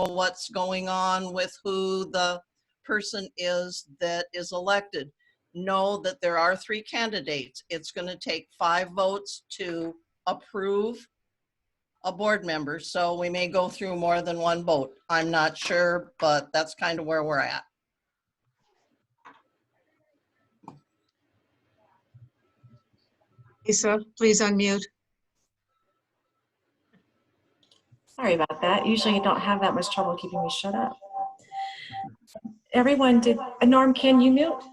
what's going on with who the person is that is elected. Know that there are 3 candidates. It's going to take 5 votes to approve a board member, so we may go through more than 1 vote. I'm not sure, but that's kind of where we're at. Lisa, please unmute. Sorry about that. Usually you don't have that much trouble keeping me shut up. Everyone did, Norm, can you mute?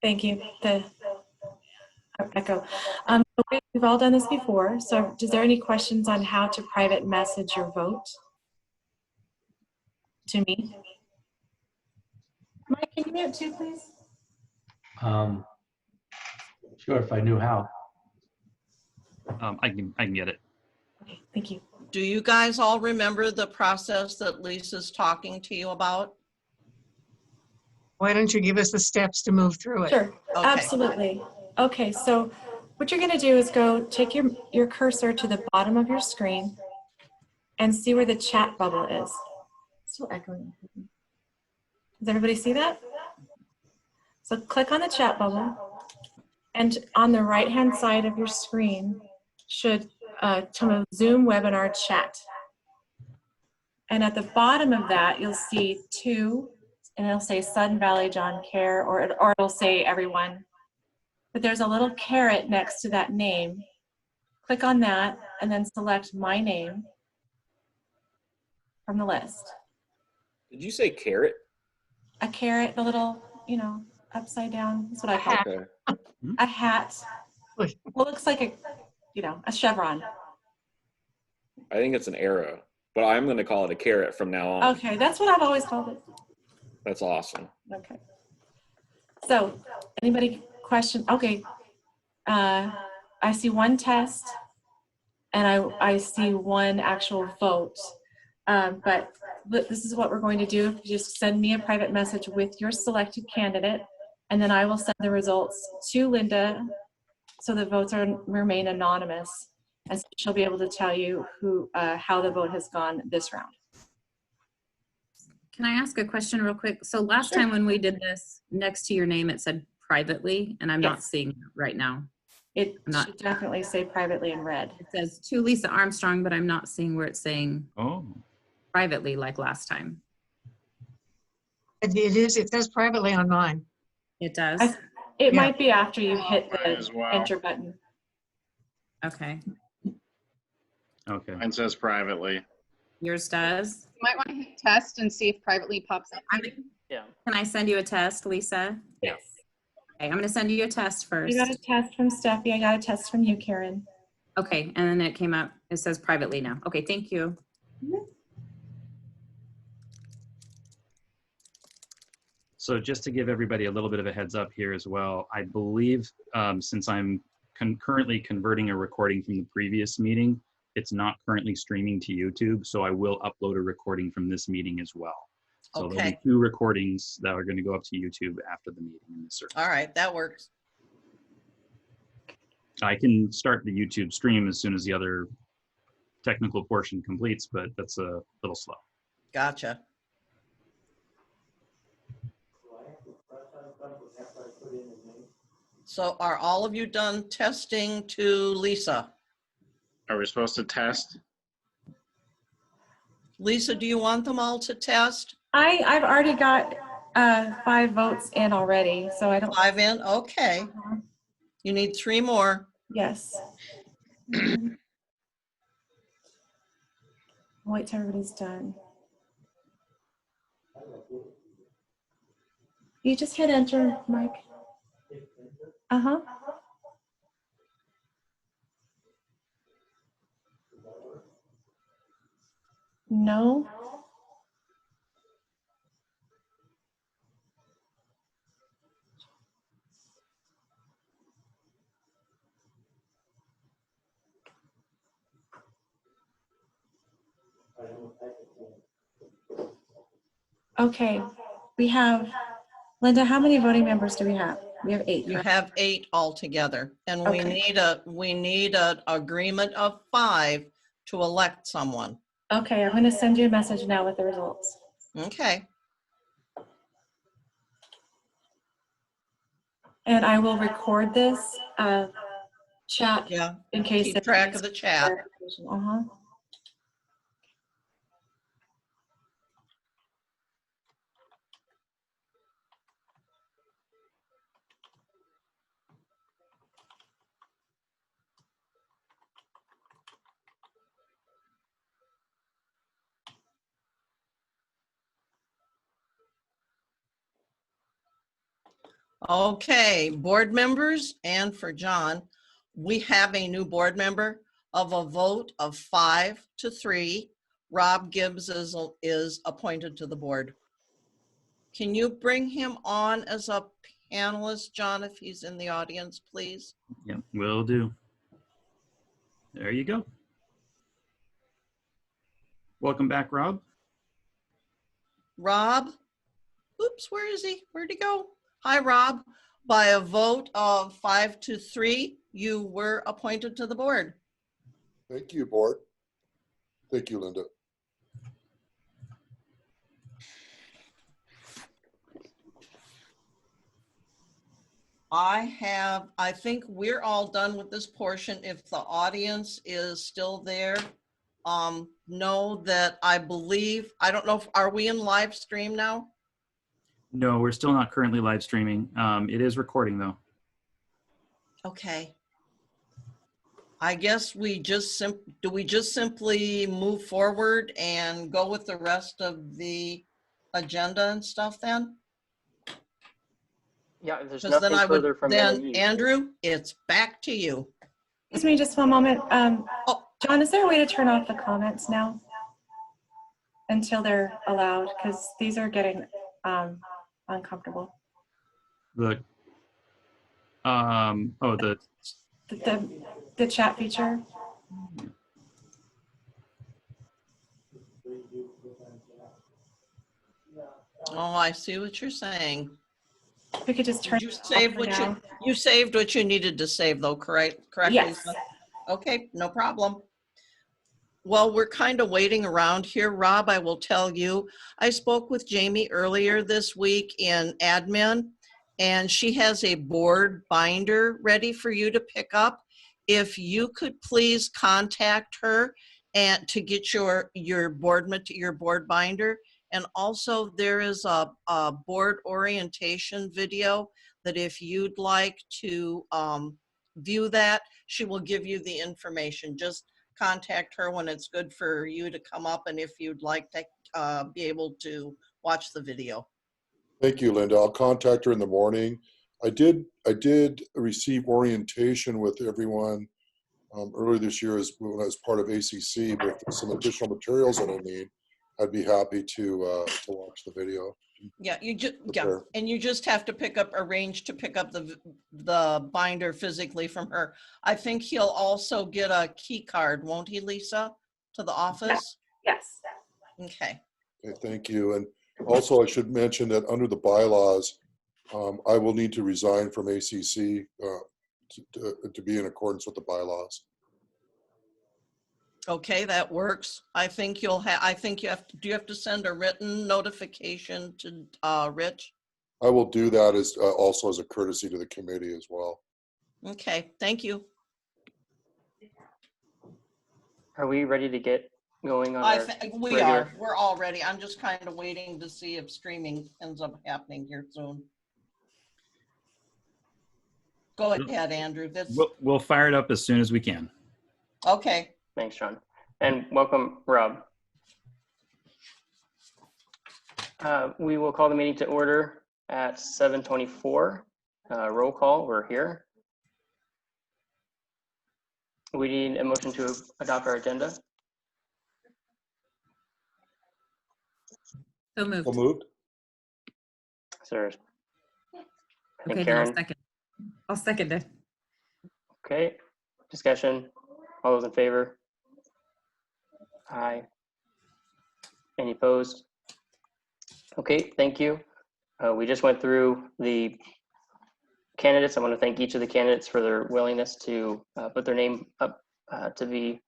Thank you. The echo. We've all done this before, so is there any questions on how to private message your vote to me? Mike, can you mute too, please? Sure, if I knew how. I can get it. Okay, thank you. Do you guys all remember the process that Lisa's talking to you about? Why don't you give us the steps to move through it? Sure, Okay. absolutely. Okay, so what you're gonna do is go take your cursor to the bottom of your screen and see where the chat bubble is. Still echoing. Does everybody see that? So click on the chat bubble, and on the right-hand side of your screen should come a Zoom webinar chat. And at the bottom of that, you'll see 2, and it'll say Sun Valley John Care, or it'll say everyone. But there's a little caret next to that name. Click on that and then select my name from the list. Did you say carrot? A caret, the little, you know, upside down. That's what I call it. Okay. A hat. Well, it looks like a, you know, a chevron. I think it's an arrow, but I'm going to call it a carrot from now on. Okay, that's what I've always called it. That's awesome. Okay. So, anybody question? Okay. I see 1 test, and I see 1 actual vote. But this is what we're going to do. Just send me a private message with your selected candidate, and then I will send the results to Linda so the votes remain anonymous, and so she'll be able to tell you how the vote has gone this round. Can I ask a question real quick? So last time when we did this, next to your name it said privately, and I'm not seeing it right now. It should definitely say privately in red. It says to Lisa Armstrong, but I'm not seeing where it's saying privately like last time. It says privately on mine. It does? It might be after you hit the enter button. Okay. Okay. Mine says privately. Yours does? You might want to hit test and see if privately pops up. Yeah. Can I send you a test, Lisa? Yes. Okay, I'm going to send you a test first. You got a test from Steffi. I got a test from you, Karen. Okay, and then it came up, it says privately now. Okay, thank you. So just to give everybody a little bit of a heads up here as well, I believe since I'm currently converting a recording from the previous meeting, it's not currently streaming to YouTube, so I will upload a recording from this meeting as well. So there'll be 2 recordings that are going to go up to YouTube after the meeting in this circle. All right, that works. I can start the YouTube stream as soon as the other technical portion completes, but that's a little slow. Gotcha. So are all of you done testing to Lisa? Are we supposed to test? Lisa, do you want them all to test? I've already got 5 votes in already, so I don't. 5 in? Okay. You need 3 more. Yes. Wait till everybody's done. You just hit enter, Mike. Uh-huh. No. Okay, we have, Linda, how many voting members do we have? We have 8. You have 8 altogether, and we need an agreement of 5 to elect someone. Okay, I'm going to send you a message now with the results. Okay. And I will record this chat Yeah. in case Keep it track needs of the chat. clarification. Uh-huh. Okay, board members, and for John, we have a new board member. Of a vote of 5-3. Rob Gibbs is appointed to the board. Can you bring him on as a panelist, John, if he's in the audience, please? Yep, will do. There you go. Welcome back, Rob. Rob? Oops, where is he? Where'd he go? Hi, Rob. By a vote of 5-3, you were appointed to the board. Thank you, board. Thank you, Linda. I think we're all done with this portion. If the audience is still there, know that I believe, I don't know, are we in live stream now? No, we're still not currently live streaming. It is recording though. Okay. I guess we just do we just simply move forward and go with the rest of the agenda and stuff then? Yeah, if there's Because then nothing I would, further from then any. Andrew, it's back to you. Excuse me just one moment. Oh. John, is there a way to turn off the comments now until they're allowed? Because these are getting uncomfortable. The The chat feature. Oh, I see what you're saying. If we could just turn Did you it off save for what now. you saved what you needed to save though, correct, Yes. Lisa? Okay, no problem. Well, we're kind of waiting around here. Rob, I will tell you, I spoke with Jamie earlier this week in admin, and she has a board binder ready for you to pick up. If you could please contact her and to get your board binder. And also there is a board orientation video that if you'd like to view that, she will give you the information. Just contact her when it's good for you to come up and if you'd like to be able to watch the video. Thank you, Linda. I'll contact her in the morning. I did receive orientation with everyone earlier this year when I was part of ACC, but if there's some additional materials that I need, I'd be happy to watch the video. Yeah, Okay. and you just have to arrange to pick up the binder physically from her. I think he'll also get a key card, won't he, Lisa, to the office? Yes. Okay. Okay, thank you. And also I should mention that under the bylaws, I will need to resign from ACC to be in accordance with the bylaws. Okay, that works. I think you have to, do you have to send a written notification to Rich? I will do that as also as a courtesy to the committee as well. Okay, thank you. Are we ready to get going on We are. We're all ready. I'm just kind of waiting to see if streaming ends up happening here soon. Go ahead, Andrew. We'll fire it up as soon as we can. Okay. Thanks, John. And welcome, Rob. We will call the meeting to order at 7:24. Roll call, we're here. We need a motion to adopt our agenda. So moved. So moved. Sir. Okay, then Karen. I'll second it. Okay, discussion. All those in favor? Aye. Any opposed? Okay, thank you. We just went through the candidates. I want to thank each of the candidates for their willingness to put their name up to be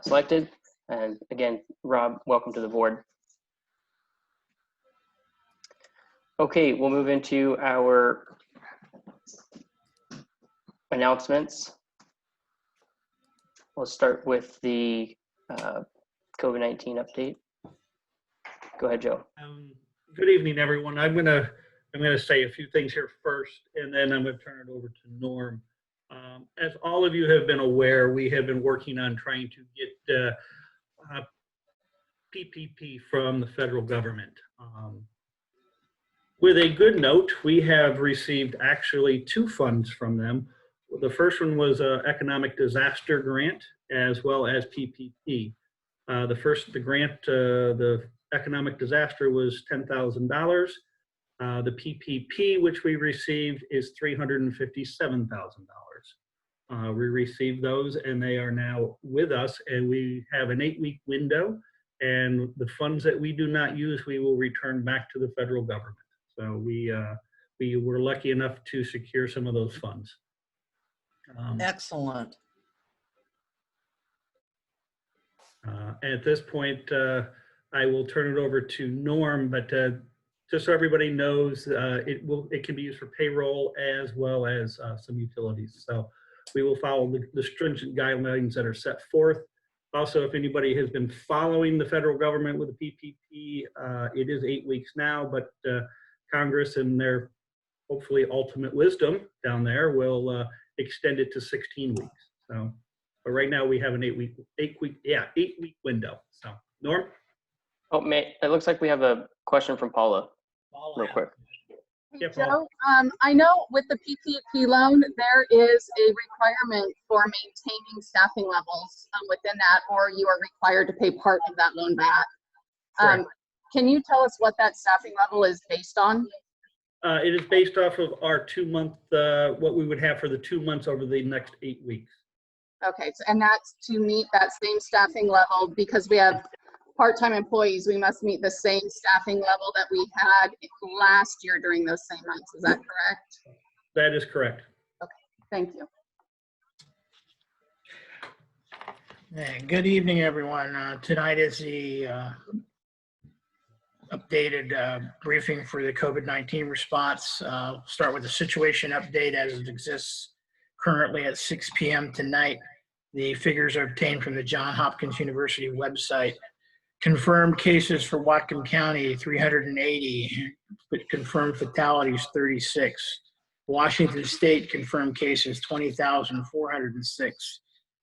selected. And again, Rob, welcome to the board. Okay, we'll move into our announcements. We'll start with the COVID-19 update. Go ahead, Joe. Good evening, everyone. I'm gonna say a few things here first, and then I'm gonna turn it over to Norm. As all of you have been aware, we have been working on trying to get PPP from the federal government. With a good note, we have received actually 2 funds from them. The first one was an economic disaster grant as well as PPP. The grant, the economic disaster was $10,000. The PPP, which we received, is $357,000. We received those and they are now with us, and we have an 8-week window, and the funds that we do not use, we will return back to the federal government. So we were lucky enough to secure some of those funds. Excellent. At this point, I will turn it over to Norm, but just so everybody knows, it can be used for payroll as well as some utilities. So we will follow the stringent guidelines that are set forth. Also, if anybody has been following the federal government with the PPP, it is 8 weeks now, but Congress and their hopefully ultimate wisdom down there will extend it to 16 weeks. So, but right now we have an 8 week window. So, Norm? Oh, it looks like we have a question from Paula, real quick. Yeah, Paula. Joe, I know with the PPP loan, there is a requirement for maintaining staffing levels within that, or you are required to pay part of that loan back. Can you tell us what that staffing level is based on? It is based off of our 2-month, what we would have for the 2 months over the next 8 weeks. Okay, so, and that's to meet that same staffing level, because we have part-time employees, we must meet the same staffing level that we had last year during those same months. Is that correct? That is correct. Okay, thank you. Good evening, everyone. Tonight is the updated briefing for the COVID-19 response. Start with the situation update as it exists currently at 6 p.m. tonight. The figures are obtained from the Johns Hopkins University website. Confirmed cases for Whatcom County, 380. Confirmed fatalities, 36. Washington State confirmed cases, 20,406.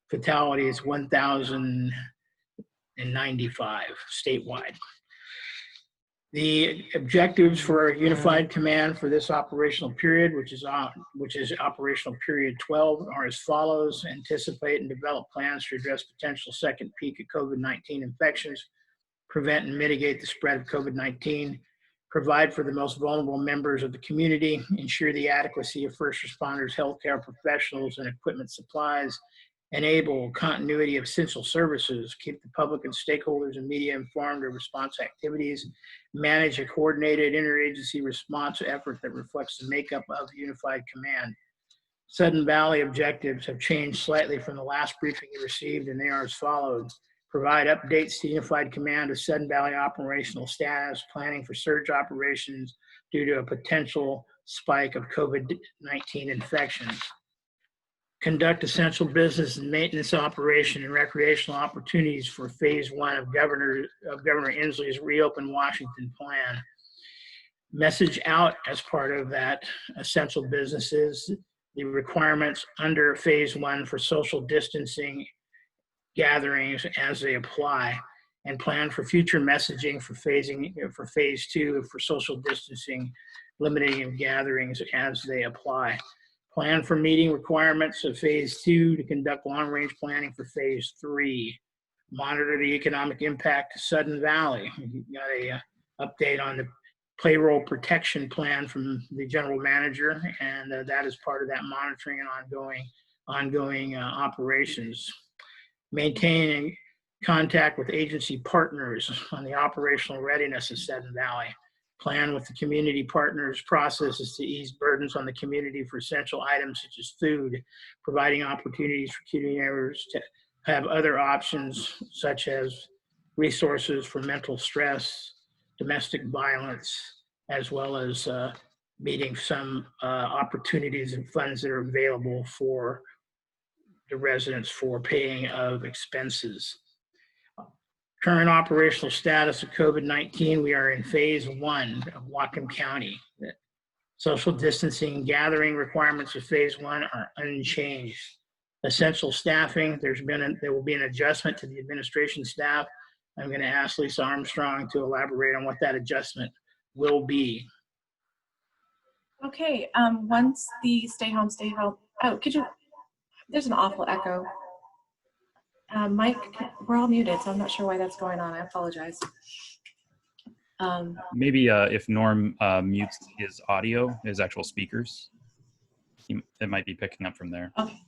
Fatalities, 1,095 statewide. The objectives for Unified Command for this operational period, which is operational period 12, are as follows: anticipate and develop plans to address potential second peak of COVID-19 infections, prevent and mitigate the spread of COVID-19, provide for the most vulnerable members of the community, ensure the adequacy of first responders, healthcare professionals, and equipment supplies, enable continuity of essential services, keep the public and stakeholders and media informed of response activities, manage a coordinated interagency response effort that reflects the makeup of Unified Command. Sudden Valley objectives have changed slightly from the last briefing you received, and they are as follows: provide updates to Unified Command of Sudden Valley operational status, planning for surge operations due to a potential spike of COVID-19 infections. Conduct essential business and maintenance operation and recreational opportunities for phase 1 of Governor Inslee's Reopen Washington plan. Message out as part of that essential businesses the requirements under phase 1 for social distancing gatherings as they apply, and plan for future messaging for phase 2 for social distancing, limiting of gatherings as they apply. Plan for meeting requirements of phase 2 to conduct long-range planning for phase 3. Monitor the economic impact of Sudden Valley. You got a update on the payroll protection plan from the general manager, and that is part of that monitoring and ongoing operations. Maintaining contact with agency partners on the operational readiness of Sudden Valley. Plan with the community partners processes to ease burdens on the community for essential items such as food, providing opportunities for community members to have other options such as resources for mental stress, domestic violence, as well as meeting some opportunities and funds that are available for the residents for paying of expenses. Current operational status of COVID-19, we are in phase 1 of Whatcom County. Social distancing and gathering requirements of phase 1 are unchanged. Essential staffing, there will be an adjustment to the administration staff. I'm going to ask Lisa Armstrong to elaborate on what that adjustment will be. Okay, once the stay home, oh, could you, there's an awful echo. Mike, we're all muted, so I'm not sure why that's going on. I apologize. Maybe if Norm mutes his audio, his actual speakers, it might be picking up from there. Okay.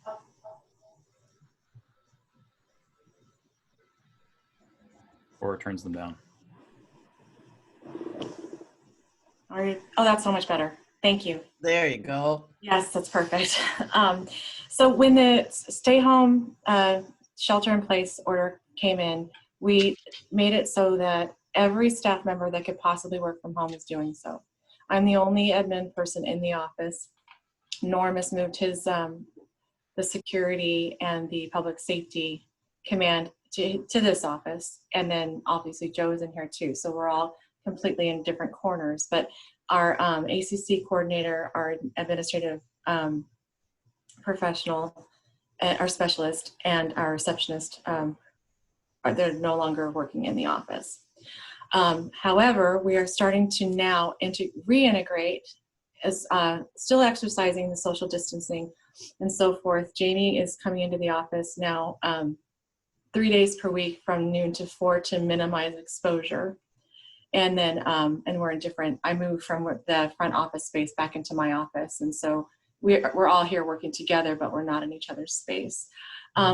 Or turns them down. All right. Oh, that's so much better. Thank you. There you go. Yes, that's perfect. So when the stay home shelter in place order came in, we made it so that every staff member that could possibly work from home is doing so. I'm the only admin person in the office. Norm has moved his the security and the public safety command to this office, and then obviously Joe is in here too. So we're all completely in different corners. But our ACC coordinator, our administrative professional, our specialist, and our receptionist, they're no longer working in the office. However, we are starting to now reintegrate, as still exercising the social distancing and so forth. Jamie is coming into the office now 3 days per week from noon to 4 to minimize exposure. And then, and we're in different, I moved from the front office space back into my office. And so we're all here working together, but we're not in each other's space.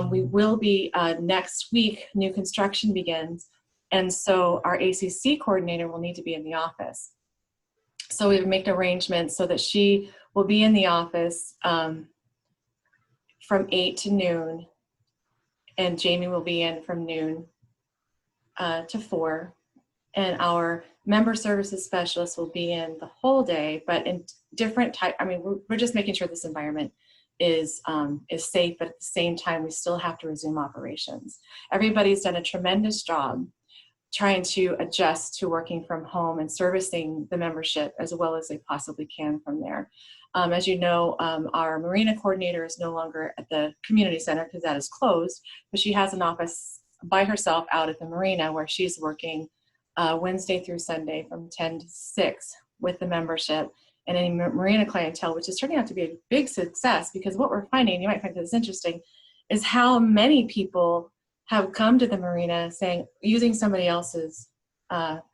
We will be, next week, new construction begins. And so our ACC coordinator will need to be in the office. So we've made arrangements so that she will be in the office from 8 to noon, and Jamie will be in from noon to 4. And our member services specialist will be in the whole day, but in different type. I mean, we're just making sure this environment is safe, but at the same time, we still have to resume operations. Everybody's done a tremendous job trying to adjust to working from home and servicing the membership as well as they possibly can from there. As you know, our marina coordinator is no longer at the community center because that is closed, but she has an office by herself out at the marina where she's working Wednesday through Sunday from 10 to 6 with the membership and any marina clientele, which is turning out to be a big success, because what we're finding, you might find this interesting, is how many people have come to the marina saying, using somebody else's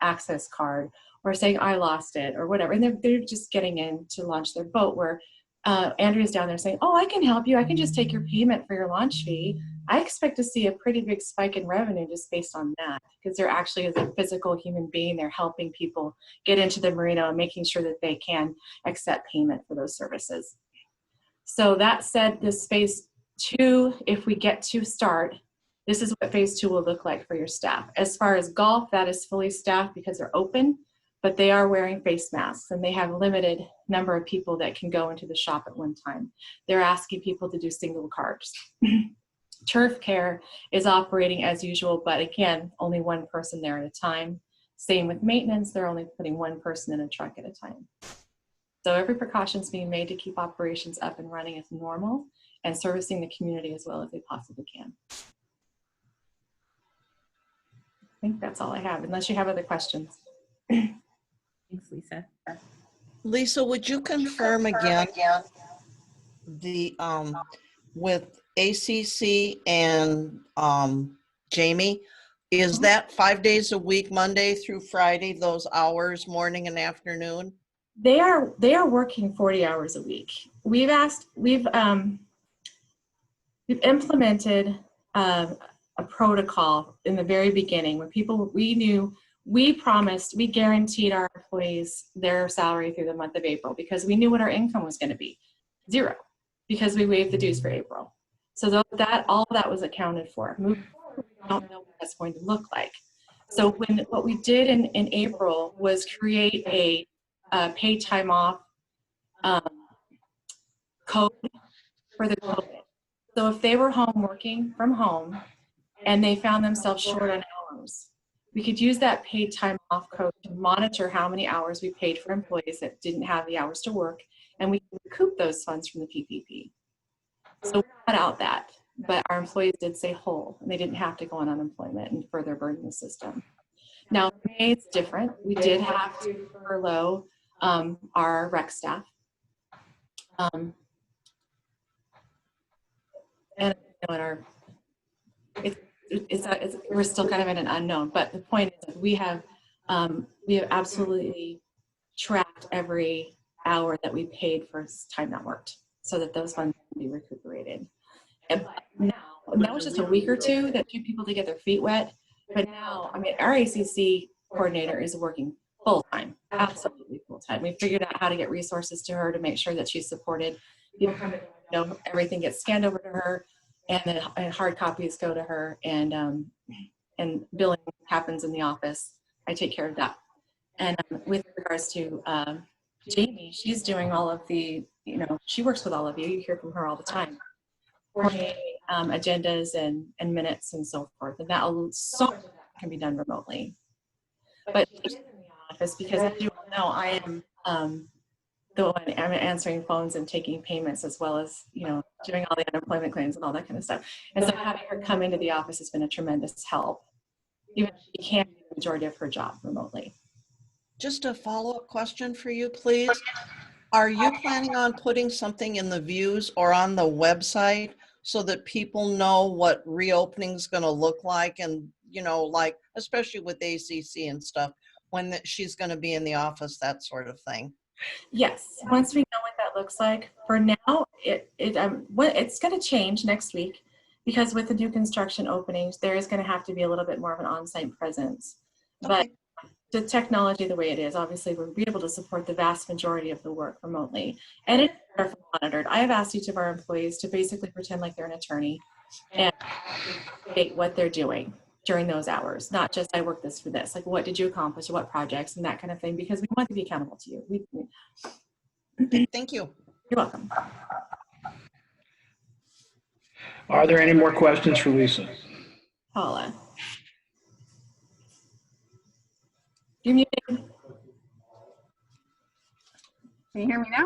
access card, or saying I lost it or whatever, and they're just getting in to launch their boat, where Andrea's down there saying, oh, I can help you, I can just take your payment for your launch fee. I expect to see a pretty big spike in revenue just based on that, because there actually is a physical human being there helping people get into the marina and making sure that they can accept payment for those services. So that said, this phase 2, if we get to start, this is what phase 2 will look like for your staff. As far as golf, that is fully staffed because they're open, but they are wearing face masks and they have a limited number of people that can go into the shop at one time. They're asking people to do single cards. Turf care is operating as usual, but again, only one person there at a time. Same with maintenance, they're only putting one person in a truck at a time. So every precaution is being made to keep operations up and running as normal and servicing the community as well as they possibly can. I think that's all I have, unless you have other questions. Thanks, Lisa. Lisa, would you confirm again the with ACC and Jamie, is that 5 days a week, Monday through Friday, those hours, morning and afternoon? They are working 40 hours a week. We've implemented a protocol in the very beginning when people, we guaranteed our employees their salary through the month of April because we knew what our income was going to be, 0, because we waived the dues for April. So all of that was accounted for. Moving forward, we don't know what that's going to look like. So what we did in April was create a paid time off code for the COVID. So if they were home working from home and they found themselves short on hours, we could use that paid time off code to monitor how many hours we paid for employees that didn't have the hours to work, and we could recoup those funds from the PPP. So we cut out that, but our employees did stay whole, and they didn't have to go on unemployment and further burden the system. Now, May it's different. We did have to furlough our rec staff. And we're still kind of in an unknown, but the point is that we have absolutely tracked every hour that we paid for time not worked so that those funds can be recuperated. And now, that was just a week or two that took people to get their feet wet. But now, I mean, our ACC coordinator is working full time, absolutely full time. We figured out how to get resources to her to make sure that she's supported. Everything gets scanned over to her, and hard copies go to her, and billing happens in the office. I take care of that. And with regards to Jamie, she's doing all of the, she works with all of you. You hear from her all the time. Coordinating agendas and minutes and so forth. And so much of that can be done remotely. But she's in the office because, as you all know, I am the one I'm answering phones and taking payments, as well as, doing all the unemployment claims and all that kind of stuff. And so having her come into the office has been a tremendous help. Even if she can't do the majority of her job remotely. Just a follow-up question for you, please. Are you planning on putting something in the views or on the website so that people know what reopening is going to look like, and, like, especially with ACC and stuff, when she's going to be in the office, that sort of thing? Yes, once we know what that looks like. For now, it's going to change next week, because with the new construction openings, there is going to have to be a little bit more of an on-site presence. Okay. But the technology the way it is, obviously we'll be able to support the vast majority of the work remotely. And it's carefully monitored. I have asked each of our employees to basically pretend like they're an attorney and state what they're doing during those hours, not just I work this for this, like what did you accomplish, what projects, and that kind of thing, because we want to be accountable to you. Thank you. You're welcome. Are there any more questions for Lisa? Paula. You're muted. Can you hear me now?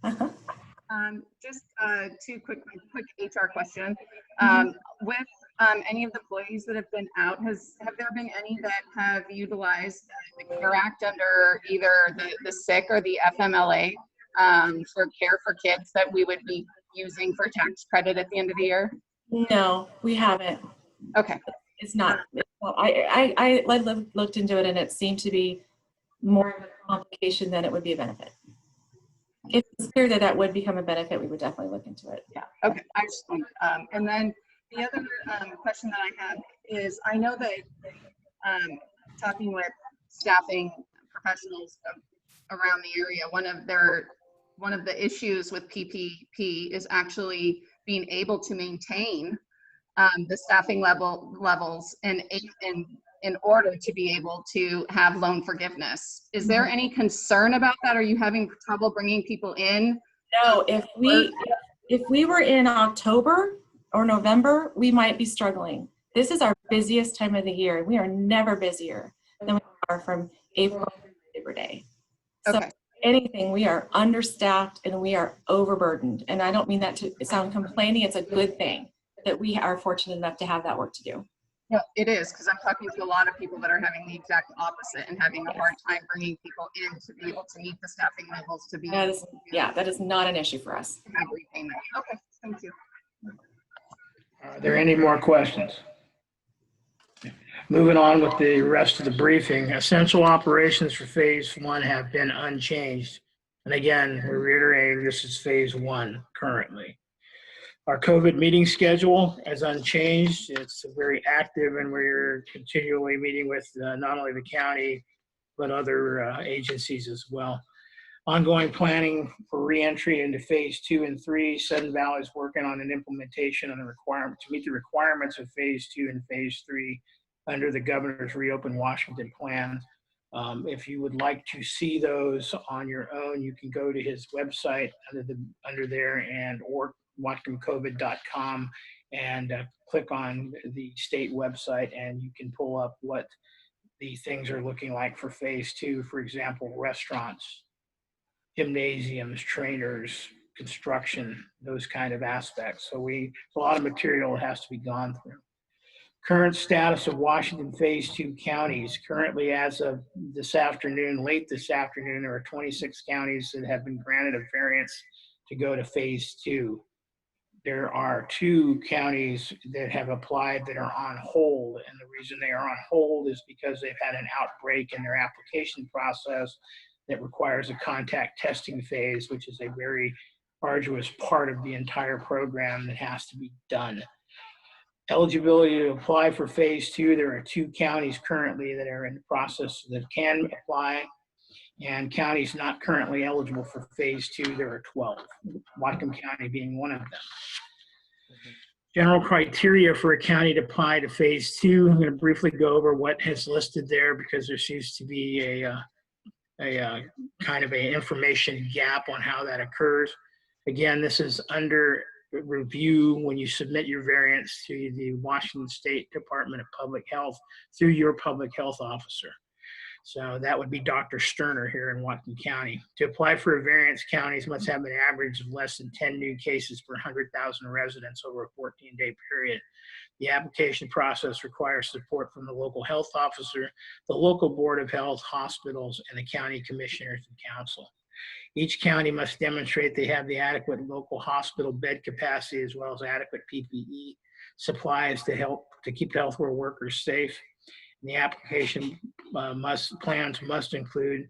Uh-huh. Just two quick HR question. With any of the employees that have been out, have there been any that have utilized the CARE Act under either the SIC or the FMLA for care for kids that we would be using for tax credit at the end of the year? No, we haven't. Okay. It's not. I looked into it, and it seemed to be more of a complication than it would be a benefit. If it's clear that that would become a benefit, we would definitely look into it. Yeah. Okay. I just and then the other question that I have is, I know that talking with staffing professionals around the area, one of the issues with PPP is actually being able to maintain the staffing levels in order to be able to have loan forgiveness. Is there any concern about that? Are you having trouble bringing people in? No, if we were in October or November, we might be struggling. This is our busiest time of the year. We are never busier than we are from April to Labor Day. So okay. Anything, we are understaffed and we are overburdened. And I don't mean that to sound complaining. It's a good thing that we are fortunate enough to have that work to do. Yeah, it is, because I'm talking to a lot of people that are having the exact opposite and having a hard time bringing people in to be able to meet the staffing levels to be that is not an issue for us. Have repayment. Okay, thank you. Are there any more questions? Moving on with the rest of the briefing, essential operations for phase 1 have been unchanged. And again, we're reiterating this is phase 1 currently. Our COVID meeting schedule is unchanged. It's very active, and we're continually meeting with not only the county, but other agencies as well. Ongoing planning for reentry into phase 2 and 3. Sudden Valley is working on an implementation on the requirement to meet the requirements of phase 2 and phase 3 under the governor's Reopen Washington plan. If you would like to see those on your own, you can go to his website under there or whatcomcovid.com and click on the state website, and you can pull up what the things are looking like for phase 2. For example, restaurants, gymnasiums, trainers, construction, those kind of aspects. So it's a lot of material that has to be gone through. Current status of Washington phase 2 counties. Currently, as of this afternoon, late this afternoon, there are 26 counties that have been granted a variance to go to phase 2. There are 2 counties that have applied that are on hold. And the reason they are on hold is because they've had an outbreak in their application process that requires a contact testing phase, which is a very arduous part of the entire program that has to be done. Eligibility to apply for phase 2. There are 2 counties currently that are in the process that can apply, and counties not currently eligible for phase 2, there are 12, Whatcom County being one of them. General criteria for a county to apply to phase 2. I'm going to briefly go over what is listed there because there seems to be a kind of a information gap on how that occurs. Again, this is under review when you submit your variance to the Washington State Department of Public Health through your public health officer. So that would be Dr. Sterner here in Whatcom County. To apply for a variance, counties must have an average of less than 10 new cases per 100,000 residents over a 14-day period. The application process requires support from the local health officer, the local board of health, hospitals, and the county commissioners and council. Each county must demonstrate they have the adequate local hospital bed capacity as well as adequate PPE supplies to keep healthcare workers safe. And the application plans must include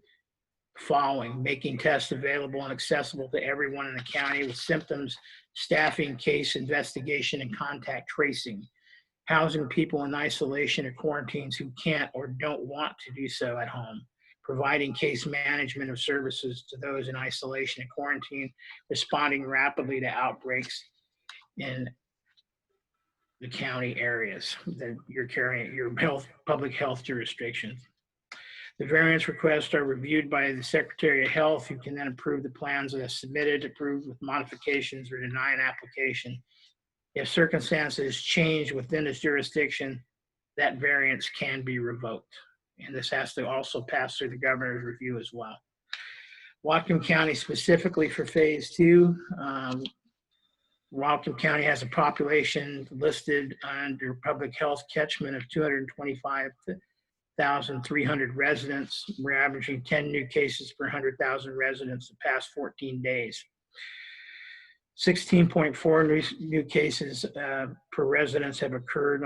the following: making tests available and accessible to everyone in the county with symptoms, staffing, case investigation, and contact tracing, housing people in isolation or quarantines who can't or don't want to do so at home, providing case management of services to those in isolation and quarantine, responding rapidly to outbreaks in the county areas that you're carrying your public health jurisdictions. The variance requests are reviewed by the Secretary of Health, who can then approve the plans as submitted, approve with modifications, or deny an application. If circumstances change within its jurisdiction, that variance can be revoked. And this has to also pass through the governor's review as well. Whatcom County specifically for phase 2. Whatcom County has a population listed under public health catchment of 225,300 residents. We're averaging 10 new cases per 100,000 residents the past 14 days. 16.4 new cases per residents have occurred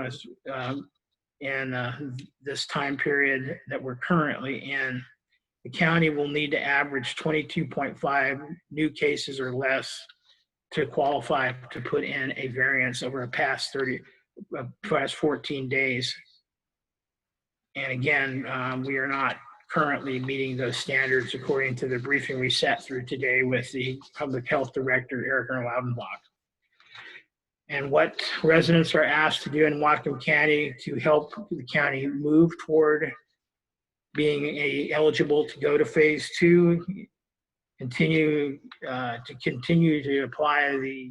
in this time period that we're currently in. The county will need to average 22.5 new cases or less to qualify to put in a variance over a past 14 days. And again, we are not currently meeting those standards according to the briefing we sat through today with the Public Health Director, Eric Laudenbach. And what residents are asked to do in Whatcom County to help the county move toward being eligible to go to phase 2, continue to apply the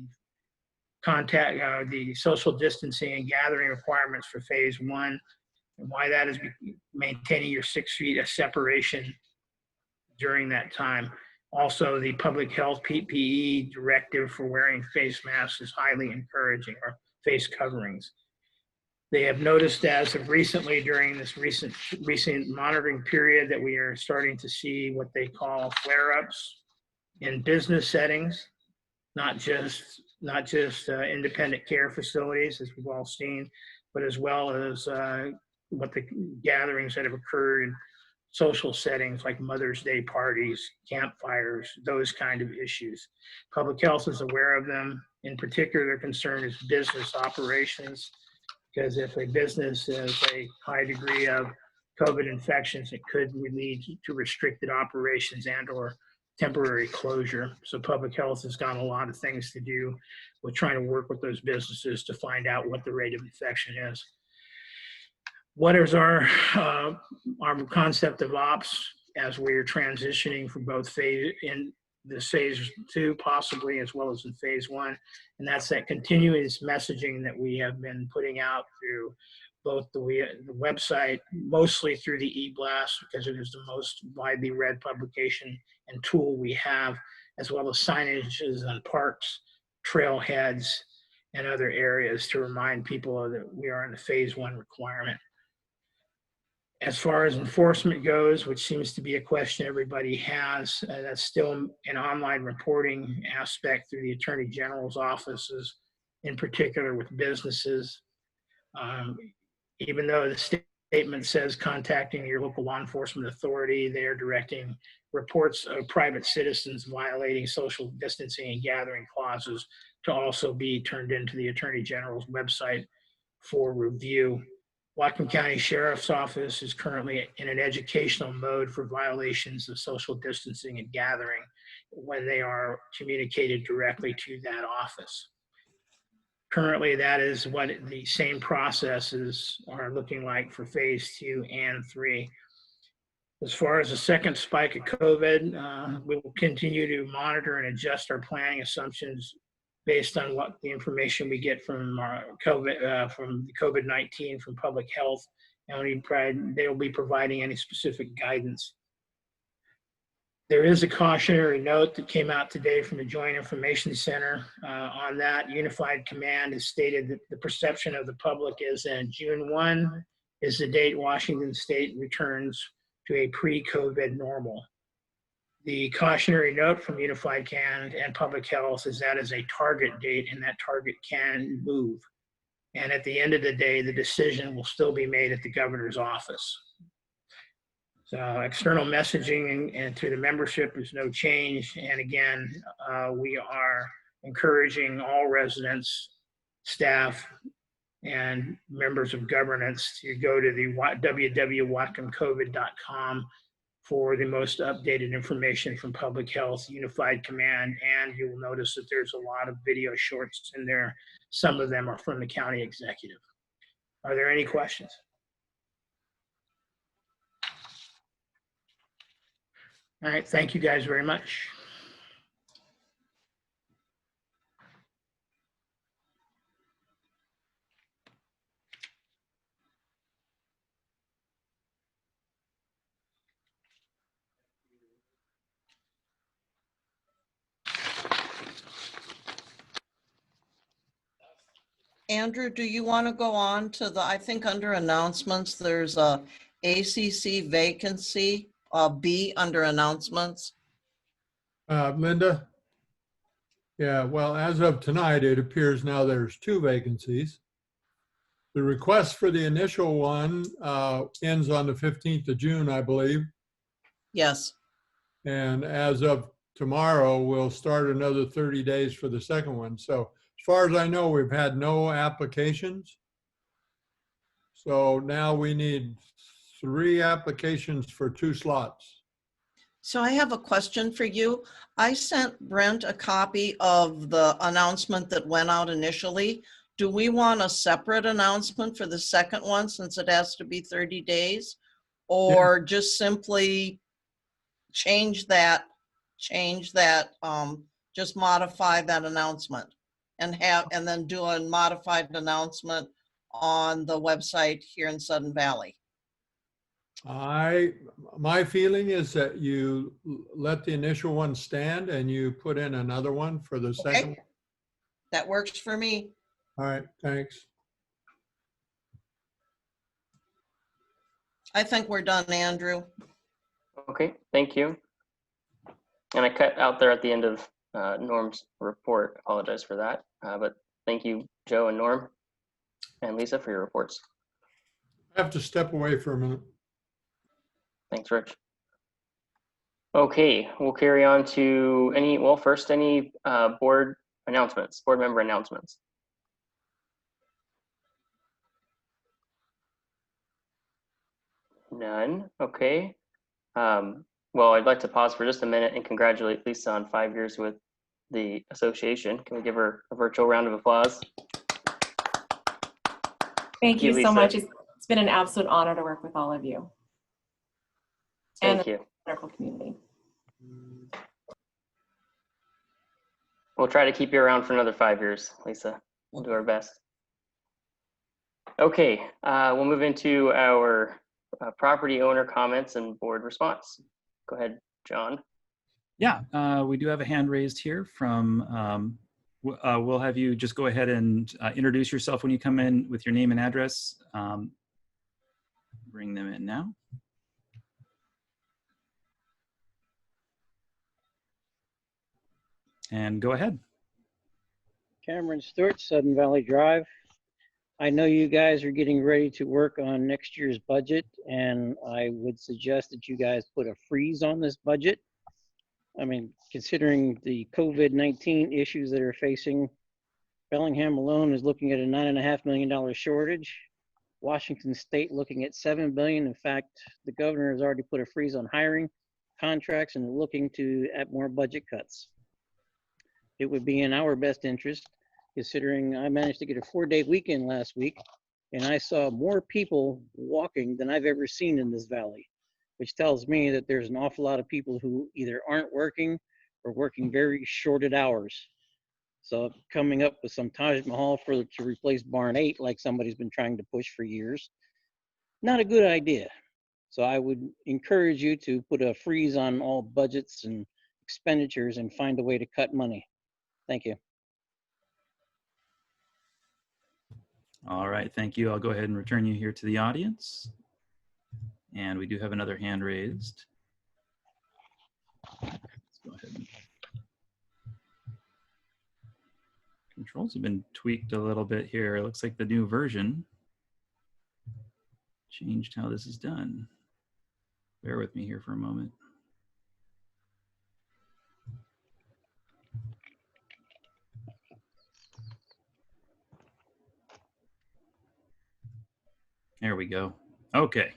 the social distancing and gathering requirements for phase 1, and why that is maintaining your 6 feet of separation during that time. Also, the public health PPE directive for wearing face masks is highly encouraging, or face coverings. They have noticed as of recently during this recent monitoring period that we are starting to see what they call flare-ups in business settings, not just independent care facilities, as we've all seen, but as well as what the gatherings that have occurred in social settings like Mother's Day parties, campfires, those kind of issues. Public health is aware of them. In particular, their concern is business operations, because if a business has a high degree of COVID infections, it could lead to restricted operations and or temporary closure. So public health has got a lot of things to do with trying to work with those businesses to find out what the rate of infection is. What is our concept of ops as we're transitioning from both phase in this phase 2 possibly, as well as in phase 1, and that's that continuous messaging that we have been putting out through both the website, mostly through the e-blast, because it is the most widely read publication and tool we have, as well as signages on parks, trailheads, and other areas to remind people that we are in the phase 1 requirement. As far as enforcement goes, which seems to be a question everybody has, that's still an online reporting aspect through the Attorney General's offices, in particular with businesses. Even though the statement says contacting your local law enforcement authority, they are directing reports of private citizens violating social distancing and gathering clauses to also be turned into the Attorney General's website for review. Whatcom County Sheriff's Office is currently in an educational mode for violations of social distancing and gathering when they are communicated directly to that office. Currently, that is what the same processes are looking like for phase 2 and 3. As far as the second spike of COVID, we will continue to monitor and adjust our planning assumptions based on what the information we get from from the COVID-19 from public health, and they will be providing any specific guidance. There is a cautionary note that came out today from the Joint Information Center. On that, Unified Command has stated that the perception of the public is that June 1 is the date Washington State returns to a pre-COVID normal. The cautionary note from Unified Command and Public Health is that is a target date, and that target can move. And at the end of the day, the decision will still be made at the governor's office. So external messaging and to the membership is no change. And again, we are encouraging all residents, staff, and members of governance to go to the www.whatcomcovid.com for the most updated information from Public Health, Unified Command, and you will notice that there's a lot of video shorts in there. Some of them are from the county executive. Are there any questions? All right, thank you guys very much. Andrew, do you want to go on to the, I think under announcements, there's a ACC vacancy, B under announcements. Linda? Yeah, well, as of tonight, it appears now there's 2 vacancies. The request for the initial one ends on the 15th of June, I believe. Yes. And as of tomorrow, we'll start another 30 days for the second one. So as far as I know, we've had no applications. So now we need 3 applications for 2 slots. So I have a question for you. I sent Brent a copy of the announcement that went out initially. Do we want a separate announcement for the second one since it has to be 30 days? Or just simply change that, just modify that announcement and then do a modified announcement on the website here in Sudden Valley? My feeling is that you let the initial one stand and you put in another one for the second one. That works for me. All right, thanks. I think we're done, Andrew. Okay, thank you. And I cut out there at the end of Norm's report. Apologize for that. But thank you, Joe and Norm and Lisa, for your reports. I have to step away for a minute. Thanks, Rich. Okay, we'll carry on to any board announcements, board member announcements. None, okay. Well, I'd like to pause for just a minute and congratulate Lisa on 5 years with the association. Can we give her a virtual round of applause? Thank you so Lisa. much. It's been an absolute honor to work with all of you. Thank and you. the medical community. We'll try to keep you around for another 5 years, Lisa. We'll do our best. Okay, we'll move into our property owner comments and board response. Go ahead, John. Yeah, we do have a hand raised here from, we'll have you just go ahead and introduce yourself when you come in with your name and address. Bring them in now. And go ahead. Cameron Stewart, Sudden Valley Drive. I know you guys are getting ready to work on next year's budget, and I would suggest that you guys put a freeze on this budget. I mean, considering the COVID-19 issues that are facing, Bellingham alone is looking at a $9.5 million shortage. Washington State looking at $7 billion. In fact, the governor has already put a freeze on hiring contracts and looking at more budget cuts. It would be in our best interest, considering I managed to get a 4-day weekend last week, and I saw more people walking than I've ever seen in this valley, which tells me that there's an awful lot of people who either aren't working or working very shorted hours. So coming up with some Taj Mahal to replace Barn 8, like somebody's been trying to push for years, not a good idea. So I would encourage you to put a freeze on all budgets and expenditures and find a way to cut money. Thank you. All right, thank you. I'll go ahead and return you here to the audience. And we do have another hand raised. Let's go ahead. Controls have been tweaked a little bit here. It looks like the new version changed how this is done. Bear with me here for a moment. There we go. Okay.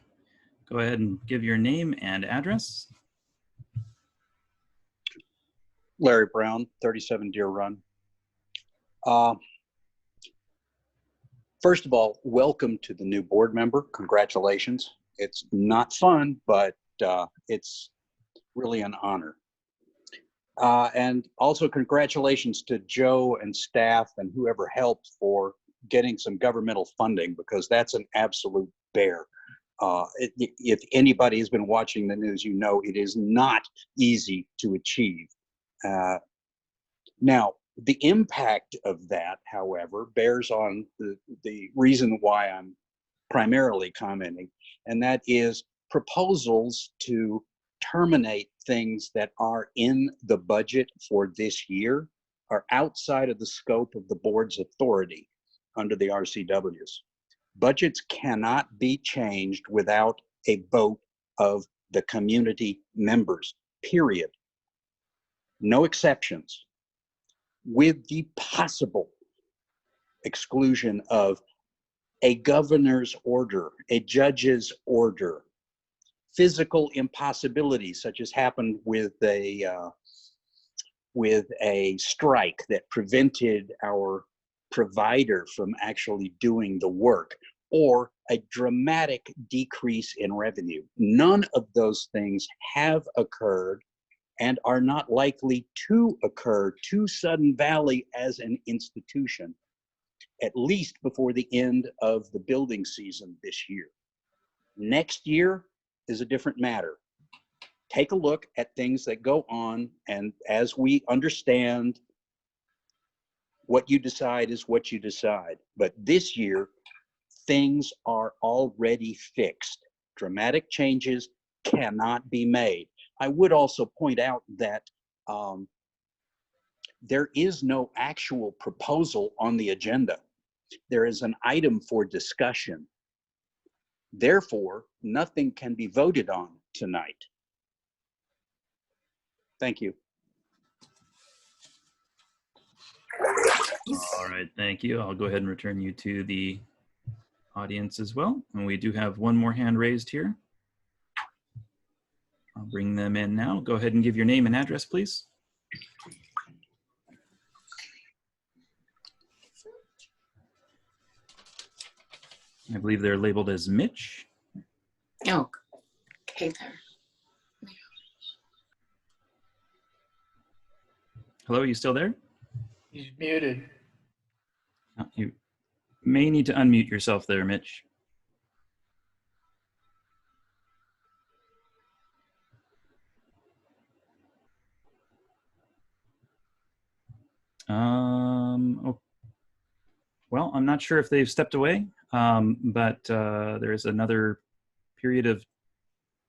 Go ahead and give your name and address. Larry Brown, 37 Deer Run. First of all, welcome to the new board member. Congratulations. It's not fun, but it's really an honor. And also congratulations to Joe and staff and whoever helped for getting some governmental funding, because that's an absolute bear. If anybody has been watching the news, you know it is not easy to achieve. Now, the impact of that, however, bears on the reason why I'm primarily commenting, and that is proposals to terminate things that are in the budget for this year are outside of the scope of the board's authority under the RCWs. Budgets cannot be changed without a vote of the community members, period. No exceptions, with the possible exclusion of a governor's order, a judge's order, physical impossibility, such as happened with a strike that prevented our provider from actually doing the work, or a dramatic decrease in revenue. None of those things have occurred and are not likely to occur to Sudden Valley as an institution, at least before the end of the building season this year. Next year is a different matter. Take a look at things that go on, and as we understand, what you decide is what you decide. But this year, things are already fixed. Dramatic changes cannot be made. I would also point out that there is no actual proposal on the agenda. There is an item for discussion. Therefore, nothing can be voted on tonight. Thank you. All right, thank you. I'll go ahead and return you to the audience as well. And we do have one more hand raised here. I'll bring them in now. Go ahead and give your name and address, please. I believe they're labeled as Mitch. Oh, hey there. Hello, are you still there? He's muted. You may need to unmute yourself there, Mitch. Oh, well, I'm not sure if they've stepped away, but there's another period of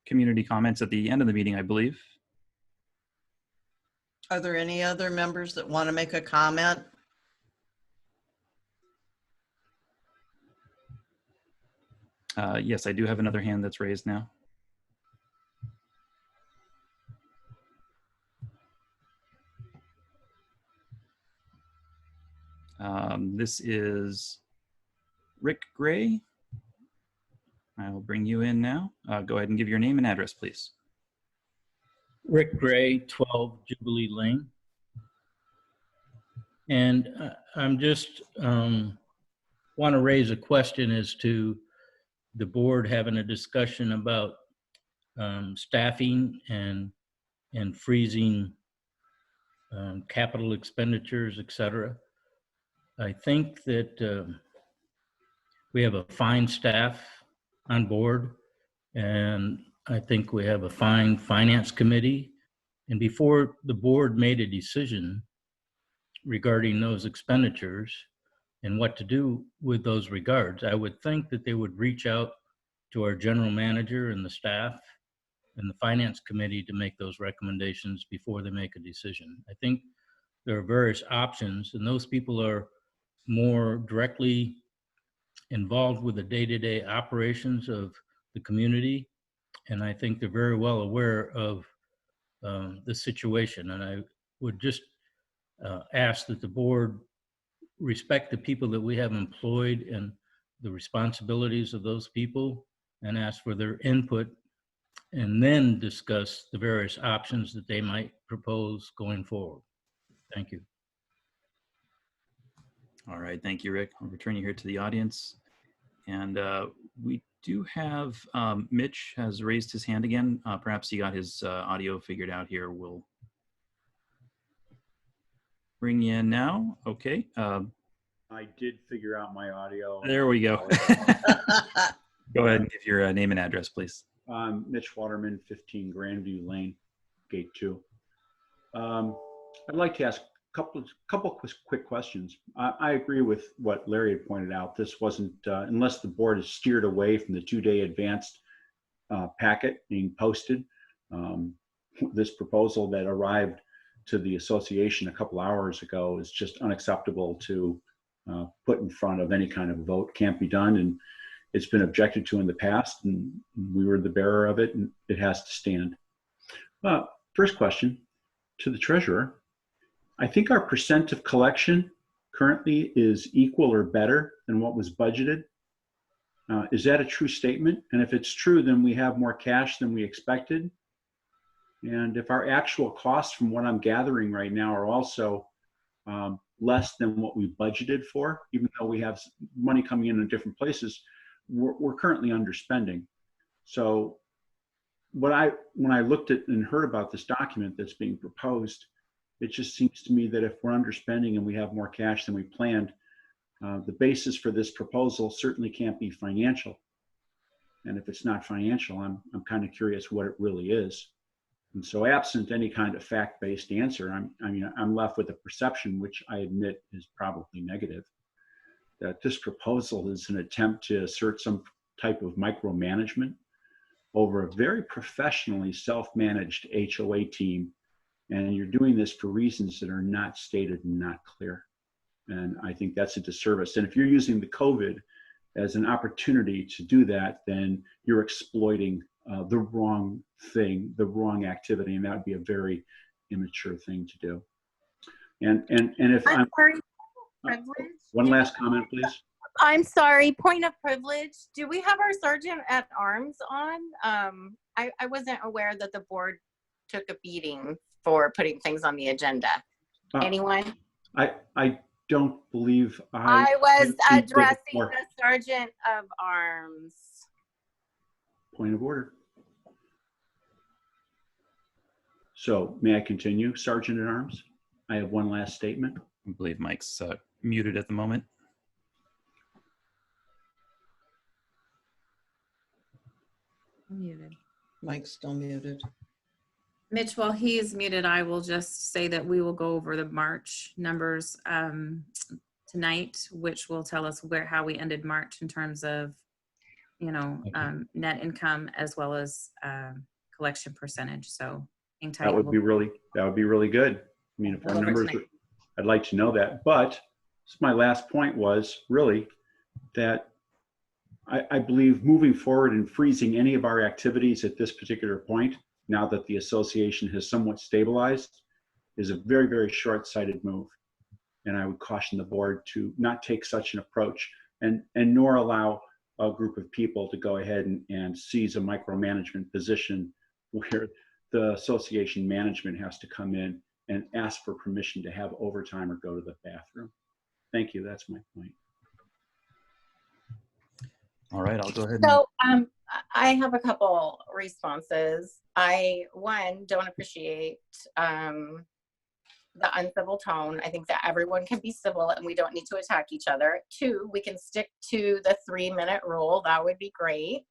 community comments at the end of the meeting, I believe. Are there any other members that want to make a comment? Yes, I do have another hand that's raised now. This is Rick Gray. I'll bring you in now. Go ahead and give your name and address, please. Rick Gray, 12 Jubilee Lane. And I'm just want to raise a question as to the board having a discussion about staffing and freezing capital expenditures, et cetera. I think that we have a fine staff on board, and I think we have a fine finance committee. And before the board made a decision regarding those expenditures and what to do with those regards, I would think that they would reach out to our general manager and the staff and the finance committee to make those recommendations before they make a decision. I think there are various options, and those people are more directly involved with the day-to-day operations of the community, and I think they're very well aware of the situation. And I would just ask that the board respect the people that we have employed and the responsibilities of those people, and ask for their input, and then discuss the various options that they might propose going forward. Thank you. All right, thank you, Rick. I'll return you here to the audience. And we do have, Mitch has raised his hand again. Perhaps he got his audio figured out here. We'll bring you in now. Okay. I did figure out my audio. There we go. Go ahead and give your name and address, please. Mitch Waterman, 15 Grandview Lane, Gate 2. I'd like to ask a couple quick questions. I agree with what Larry had pointed out. This wasn't, unless the board has steered away from the 2-day advanced packet being posted, this proposal that arrived to the association a couple hours ago is just unacceptable to put in front of any kind of vote. Can't be done, and it's been objected to in the past, and we were the bearer of it, and it has to stand. First question to the treasurer. I think our percent of collection currently is equal or better than what was budgeted. Is that a true statement? And if it's true, then we have more cash than we expected. And if our actual costs, from what I'm gathering right now, are also less than what we budgeted for, even though we have money coming in different places, we're currently underspending. So when I looked at and heard about this document that's being proposed, it just seems to me that if we're underspending and we have more cash than we planned, the basis for this proposal certainly can't be financial. And if it's not financial, I'm kind of curious what it really is. And so, absent any kind of fact-based answer, I'm left with a perception, which I admit is probably negative, that this proposal is an attempt to assert some type of micromanagement over a very professionally self-managed HOA team. And you're doing this for reasons that are not stated and not clear. And I think that's a disservice. And if you're using the COVID as an opportunity to do that, then you're exploiting the wrong thing, the wrong activity, and that would be a very immature thing to do. And if I'm one last comment, please. I'm sorry, point of privilege. Do we have our Sergeant at Arms on? I wasn't aware that the board took a beating for putting things on the agenda. Anyone? I don't believe I was received it addressing before. the Sergeant of Arms. Point of order. So may I continue, Sergeant at Arms? I have one last statement. I believe Mike's muted at the moment. Muted. Mike's still muted. Mitch, while he's muted, I will just say that we will go over the March numbers tonight, which will tell us how we ended March in terms of, net income as well as collection percentage. So hang tight. That would be really good. I mean, if our numbers, I'd like to know that. But my last point was really that I believe moving forward and freezing any of our activities at this particular point, now that the association has somewhat stabilized, is a very, very short-sighted move. And I would caution the board to not take such an approach and nor allow a group of people to go ahead and seize a micromanagement position where the association management has to come in and ask for permission to have overtime or go to the bathroom. Thank you. That's my point. All right, I'll go ahead. So I have a couple responses. One, don't appreciate the uncivil tone. I think that everyone can be civil and we don't need to attack each other. Two, we can stick to the 3-minute rule. That would be great.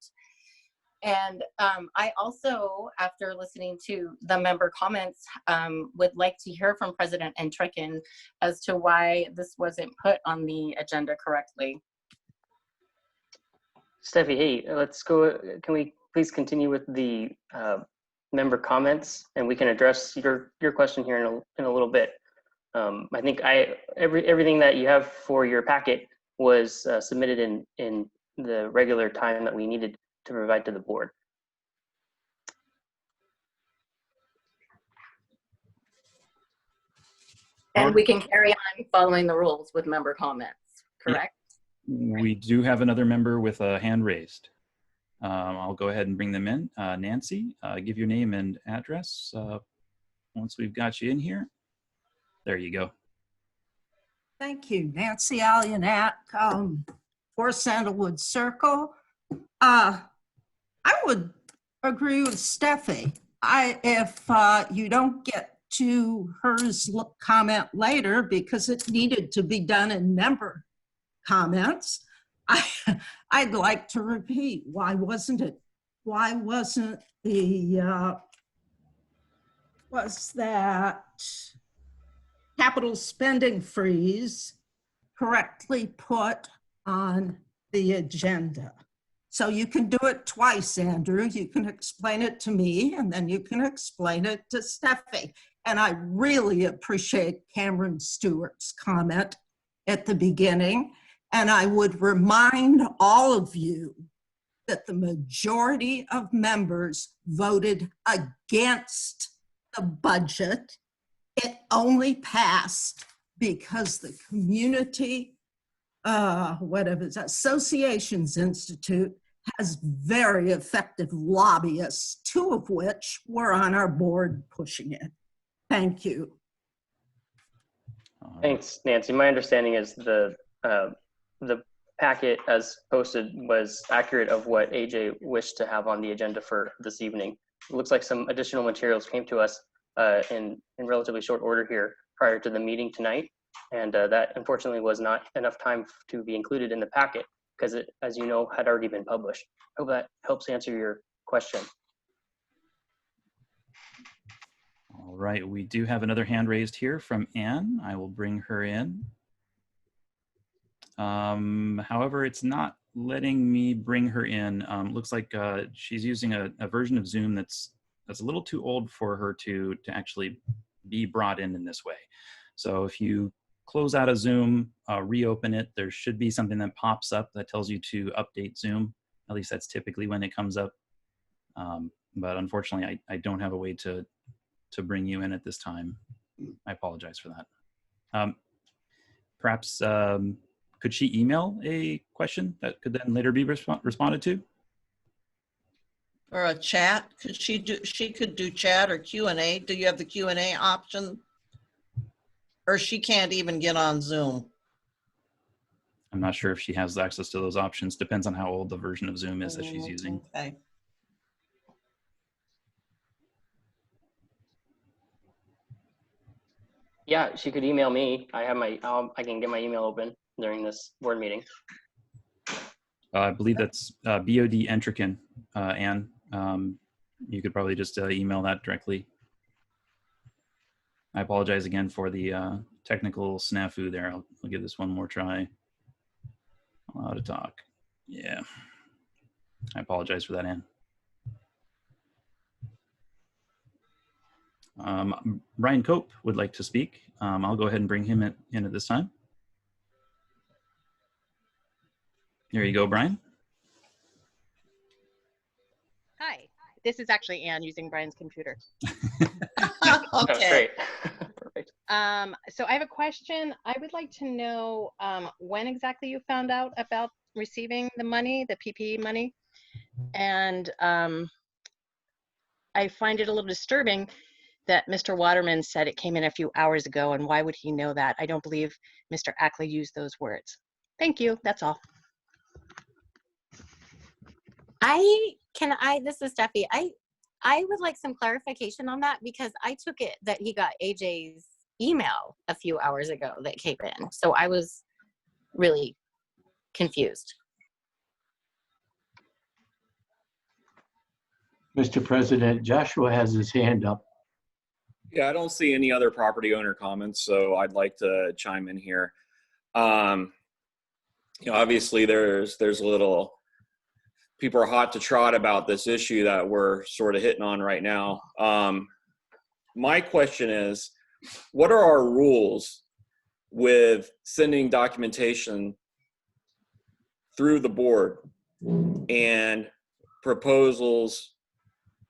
And I also, after listening to the member comments, would like to hear from President Entricken as to why this wasn't put on the agenda correctly. Steffi, hey, let's go. Can we please continue with the member comments, and we can address your question here in a little bit. I think everything that you have for your packet was submitted in the regular time that we needed to provide to the board. And we can carry on following the rules with member comments, correct? We do have another member with a hand raised. I'll go ahead and bring them in. Nancy, give your name and address once we've got you in here. There you go. Thank you. Nancy Allianac, 4 Sandalwood Circle. I would agree with Steffi. If you don't get to hers comment later because it needed to be done in member comments, I'd like to repeat, why wasn't the was that capital spending freeze correctly put on the agenda? So you can do it twice, Andrew. You can explain it to me and then you can explain it to Steffi. And I really appreciate Cameron Stewart's comment at the beginning. And I would remind all of you that the majority of members voted against the budget. It only passed because the Community, Associations Institute has very effective lobbyists, 2 of which were on our board pushing it. Thank you. Thanks, Nancy. My understanding is the packet as posted was accurate of what AJ wished to have on the agenda for this evening. It looks like some additional materials came to us in relatively short order here prior to the meeting tonight. And that unfortunately was not enough time to be included in the packet because it, as you know, had already been published. I hope that helps answer your question. All right, we do have another hand raised here from Anne. I will bring her in. However, it's not letting me bring her in. Looks like she's using a version of Zoom that's a little too old for her to actually be brought in this way. So if you close out of Zoom, reopen it, there should be something that pops up that tells you to update Zoom. At least that's typically when it comes up. But unfortunately, I don't have a way to bring you in at this time. I apologize for that. Perhaps could she email a question that could then later be responded to? Or a chat? She could do chat or Q&A. Do you have the Q&A option? Or she can't even get on Zoom? I'm not sure if she has access to those options. Depends on how old the version of Zoom is that she's using. Okay. Yeah, she could email me. I have my, I can get my email open during this board meeting. I believe that's BOD Entrican, Anne. You could probably just email that directly. I apologize again for the technical snafu there. I'll give this one more try. Allow to talk. Yeah. I apologize for that, Anne. Brian Cope would like to speak. I'll go ahead and bring him in at this time. There you go, Brian. Hi, this is actually Anne using Brian's computer. Okay. Perfect. So I have a question. I would like to know when exactly you found out about receiving the money, the PPE money. And I find it a little disturbing that Mr. Waterman said it came in a few hours ago, and why would he know that? I don't believe Mr. Ackley used those words. Thank you, that's all. This is Steffi. I would like some clarification on that, because I took it that he got AJ's email a few hours ago that came in. So I was really confused. Mr. President, Joshua has his hand up. Yeah, I don't see any other property owner comments, so I'd like to chime in here. Obviously there's a little, people are hot to trot about this issue that we're sort of hitting on right now. My question is, what are our rules with sending documentation through the board and proposals,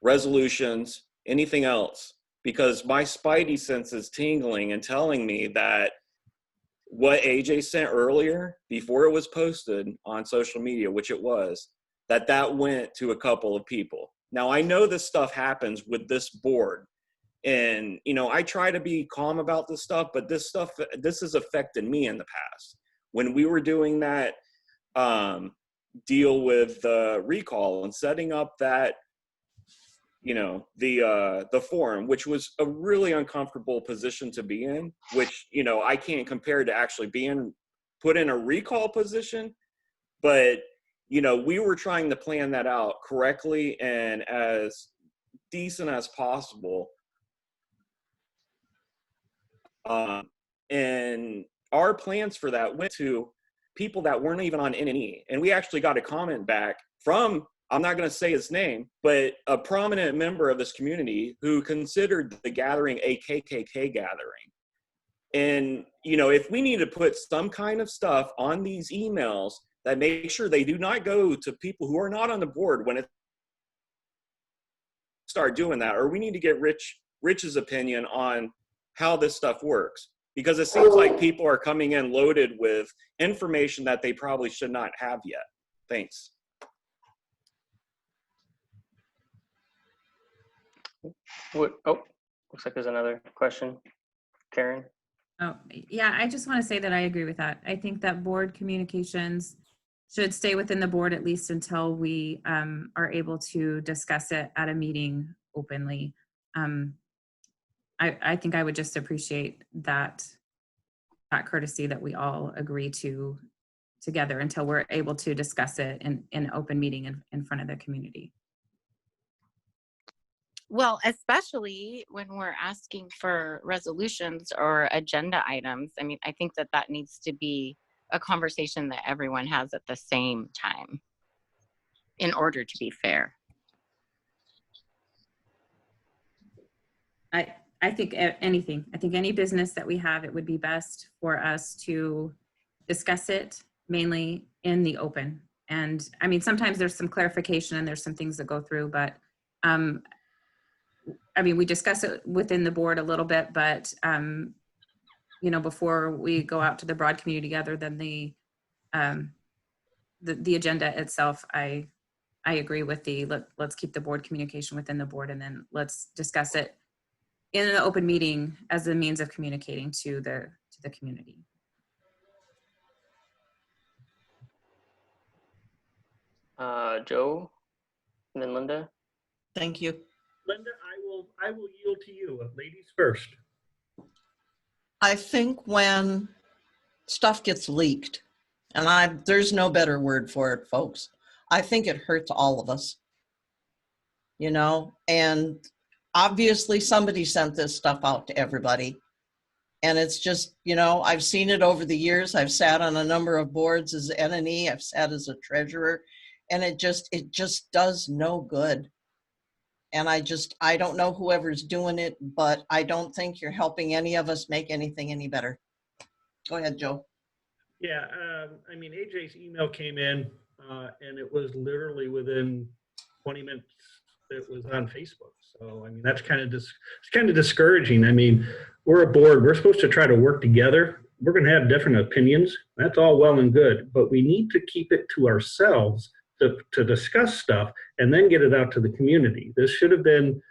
resolutions, anything else? Because my spidey sense is tingling and telling me that what AJ sent earlier, before it was posted on social media, which it was, that went to a couple of people. Now, I know this stuff happens with this board. And, I try to be calm about this stuff, but this has affected me in the past. When we were doing that deal with the recall and setting up that, the forum, which was a really uncomfortable position to be in, which, I can't compare to actually being put in a recall position. But, we were trying to plan that out correctly and as decent as possible. And our plans for that went to people that weren't even on NNE. And we actually got a comment back from, I'm not going to say his name, but a prominent member of this community who considered the gathering a KKK gathering. And, if we need to put some kind of stuff on these emails that make sure they do not go to people who are not on the board when it start doing that, or we need to get Rich's opinion on how this stuff works, because it seems like people are coming in loaded with information that they probably should not have yet. Thanks. Looks like there's another question. Karen? Oh, yeah, I just want to say that I agree with that. I think that board communications should stay within the board at least until we are able to discuss it at a meeting openly. I think I would just appreciate that courtesy that we all agree to together until we're able to discuss it in an open meeting in front of the community. Well, especially when we're asking for resolutions or agenda items. I mean, I think that needs to be a conversation that everyone has at the same time in order to be fair. I think anything. I think any business that we have, it would be best for us to discuss it mainly in the open. And I mean, sometimes there's some clarification and there's some things that go through, but I mean, we discuss it within the board a little bit, but before we go out to the broad community together, then the the agenda itself, I agree with let's keep the board communication within the board, and then let's discuss it in an open meeting as a means of communicating to the community. Joe, and then Linda. Thank you. Linda, I will yield to you. Ladies first. I think when stuff gets leaked, and there's no better word for it, folks, I think it hurts all of us, you know, and obviously somebody sent this stuff out to everybody. And it's just, you know, I've seen it over the years. I've sat on a number of boards as NNE. I've sat as a treasurer, and it just does no good. And I don't know whoever's doing it, but I don't think you're helping any of us make anything any better. Go ahead, Joe. Yeah, I mean, AJ's email came in, and it was literally within 20 minutes. It was on Facebook. So, I mean, that's it's kind of discouraging. I mean, we're a board. We're supposed to try to work together. We're going to have different opinions. That's all well and good, but we need to keep it to ourselves to discuss stuff and then get it out to the community. This should have been,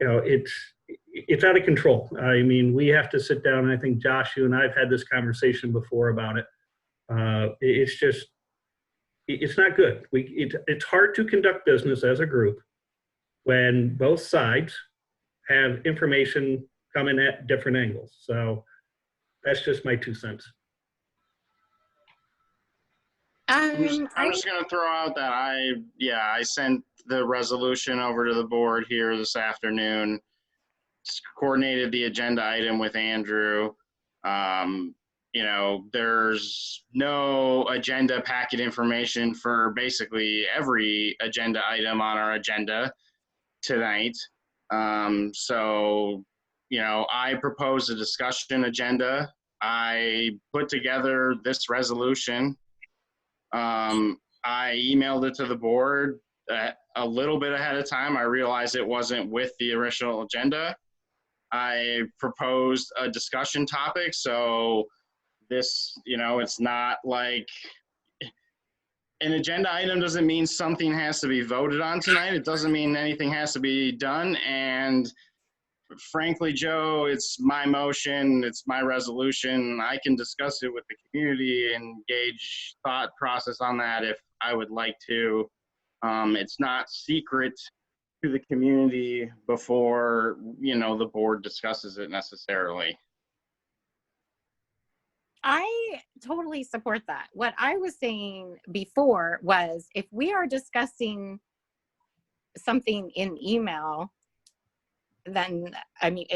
you know, it's out of control. I mean, we have to sit down, and I think Josh, you and I've had this conversation before about it. It's just, it's not good. It's hard to conduct business as a group when both sides have information coming at different angles. So that's just my 2 cents. I'm just going to throw out that I sent the resolution over to the board here this afternoon, coordinated the agenda item with Andrew. You know, there's no agenda packet information for basically every agenda item on our agenda tonight. So, you know, I proposed a discussion agenda. I put together this resolution. I emailed it to the board a little bit ahead of time. I realized it wasn't with the original agenda. I proposed a discussion topic. So this, you know, it's not like an agenda item doesn't mean something has to be voted on tonight. It doesn't mean anything has to be done. And frankly, Joe, it's my motion, it's my resolution. I can discuss it with the community and gauge thought process on that if I would like to. It's not secret to the community before, you know, the board discusses it necessarily. I totally support that. What I was saying before was if we are discussing something in email, then, I mean,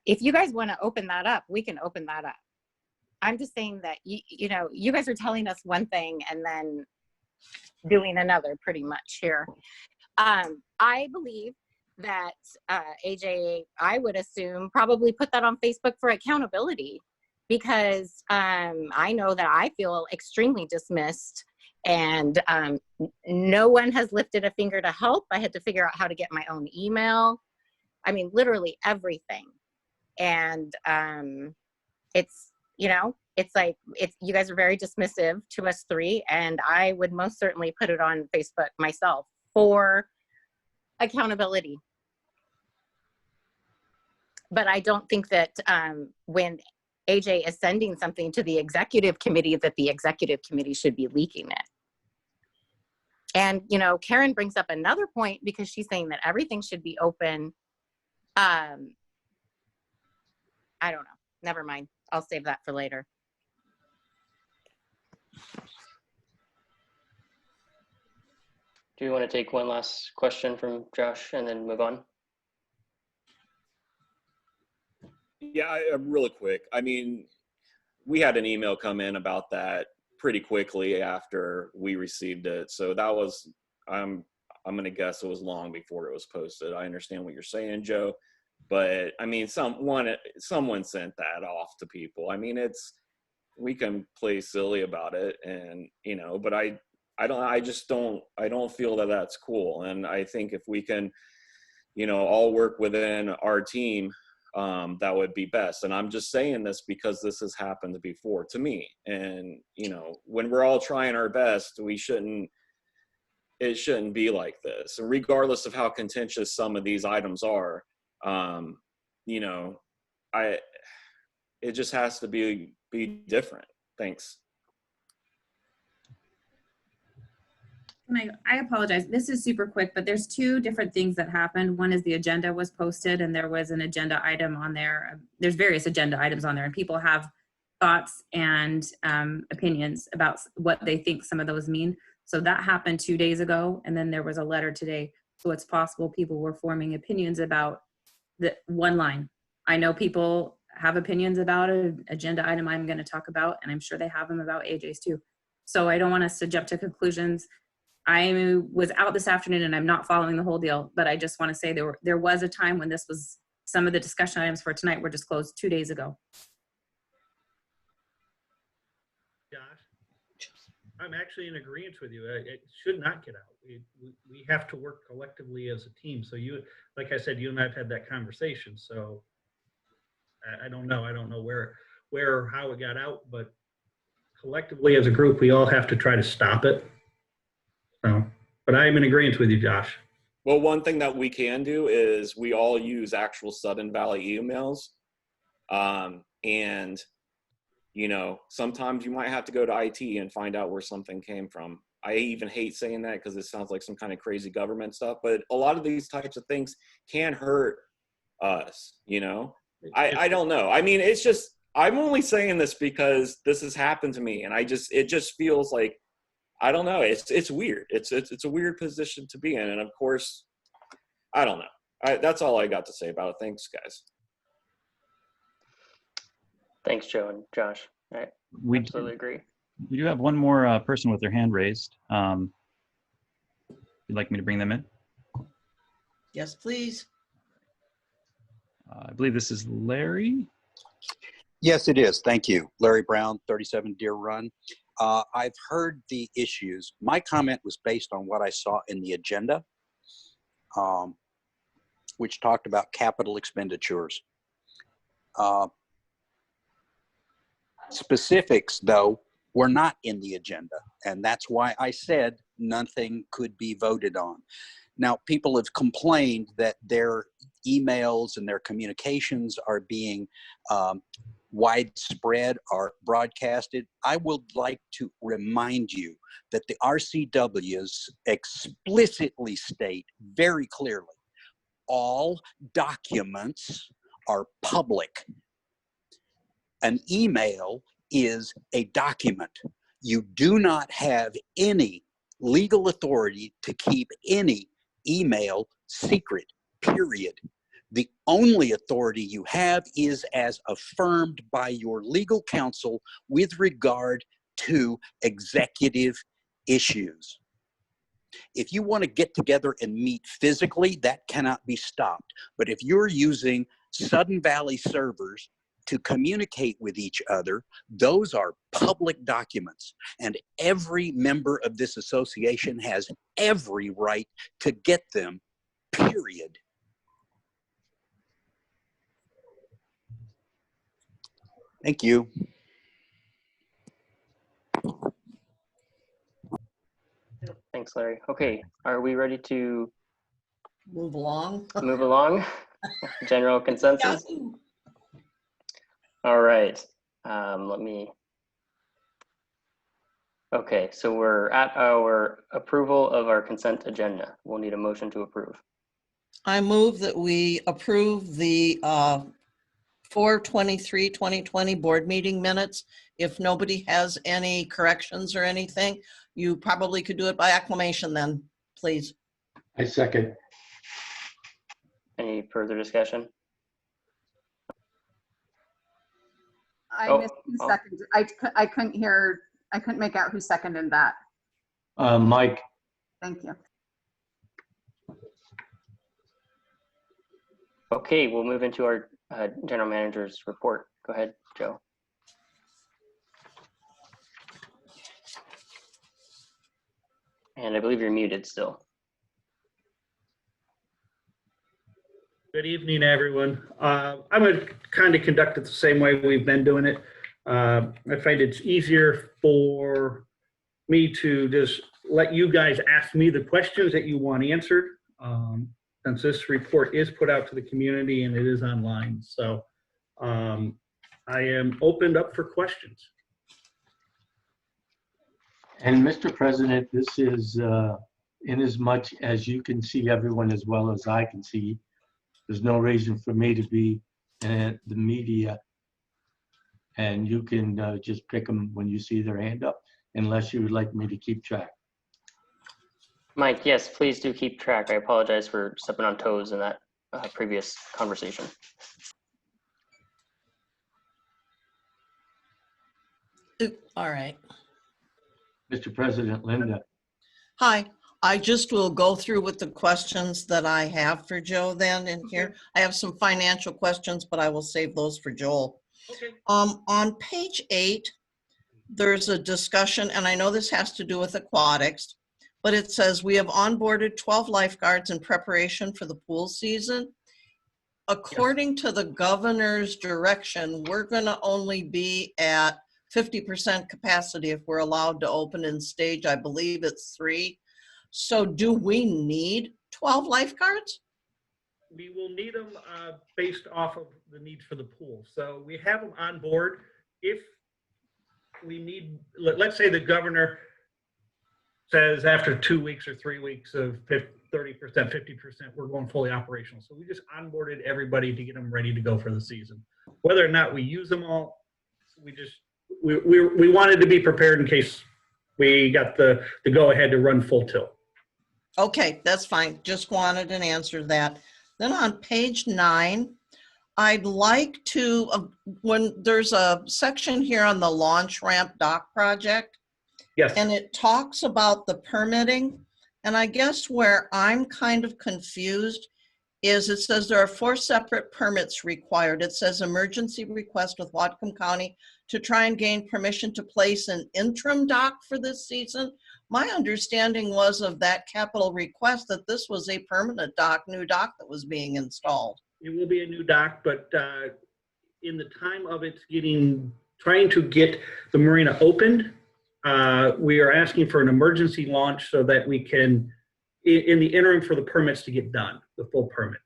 if you guys want to open that up, we can open that up. I'm just saying that, you know, you guys are telling us one thing and then doing another pretty much here. I believe that AJ, I would assume, probably put that on Facebook for accountability, because I know that I feel extremely dismissed, and no one has lifted a finger to help. I had to figure out how to get my own email. I mean, literally everything. And it's, you know, it's like, you guys are very dismissive to us three, and I would most certainly put it on Facebook myself for accountability. But I don't think that when AJ is sending something to the executive committee, that the executive committee should be leaking it. And, you know, Karen brings up another point, because she's saying that everything should be open. I don't know. Never mind. I'll save that for later. Do you want to take one last question from Josh and then move on? Yeah, really quick. I mean, we had an email come in about that pretty quickly after we received it. So that was, I'm going to guess it was long before it was posted. I understand what you're saying, Joe. But I mean, someone sent that off to people. I mean, we can play silly about it, and, you know, but I don't feel that that's cool. And I think if we can, you know, all work within our team, that would be best. And I'm just saying this because this has happened before to me. And, you know, when we're all trying our best, it shouldn't be like this. And regardless of how contentious some of these items are, you know, it just has to be different. Thanks. I apologize. This is super quick, but there's two different things that happened. One is the agenda was posted and there was an agenda item on there. There's various agenda items on there and people have thoughts and opinions about what they think some of those mean. So that happened 2 days ago. And then there was a letter today. So it's possible people were forming opinions about the one line. I know people have opinions about an agenda item I'm going to talk about, and I'm sure they have them about AJ's too. So I don't want us to jump to conclusions. I was out this afternoon and I'm not following the whole deal, but I just want to say there was a time when this was, some of the discussion items for tonight were disclosed 2 days ago. Josh, I'm actually in agreement with you. It should not get out. We have to work collectively as a team. So you, like I said, you and I have had that conversation. So I don't know. I don't know where or how it got out, but collectively as a group, we all have to try to stop it. So, but I'm in agreement with you, Josh. Well, one thing that we can do is we all use actual Sudden Valley emails. And, you know, sometimes you might have to go to IT and find out where something came from. I even hate saying that because it sounds like some kind of crazy government stuff, but a lot of these types of things can hurt us, you know? I don't know. I mean, it's just, I'm only saying this because this has happened to me and it just feels like, I don't know. It's weird. It's a weird position to be in. And of course, I don't know. That's all I got to say about it. Thanks, guys. Thanks, Joe and Josh. I absolutely agree. We do have one more person with their hand raised. You'd like me to bring them in? Yes, please. I believe this is Larry. Yes, it is. Thank you. Larry Brown, 37 Deer Run. I've heard the issues. My comment was based on what I saw in the agenda, which talked about capital expenditures. Specifics, though, were not in the agenda, and that's why I said nothing could be voted on. Now, people have complained that their emails and their communications are being widespread or broadcasted. I would like to remind you that the RCWs explicitly state very clearly, all documents are public. An email is a document. You do not have any legal authority to keep any email secret, period. The only authority you have is as affirmed by your legal counsel with regard to executive issues. If you want to get together and meet physically, that cannot be stopped. But if you're using Sudden Valley servers to communicate with each other, those are public documents. And every member of this association has every right to get them, period. Thank you. Thanks, Larry. Okay, are we ready to move along? Move along? General consensus? All right, okay, so we're at our approval of our consent agenda. We'll need a motion to approve. I move that we approve the 4/23/2020 board meeting minutes. If nobody has any corrections or anything, you probably could do it by acclamation then, please. I second. Any further discussion? I missed 2 seconds. I couldn't hear, I couldn't make out who seconded that. Mike. Thank you. Okay, we'll move into our general manager's report. Go ahead, Joe. And I believe you're muted still. Good evening, everyone. I'm going to kind of conduct it the same way we've been doing it. I find it's easier for me to just let you guys ask me the questions that you want answered, since this report is put out to the community and it is online. So I am opened up for questions. And Mr. President, this is in as much as you can see everyone as well as I can see. There's no reason for me to be in the media, and you can just pick them when you see their hand up, unless you would like me to keep track. Mike, yes, please do keep track. I apologize for stepping on toes in that previous conversation. All right. Mr. President, Linda. Hi, I just will go through with the questions that I have for Joe then in here. I have some financial questions, but I will save those for Joel. Okay. On page 8, there's a discussion, and I know this has to do with aquatics, but it says we have onboarded 12 lifeguards in preparation for the pool season. According to the governor's direction, we're gonna only be at 50% capacity if we're allowed to open in stage, I believe it's 3. So do we need 12 lifeguards? We will need them based off of the needs for the pool. So we have them on board. If we need, let's say the governor says after 2 weeks or 3 weeks of 30%, 50%, we're going fully operational. So we just onboarded everybody to get them ready to go for the season. Whether or not we use them all, we wanted to be prepared in case we got the go ahead to run full tilt. Okay, that's fine. Just wanted an answer to that. Then on page 9, I'd like to, when there's a section here on the launch ramp dock project. Yes. And it talks about the permitting. And I guess where I'm kind of confused is it says there are 4 separate permits required. It says emergency request with Whatcom County to try and gain permission to place an interim dock for this season. My understanding was of that capital request that this was a permanent dock, new dock that was being installed. It will be a new dock, but in the time of it's trying to get the marina opened, we are asking for an emergency launch so that we can, in the interim, for the permits to get done, the full permit.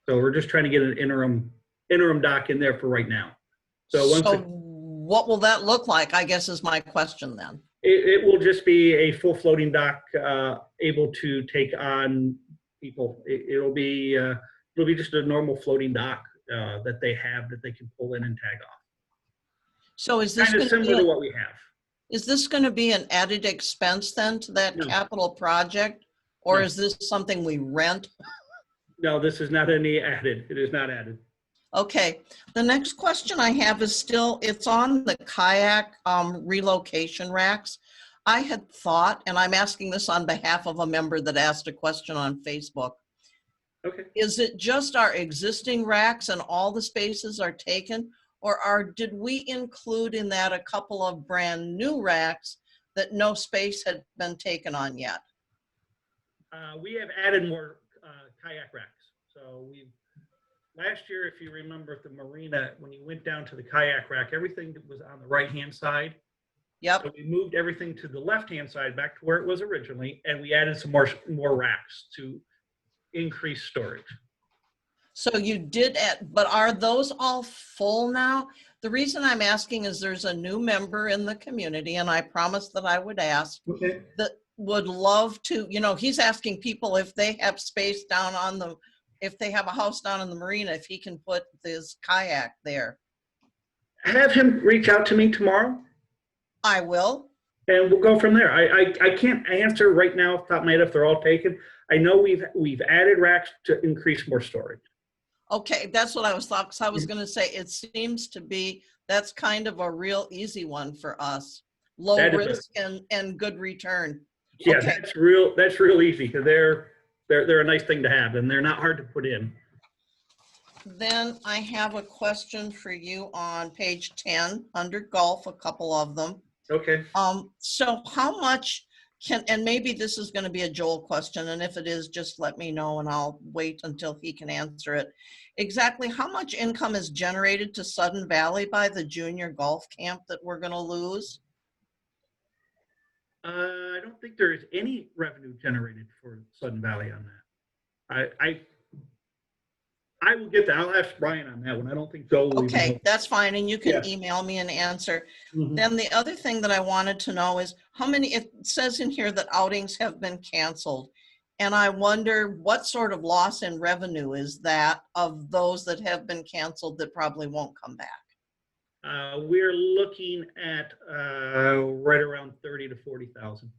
So we're just trying to get an interim dock in there for right now. So what will that look like, I guess is my question then. It will just be a full floating dock able to take on people. It'll be just a normal floating dock that they have that they can pull in and tag off. So is this kind of similar to what we have? Is this going to be an added expense then to that capital project, or is this something we rent? No, this is not any added. It is not added. Okay, the next question I have is still, it's on the kayak relocation racks. I had thought, and I'm asking this on behalf of a member that asked a question on Facebook. Okay. Is it just our existing racks and all the spaces are taken, or did we include in that a couple of brand new racks that no space had been taken on yet? We have added more kayak racks. So last year, if you remember at the marina, when you went down to the kayak rack, everything was on the right-hand side. Yep. So we moved everything to the left-hand side back to where it was originally, and we added some more racks to increase storage. So you did but are those all full now? The reason I'm asking is there's a new member in the community, and I promised that I would ask, that would love to, he's asking people if they have space down on if they have a house down in the marina, if he can put this kayak there. Have him reach out to me tomorrow. I will. And we'll go from there. I can't answer right now off the top of my head if they're all taken. I know we've added racks to increase more storage. Okay, that's what I was thought, because I was going to say, it seems to be, that's kind of a real easy one for us. Low risk and good return. Yeah, okay. That's real easy, because they're a nice thing to have, and they're not hard to put in. Then I have a question for you on page 10 under golf, a couple of them. Okay. So how much and maybe this is going to be a Joel question, and if it is, just let me know and I'll wait until he can answer it. Exactly how much income is generated to Sudden Valley by the junior golf camp that we're going to lose? I don't think there is any revenue generated for Sudden Valley on that. I will get that. I'll ask Brian on that one. I don't think Joel will even Okay, know. that's fine, and you can Yeah. email me an answer. Mhm. Then the other thing that I wanted to know is how many, it says in here that outings have been canceled. And I wonder what sort of loss in revenue is that of those that have been canceled that probably won't come back? We're looking at right around 30 to 40,000.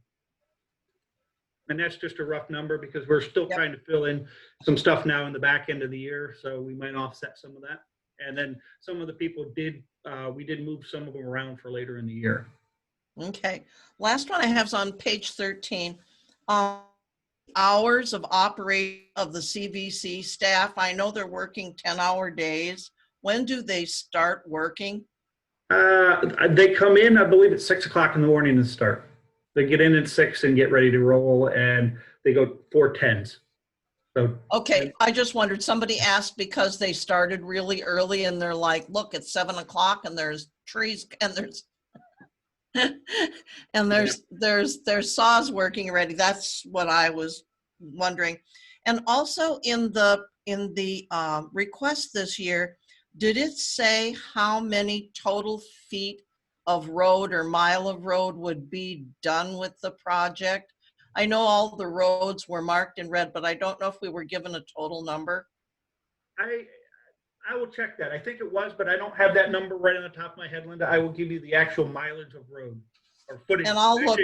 And that's just a rough number because we're still trying to fill in some stuff now in the back end of the year. So we might offset some of that. And then some of the people we did move some of them around for later in the year. Okay, last one I have is on page 13. Hours of operation of the CVC staff. I know they're working 10-hour days. When do they start working? They come in, I believe, at 6 o'clock in the morning and start. They get in at 6 and get ready to roll, and they go 4 10s. So okay, I just wondered, somebody asked because they started really early and they're like, look, it's 7 o'clock and there's trees and there's and there's saws working already. That's what I was wondering. And also in the request this year, did it say how many total feet of road or mile of road would be done with the project? I know all the roads were marked in red, but I don't know if we were given a total number. I will check that. I think it was, but I don't have that number right on the top of my head, Linda. I will give you the actual mileage of road or footage. And I'll look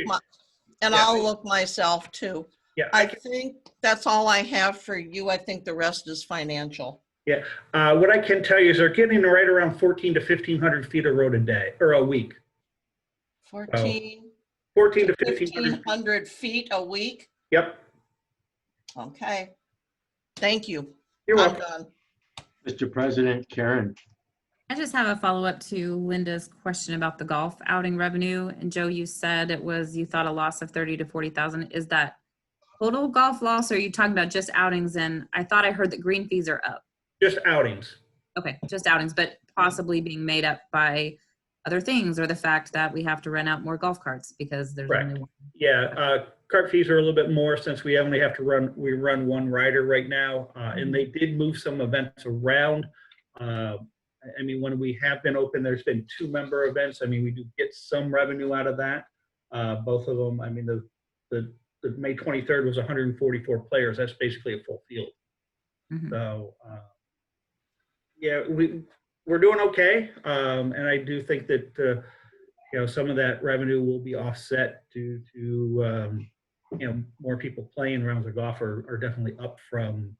Actually, look myself too. Yeah, I think that's all I have for you. I think the rest is financial. Yeah. What I can tell you is they're getting right around 1,400 to 1,500 feet of road a day or a week. 14 to 1,500 feet a week. Yep. Okay. Thank you. You're I'm welcome. done. Mr. President, Karen. I just have a follow-up to Linda's question about the golf outing revenue. And Joe, you said you thought a loss of 30 to 40,000. Is that total golf loss, or are you talking about just outings? And I thought I heard that green fees are up. Just outings. Okay, just outings, but possibly being made up by other things, or the fact that we have to rent out more golf carts because there's only one. Yeah, cart fees are a little bit more since we only have to run one rider right now, and they did move some events around. I mean, when we have been open, there's been 2 member events. I mean, we do get some revenue out of that. Both of them, I mean, the May 23rd was 144 players. That's basically a full field. Mm-hmm. So, yeah, we're doing okay, and I do think that some of that revenue will be offset due to more people playing rounds of golf are definitely up from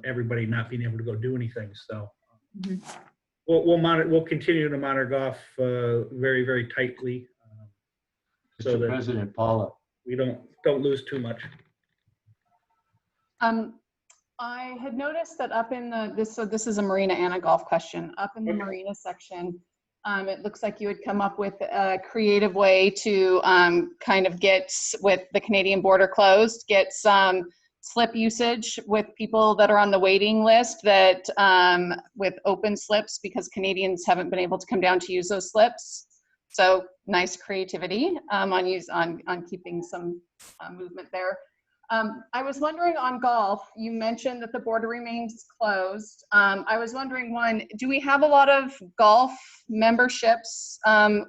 everybody not being able to go do anything. So we'll continue to monitor golf very, very tightly, so Mr. that President, Paula. we don't lose too much. I had noticed that up in this is a Marina and a golf question. Up in the Marina section, it looks like you had come up with a creative way to kind of get, with the Canadian border closed, get some slip usage with people that are on the waiting list that with open slips, because Canadians haven't been able to come down to use those slips. So nice creativity on keeping some movement there. I was wondering on golf, you mentioned that the border remains closed. I was wondering, one, do we have a lot of golf memberships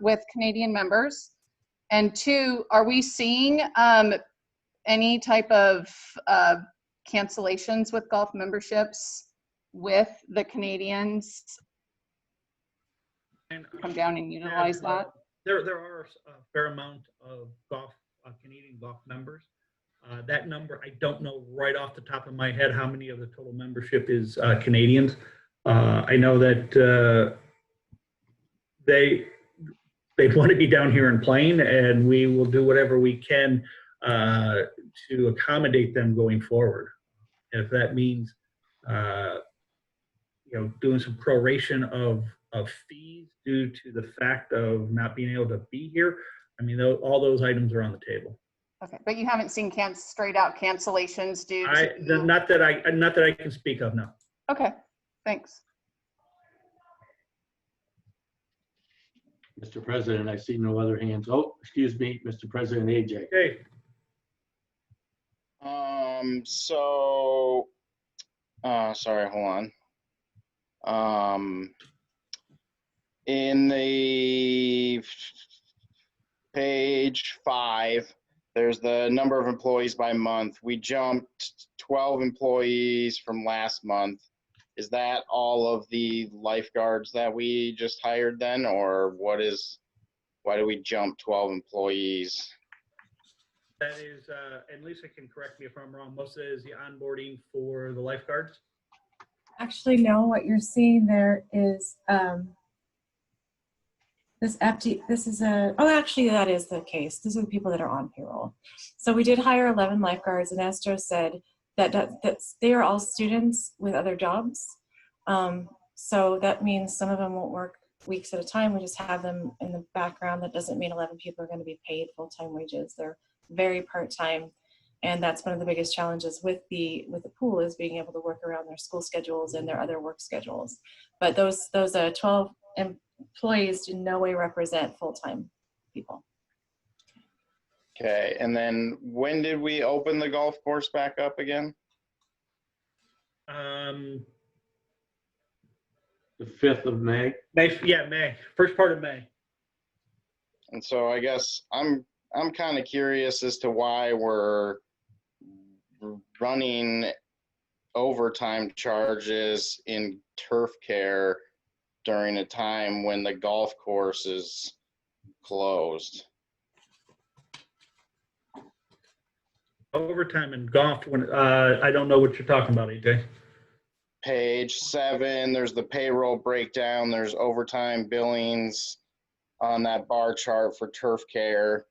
with Canadian members? And 2, are we seeing any type of cancellations with golf memberships with the Canadians come down and utilize that? There are a fair amount of Canadian golf members. That number, I don't know right off the top of my head how many of the total membership is Canadians. I know that they want to be down here and playing, and we will do whatever we can to accommodate them going forward. And if that means doing some proration of fees due to the fact of not being able to be here, I mean, all those items are on the table. Okay, but you haven't seen straight out cancellations due to? Not that I can speak of, no. Okay, thanks. Mr. President, I see no other hands. Oh, excuse me, Mr. President AJ. Okay. Sorry, hold on. In the page 5, there's the number of employees by month. We jumped 12 employees from last month. Is that all of the lifeguards that we just hired then, or why do we jump 12 employees? That is, and Lisa can correct me if I'm wrong, most of it is the onboarding for the lifeguards? Actually, no, what you're seeing there is actually that is the case. These are the people that are on payroll. So we did hire 11 lifeguards, and as Joe said, that they are all students with other jobs. So that means some of them won't work weeks at a time. We just have them in the background. That doesn't mean 11 people are going to be paid full-time wages. They're very part-time, and that's one of the biggest challenges with the pool, is being able to work around their school schedules and their other work schedules. But those 12 employees in no way represent full-time people. Okay, and then when did we open the golf course back up again? The 5th of May. May. First part of May. And so I guess I'm kind of curious as to why we're running overtime charges in turf care during a time when the golf course is closed. Overtime in golf, I don't know what you're talking about, AJ. Page 7, there's the payroll breakdown. There's overtime billings on that bar chart for turf care,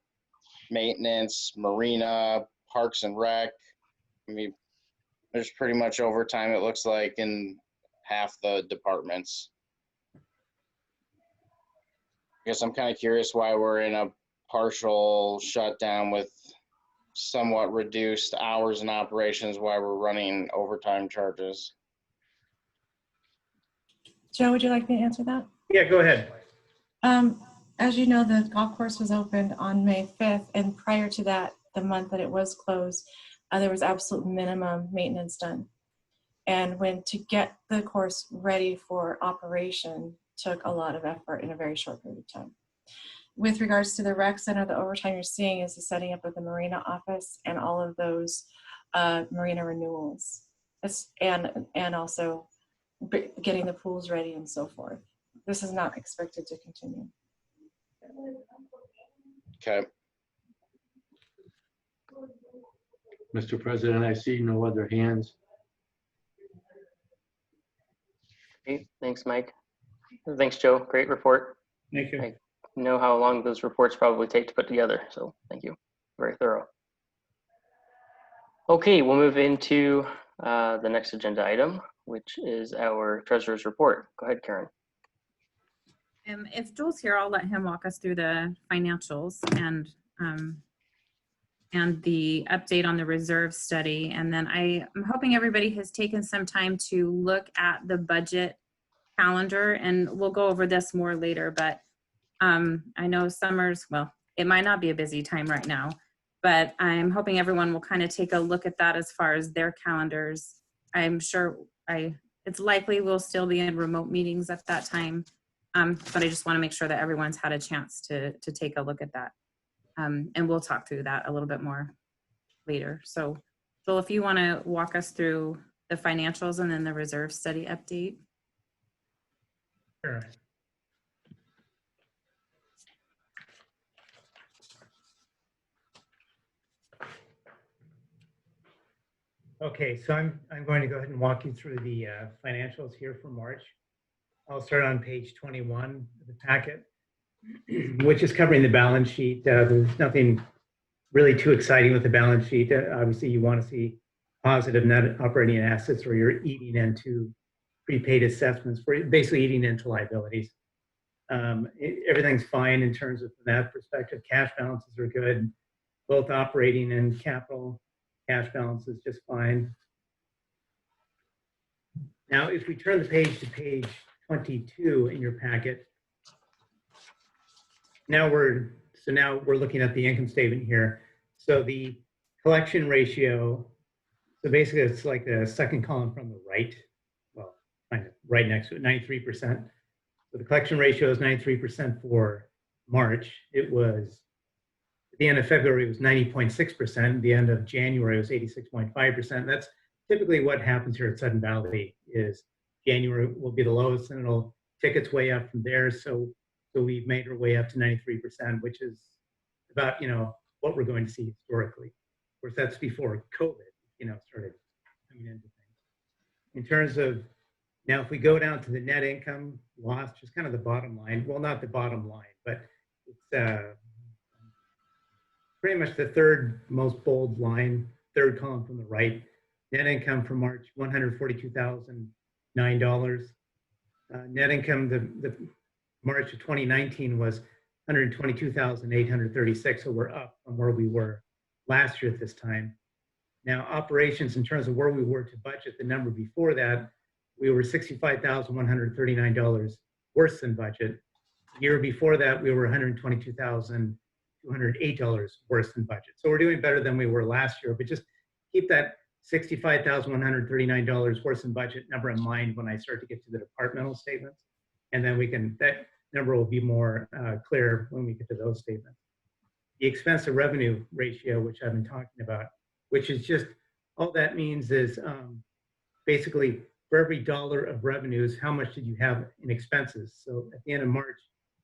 maintenance, marina, parks and rec. I mean, there's pretty much overtime, it looks like, in half the departments. I guess I'm kind of curious why we're in a partial shutdown with somewhat reduced hours and operations, why we're running overtime charges. Joe, would you like me to answer that? Yeah, go ahead. As you know, the golf course was opened on May 5th, and prior to that, the month that it was closed, there was absolute minimum maintenance done. And to get the course ready for operation took a lot of effort in a very short period of time. With regards to the rec center, the overtime you're seeing is the setting up of the marina office and all of those marina renewals, and also getting the pools ready and so forth. This is not expected to continue. Okay. Mr. President, I see no other hands. Okay, thanks, Mike. Thanks, Joe. Great report. Thank you. I know how long those reports probably take to put together, so thank you. Very thorough. Okay, we'll move into the next agenda item, which is our treasurer's report. Go ahead, Karen. If Joel's here, I'll let him walk us through the financials and the update on the reserve study. And then I'm hoping everybody has taken some time to look at the budget calendar, and we'll go over this more later, but I know summer's, well, it might not be a busy time right now, but I'm hoping everyone will kind of take a look at that as far as their calendars. I'm sure it's likely we'll still be in remote meetings at that time, but I just want to make sure that everyone's had a chance to take a look at that. And we'll talk through that a little bit more later. So, Joel, if you want to walk us through the financials and then the reserve study update. Sure. Okay, so I'm going to go ahead and walk you through the financials here for March. I'll start on page 21 of the packet, which is covering the balance sheet. There's nothing really too exciting with the balance sheet. Obviously, you want to see positive net operating assets, or you're eating into prepaid assessments, for basically eating into liabilities. Everything's fine in terms of that perspective. Cash balances are good, both operating and capital. Cash balance is just fine. Now, if we turn the page to page 22 in your packet, now we're looking at the income statement here. So the collection ratio, so basically it's like the second column from the right, well, kind of right next to it, 93%. So the collection ratio is 93% for March. It was, at the end of February, it was 90.6%. At the end of January, it was 86.5%. That's typically what happens here at Sudden Valley is January will be the lowest and it'll tick its way up from there. So we've made our way up to 93%, which is about, what we're going to see historically. Of course, that's before COVID, started coming into things. In terms of, now if we go down to the net income loss, just kind of the bottom line, well, not the bottom line, but it's pretty much the third most bold line, third column from the right. Net income for March, $142,009. Net income, the March of 2019 was $122,836, so we're up from where we were last year at this time. Now, operations, in terms of where we were to budget, the number before that, we were $65,139 worse than budget. The year before that, we were $122,208 worse than budget. So we're doing better than we were last year, but just keep that $65,139 worse than budget number in mind when I start to get to the departmental statements. And then that number will be more clear when we get to those statements. The expense to revenue ratio, which I've been talking about, which is just, all that means is basically for every dollar of revenues, how much did you have in expenses? So at the end of March,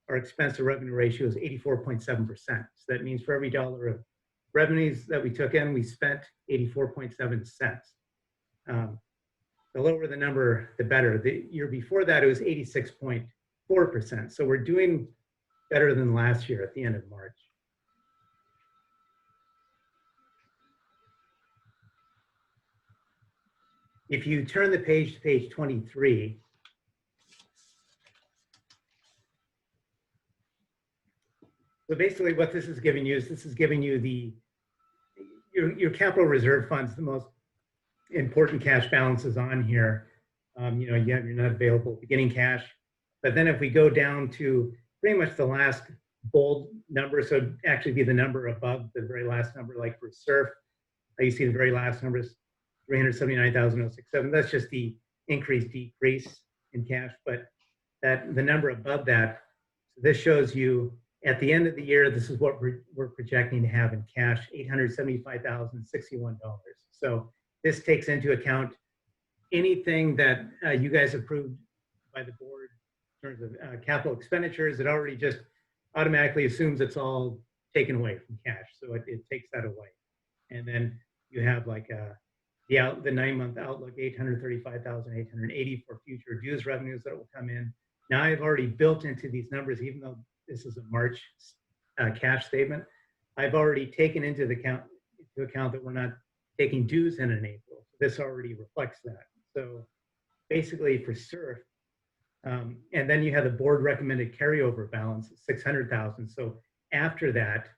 our expense to revenue ratio is 84.7%. So that means for every dollar of revenues that we took in, we spent 84.7 cents. The lower the number, the better. The year before that, it was 86.4%. So we're doing better than last year at the end of March. If you turn the page to page 23, so basically what this is giving you is this is giving you your capital reserve funds, the most important cash balances on here. You have your not available beginning cash. But then if we go down to pretty much the last bold number, so it'd actually be the number above the very last number, like for SURF, you see the very last number is 379,067. That's just the decrease in cash. But the number above that, so this shows you at the end of the year, this is what we're projecting to have in cash, $875,061. So this takes into account anything that you guys approved by the board in terms of capital expenditures. It already just automatically assumes it's all taken away from cash. So it takes that away. And then you have like the 9-month outlook, $835,880 for future dues revenues that will come in. Now I've already built into these numbers, even though this is a March cash statement, I've already taken into account that we're not taking dues in April. This already reflects that. So basically for SURF, and then you have the board recommended carryover balance of $600,000. So after that,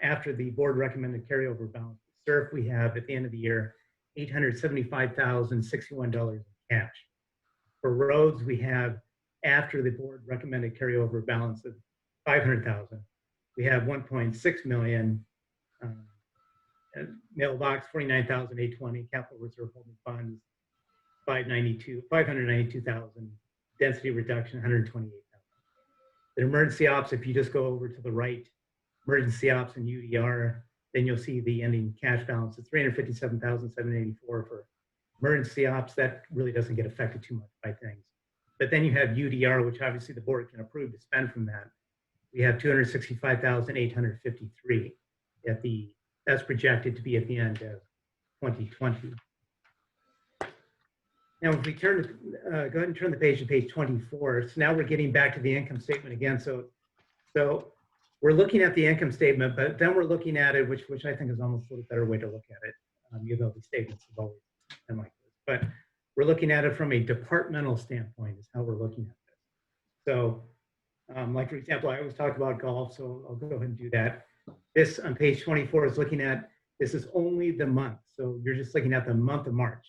after the board recommended carryover balance, SURF, we have at the end of the year, $875,061 in cash. For roads, we have, after the board recommended carryover balance of $500,000, we have $1.6 million. Mailbox, $49,820, capital reserve holding funds, $592,000, density reduction, $128,000. The emergency ops, if you just go over to the right, emergency ops and UDR, then you'll see the ending cash balance is $357,784 for emergency ops. That really doesn't get affected too much by things. But then you have UDR, which obviously the board can approve to spend from that. We have $265,853 that's projected to be at the end of 2020. Now, if we turn, go ahead and turn the page to page 24. So now we're getting back to the income statement again. So we're looking at the income statement, but then we're looking at it, which I think is almost a little better way to look at it, even though the statements have always been like this. But we're looking at it from a departmental standpoint is how we're looking at this. So Like for example, I always talk about golf, so I'll go ahead and do that. This on page 24 is looking at, this is only the month. So you're just looking at the month of March,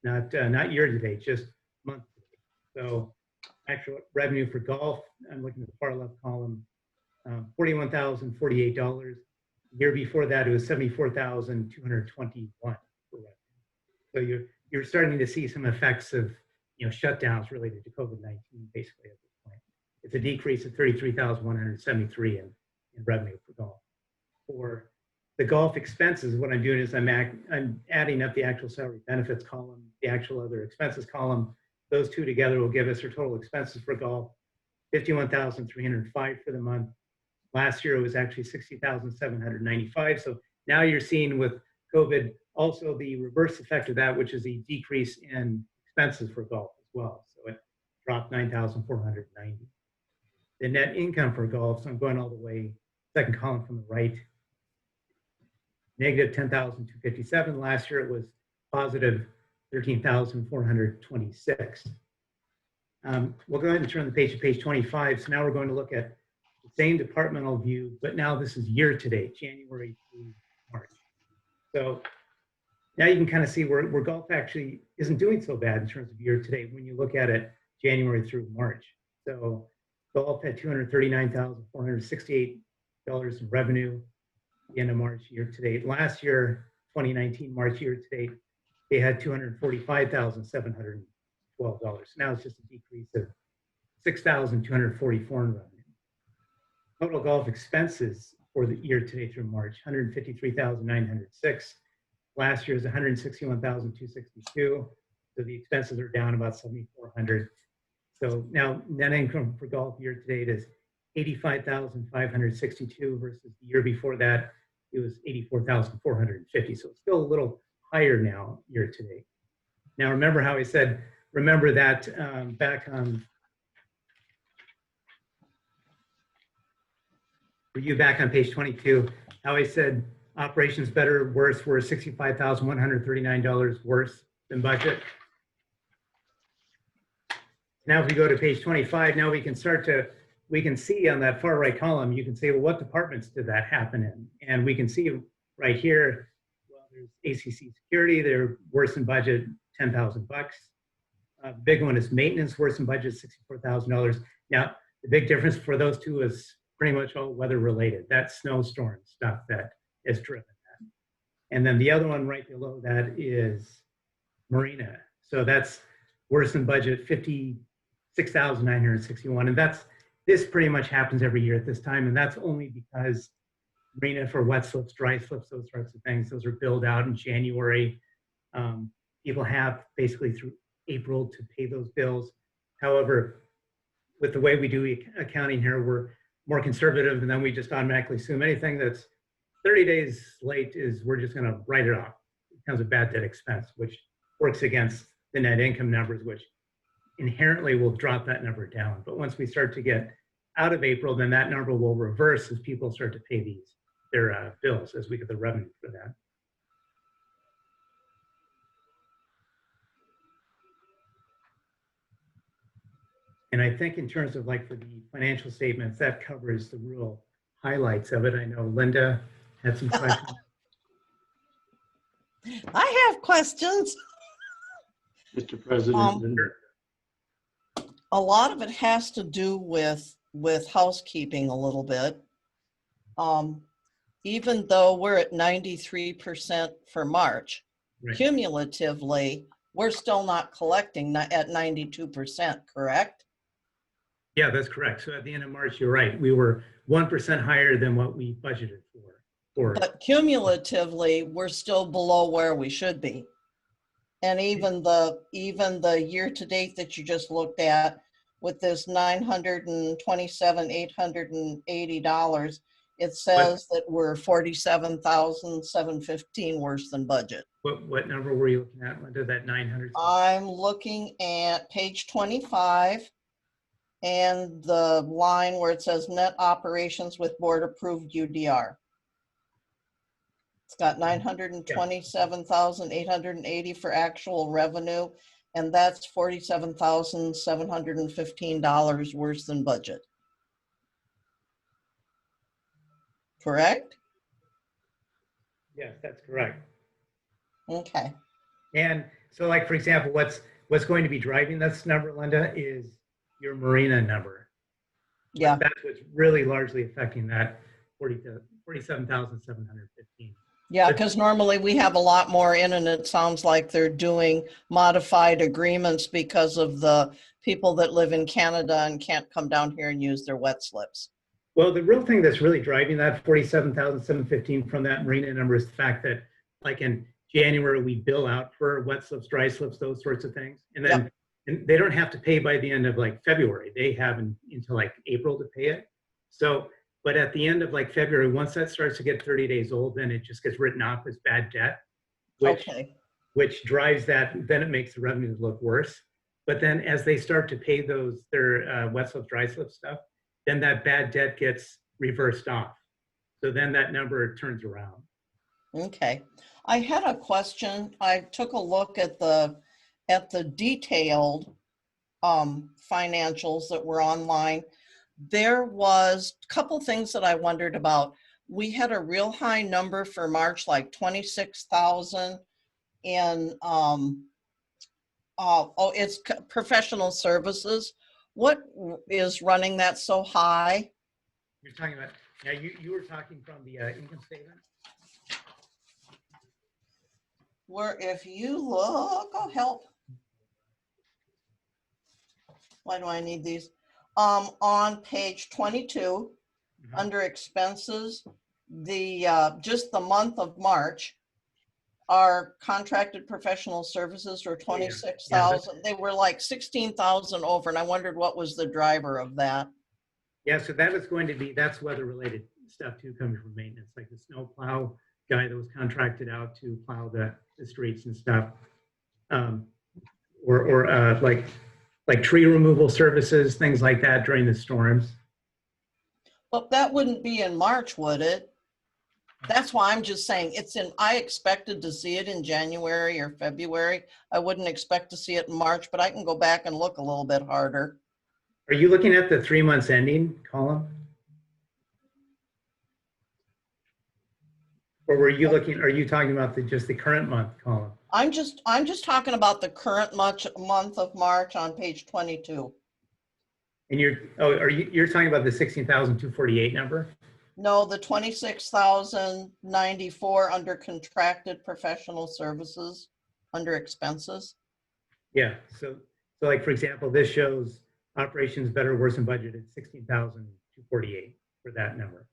not year to date, just month to date. So actual revenue for golf, I'm looking at the far left column, $41,048. Year before that, it was $74,221 for revenue. So you're starting to see some effects of shutdowns related to COVID-19 basically at this point. It's a decrease of 33,173 in revenue for golf. For the golf expenses, what I'm doing is I'm adding up the actual salary benefits column, the actual other expenses column. Those two together will give us our total expenses for golf, $51,305 for the month. Last year it was actually $60,795. So now you're seeing with COVID also the reverse effect of that, which is a decrease in expenses for golf as well. So it dropped 9,490. The net income for golf, so I'm going all the way, second column from the right, negative 10,257. Last year it was positive 13,426. We'll go ahead and turn the page to page 25. So now we're going to look at the same departmental view, but now this is year to date, January through March. So now you can kind of see where golf actually isn't doing so bad in terms of year to date when you look at it January through March. So golf had $239,468 in revenue at the end of March year to date. Last year, 2019 March year to date, they had $245,712. Now it's just a decrease of $6,244 in revenue. Total golf expenses for the year to date through March, $153,906. Last year's $161,262. So the expenses are down about $7,400. So now net income for golf year to date is $85,562 versus the year before that, it was $84,450. So it's still a little higher now year to date. Now remember how I said, remember that back on, for you back on page 22, how I said operations better, worse, were $65,139 worse than budget. Now if we go to page 25, now we can see on that far right column, you can say, well, what departments did that happen in? And we can see right here, well, there's ACC security, they're worse than budget, $10,000 bucks. Big one is maintenance, worse than budget, $64,000. Now, the big difference for those two is pretty much all weather related. That's snowstorm stuff that is driven that. And then the other one right below that is marina. So that's worse than budget, $56,961. And this pretty much happens every year at this time. And that's only because marina for wet slips, dry slips, those sorts of things, those are billed out in January. People have basically through April to pay those bills. However, with the way we do accounting here, we're more conservative, and then we just automatically assume anything that's 30 days late we're just going to write it off. It becomes a bad debt expense, which works against the net income numbers, which inherently will drop that number down. But once we start to get out of April, then that number will reverse as people start to pay their bills, as we get the revenue for that. And I think in terms of like for the financial statements, that covers the real highlights of it. I know Linda had some questions. I have questions. Mr. President, Linda. A lot of it has to do with housekeeping a little bit. Even though we're at 93% for March, right, cumulatively, we're still not collecting at 92%, correct? Yeah, that's correct. So at the end of March, you're right. We were 1% higher than what we budgeted for. But cumulatively, we're still below where we should be. And even the year to date that you just looked at with this $927,880, it says that we're $47,715 worse than budget. What number were you looking at, Linda, that 900? I'm looking at page 25 and the line where it says net operations with board approved UDR. It's got $927,880 for actual revenue, and that's $47,715 worse than budget. correct? Yes, that's correct. Okay. And so like, for example, what's going to be driving this number, Linda, is your marina number. Yeah. That's what's really largely affecting that 47,715. Yeah, because normally we have a lot more in, and it sounds like they're doing modified agreements because of the people that live in Canada and can't come down here and use their wet slips. Well, the real thing that's really driving that 47,715 from that marina number is the fact that, like in January, we bill out for wet slips, dry slips, those sorts of things. And then and they don't have to pay by the end of like February. They have until like April to pay it. So, but at the end of like February, once that starts to get 30 days old, then it just gets written off as bad debt, which drives that, then it makes the revenues look worse. But then as they start to pay their wet slips, dry slip stuff, then that bad debt gets reversed off. So then that number turns around. Okay. I had a question. I took a look at the detailed financials that were online. There was a couple things that I wondered about. We had a real high number for March, like 26,000 in it's professional services. What is running that so high? You're talking about, yeah, you were talking from the income statement? Where if you look, oh help. Why do I need these? On page 22, under expenses, the just the month of March, our contracted professional services were 26,000. They were like 16,000 over, and I wondered what was the driver of that. Yeah, so that was going to be, that's weather-related stuff too, coming from maintenance, like the snow plow guy that was contracted out to plow the streets and stuff, or like tree removal services, things like that during the storms. But that wouldn't be in March, would it? That's why I'm just saying it's in, I expected to see it in January or February. I wouldn't expect to see it in March, but I can go back and look a little bit harder. Are you looking at the 3 months ending column? Or were you looking, are you talking about just the current month column? I'm just talking about the current month of March on page 22. And you're talking about the 16,248 number? No, the 26,094 under contracted professional services under expenses. Yeah, so like for example, this shows operations better, worse than budgeted, 16,248 for that number.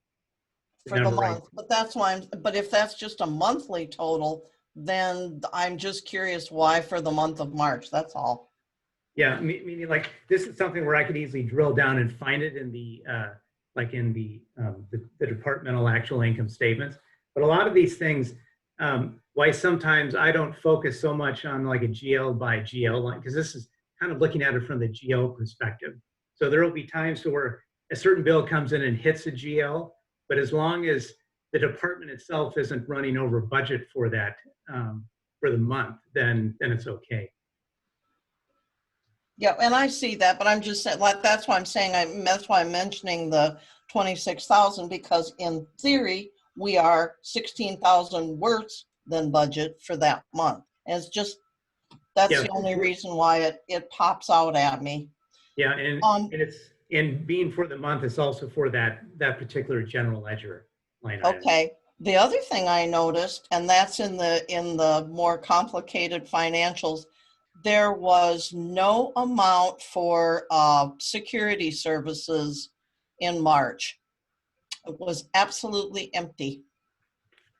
For the month, but that's why but if that's just a monthly total, then I'm just curious why for the month of March, that's all. Yeah, meaning like this is something where I could easily drill down and find it in the like in the departmental actual income statements. But a lot of these things, why sometimes I don't focus so much on like a GL by GL line, because this is kind of looking at it from the GL perspective. So there will be times where a certain bill comes in and hits a GL, but as long as the department itself isn't running over budget for that for the month, then it's okay. Yeah, and I see that, but I'm just saying, like, that's why I'm saying, that's why I'm mentioning the 26,000, because in theory, we are 16,000 worse than budget for that month. And it's just, that's the only reason why it pops out at me. Yeah, and it's, in being for the month, it's also for that particular general ledger line item. Okay, the other thing I noticed, and that's in the more complicated financials, there was no amount for security services in March. It was absolutely empty.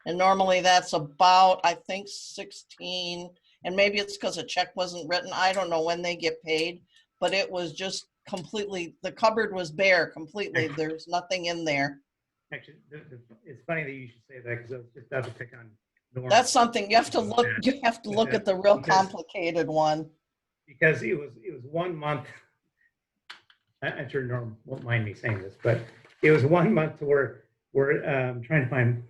And normally that's about, I think, 16, and maybe it's because a check wasn't written. I don't know when they get paid, but it was just completely, the cupboard was bare completely. There's nothing in there. Actually, it's funny that you should say that, because I was just about to pick on Norm. That's something you have to look. You have to look at the real complicated one. Because it was 1 month. I'm sure Norm won't mind me saying this, but it was 1 month to where we're trying to find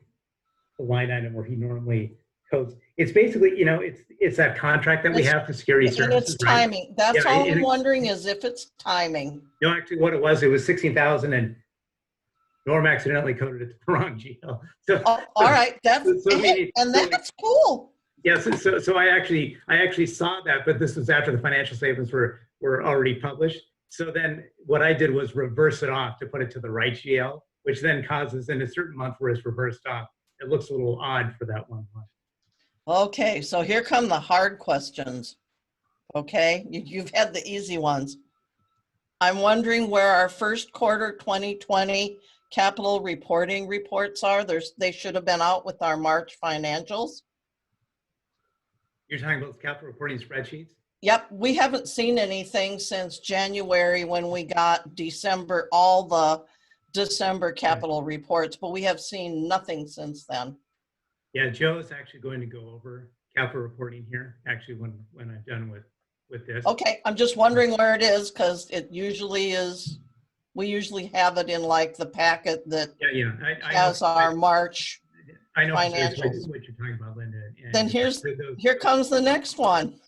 the line item where he normally codes. It's basically, you know, it's that contract that we have for security services. And it's timing. Right? That's all I'm wondering is if it's timing. No, actually, what it was 16,000 and Norm accidentally coded it to the wrong GL. So, Oh, all right, that's, and that's cool. yes, so I actually saw that, but this was after the financial statements were already published. So then what I did was reverse it off to put it to the right GL, which then causes in a certain month where it's reversed off, it looks a little odd for that one month. Okay, so here come the hard questions. Okay, you've had the easy ones. I'm wondering where our first quarter 2020 capital reporting reports are. They should have been out with our March financials. You're talking about capital reporting spreadsheets? Yep, we haven't seen anything since January when we got December, all the December capital reports, but we have seen nothing since then. Yeah, Joe is actually going to go over capital reporting here, actually when I'm done with this. Okay, I'm just wondering where it is because it usually is, we usually have it in like the packet that I has know, our March I know financials. what you're talking about, Linda. And Then here comes the next one.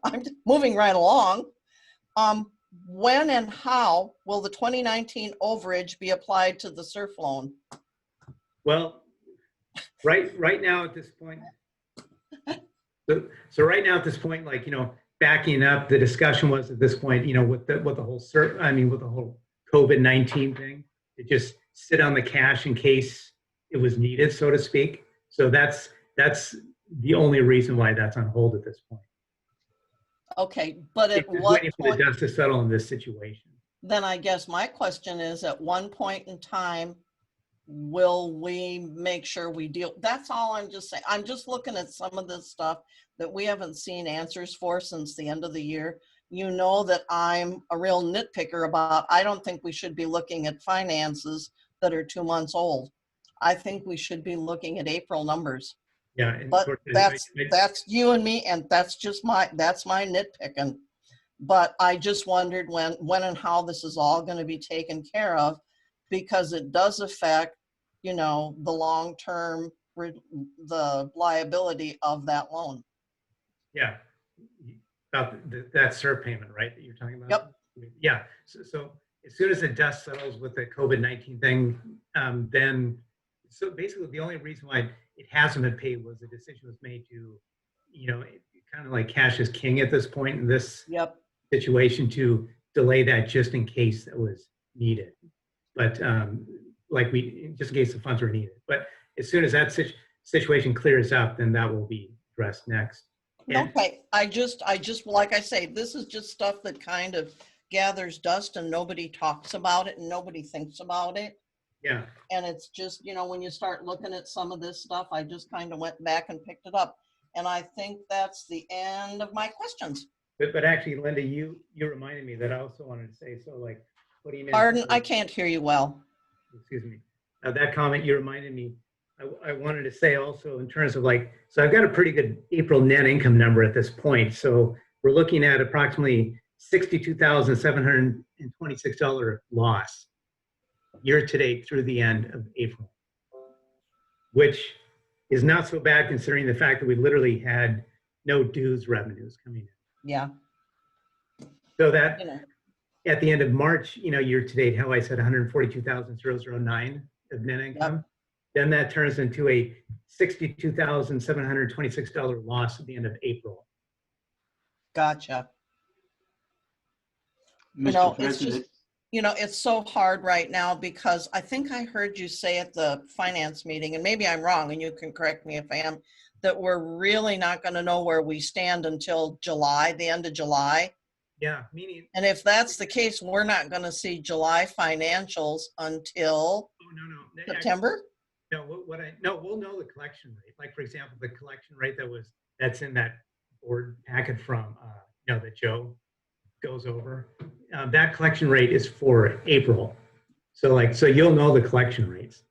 I'm moving right along. When and how will the 2019 overage be applied to the surf loan? Well, right now at this point, so right now at this point, like, you know, backing up, the discussion was at this point, you know, with the whole with the whole COVID-19 thing, to just sit on the cash in case it was needed, so to speak. So that's the only reason why that's on hold at this point. Okay, but at It's just what waiting for point, the dust to settle in this situation. then I guess my question is, at one point in time, will we make sure we deal? That's all I'm just saying. I'm just looking at some of this stuff that we haven't seen answers for since the end of the year. You know that I'm a real nitpicker about, I don't think we should be looking at finances that are 2 months old. I think we should be looking at April numbers. Yeah, and But of course, that's you and me, and that's my nitpicking. But I just wondered when and how this is all going to be taken care of, because it does affect, you know, the long-term, the liability of that loan. Yeah, about that SERP payment, right, that you're talking about? Yep. Yeah, so as soon as the dust settles with the COVID-19 thing, then, so basically the only reason why it hasn't been paid was the decision was made to, you know, kind of like cash is king at this point in this situation, to delay that just in case that was needed. But like just in case the funds were needed. But as soon as that situation clears up, then that will be addressed next. And Okay, I just, like I say, this is just stuff that kind of gathers dust and nobody talks about it and nobody thinks about it. yeah, And it's just, you know, when you start looking at some of this stuff, I just kind of went back and picked it up. And I think that's the end of my questions. but actually, Linda, you reminded me that I also wanted to say, so like putting in. Pardon, I can't hear you well. Excuse me. That comment, you reminded me, I wanted to say also in terms of like, so I've got a pretty good April net income number at this point. So we're looking at approximately $62,726 loss year to date through the end of April, which is not so bad considering the fact that we literally had no dues revenues coming in. Yeah. So that at the end of March, you know, year to date, how I said 142,009 of net income, then that turns into a $62,726 loss at the end of April. Gotcha. You Mr. know, it's President. just, you know, it's so hard right now because I think I heard you say at the finance meeting, and maybe I'm wrong and you can correct me if I am, that we're really not going to know where we stand until July, the end of July. Yeah, meaning. And if that's the case, we're not going to see July financials until September. No, we'll know the collection rate. Like for example, the collection rate that's in that board packet from, you know, that Joe goes over. That collection rate is for April. So you'll know the collection rates.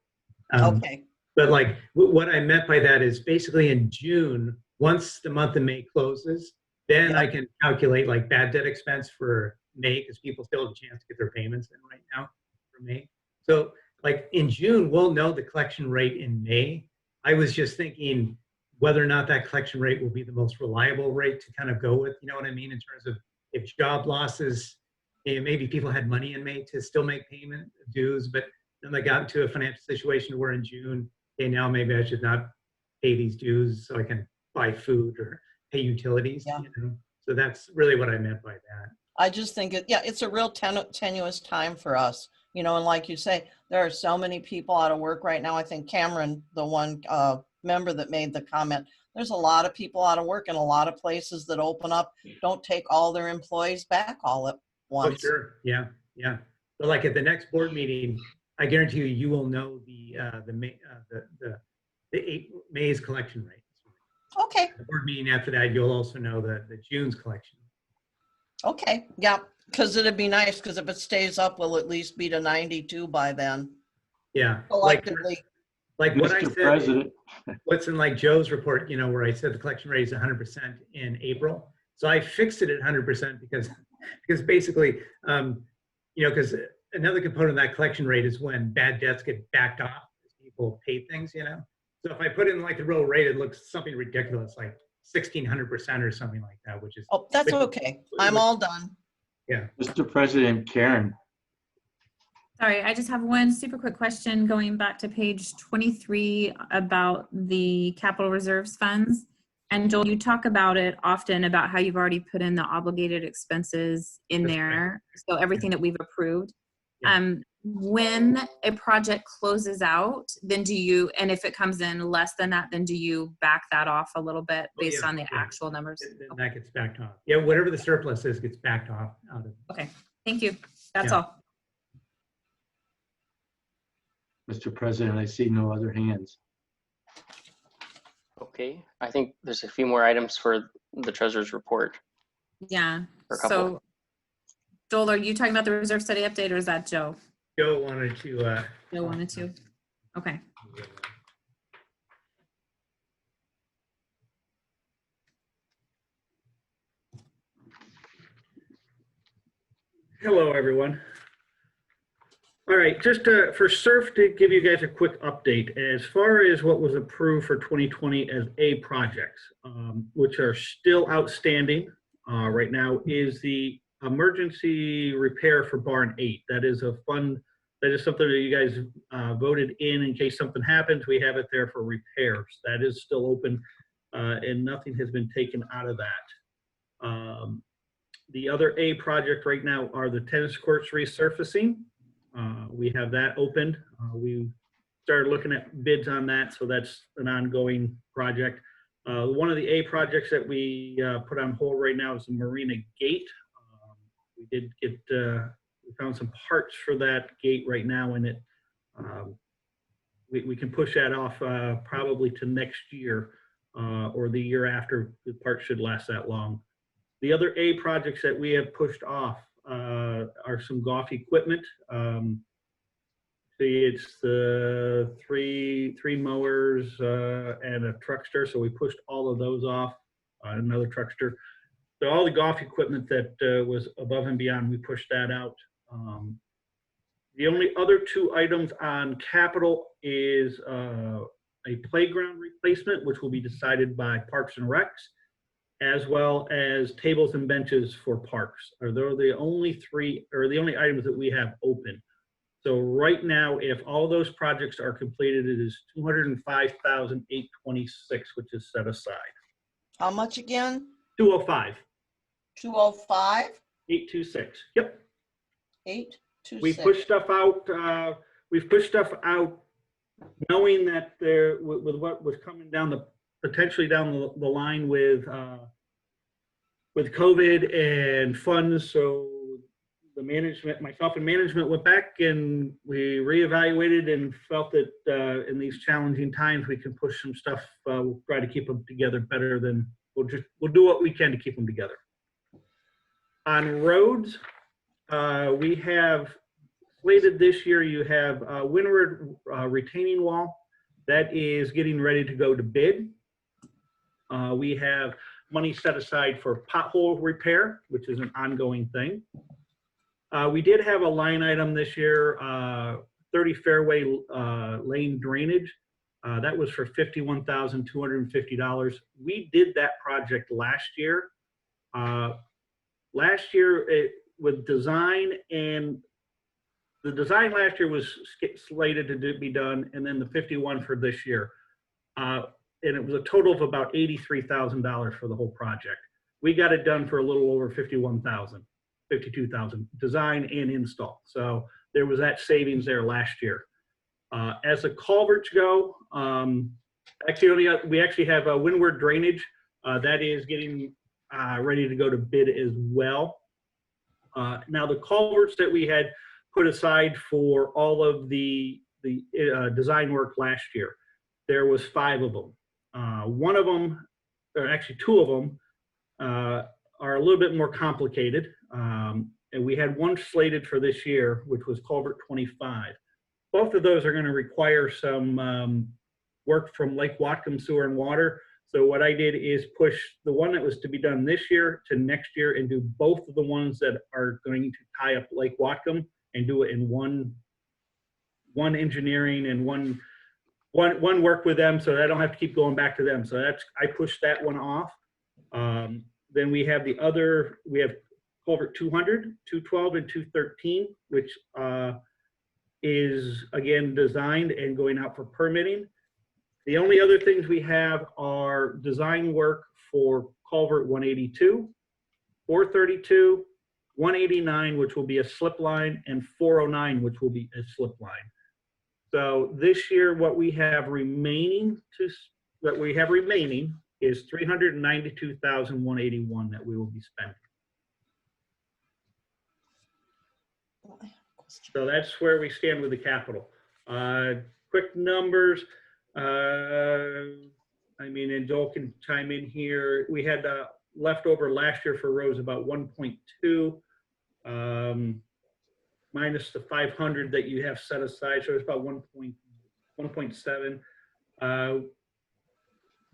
Okay. But like what I meant by that is basically in June, once the month of May closes, then I can calculate like bad debt expense for May because people still have a chance to get their payments in right now for May. So like in June, we'll know the collection rate in May. I was just thinking whether or not that collection rate will be the most reliable rate to kind of go with, you know what I mean, in terms of if job losses, maybe people had money in May to still make payment dues, but then they got into a financial situation where in June, okay, now maybe I should not pay these dues so I can buy food or pay utilities. Yeah. You know? So that's really what I meant by that. I just think it's a real tenuous time for us, you know, and like you say, there are so many people out of work right now. I think Cameron, the one member that made the comment, there's a lot of people out of work, and a lot of places that open up don't take all their employees back all at once. Oh, sure. Yeah. Yeah. But like at the next board meeting, I guarantee you will know the May's collection rate. Okay. The board meeting after that, you'll also know the June's collection. Okay. Yeah. Because it'd be nice, because if it stays up, we'll at least be to 92 by then. Yeah. Collectively. Like what I Mr. said, President. what's in like Joe's report, you know, where I said the collection rate is 100% in April. So I fixed it at 100% because basically, you know, because another component of that collection rate is when bad debts get backed off, people pay things, you know. So if I put in like the real rate, it looks something ridiculous, like 1,600% or something like that, which is. Oh, that's okay. I'm all done. Yeah. Mr. President, Karen. Sorry, I just have one super quick question going back to page 23 about the capital reserves funds. And Joel, you talk about it often about how you've already put in the obligated expenses in there. So everything that we've approved. When a project closes out, then do you, and if it comes in less than that, then do you back that off a little bit based on the actual numbers? Then that gets backed off. Yeah, whatever the surplus is gets backed off out of. Okay, thank you. That's Yeah. all. Mr. President, I see no other hands. Okay, I think there's a few more items for the treasurer's report. Yeah, For a couple. so Joel, are you talking about the reserve study update or is that Joe? Joe wanted to. Joe wanted to. Okay. Hello, everyone. All right, just for SURF to give you guys a quick update, as far as what was approved for 2020 as A projects, which are still outstanding right now, is the emergency repair for Barn 8. That is a fund, that is something that you guys voted in case something happens. We have it there for repairs. That is still open and nothing has been taken out of that. The other A project right now are the tennis courts resurfacing. We have that opened. We started looking at bids on that, so that's an ongoing project. One of the A projects that we put on hold right now is the Marina Gate. We did get, we found some parts for that gate right now, and it we can push that off probably to next year or the year after. The parts should last that long. The other A projects that we have pushed off are some golf equipment. It's the three mowers and a truckster, so we pushed all of those off. Another truckster. So all the golf equipment that was above and beyond, we pushed that out. The only other two items on capital is a playground replacement, which will be decided by Parks and Recs, as well as tables and benches for parks. They're the only three, or the only items that we have open. So right now, if all those projects are completed, it is $205,826, which is set aside. How much again? 205. 205? 826. Yep. 826. We pushed stuff out. We've pushed stuff out, knowing that there, with what was coming down potentially down the line with COVID and funds. So the management, myself and management, went back and we reevaluated and felt that in these challenging times we can push some stuff. We'll try to keep them together better than we'll do what we can to keep them together. On roads, we have slated this year. You have Windward retaining wall that is getting ready to go to bid. We have money set aside for pothole repair, which is an ongoing thing. We did have a line item this year, 30 Fairway lane drainage. That was for $51,250. We did that project last year. Last year, with design and the design last year was slated to be done, and then the 51 for this year. And it was a total of about $83,000 for the whole project. We got it done for a little over 52,000, design and install. So there was that savings there last year. As the culverts go, actually we actually have a Windward Drainage that is getting ready to go to bid as well. Now the culverts that we had put aside for all of the design work last year, there was 5 of them. One of them, or actually 2 of them, are a little bit more complicated. And we had one slated for this year, which was culvert 25. Both of those are going to require some work from Lake Whatcom Sewer and Water. So what I did is push the one that was to be done this year to next year and do both of the ones that are going to tie up Lake Whatcom and do it in one engineering and one work with them, so that I don't have to keep going back to them. So I pushed that one off. Then we have we have culvert 200, 212, and 213, which is again designed and going out for permitting. The only other things we have are design work for culvert 182, 432, 189, which will be a slip line, and 409, which will be a slip line. So this year, what we have remaining is $392,181 that we will be spending. So that's where we stand with the capital. Quick numbers. I mean, and Joel can chime in here. We had leftover last year for roads about 1.2, minus the 500 that you have set aside, so it's about 1.7.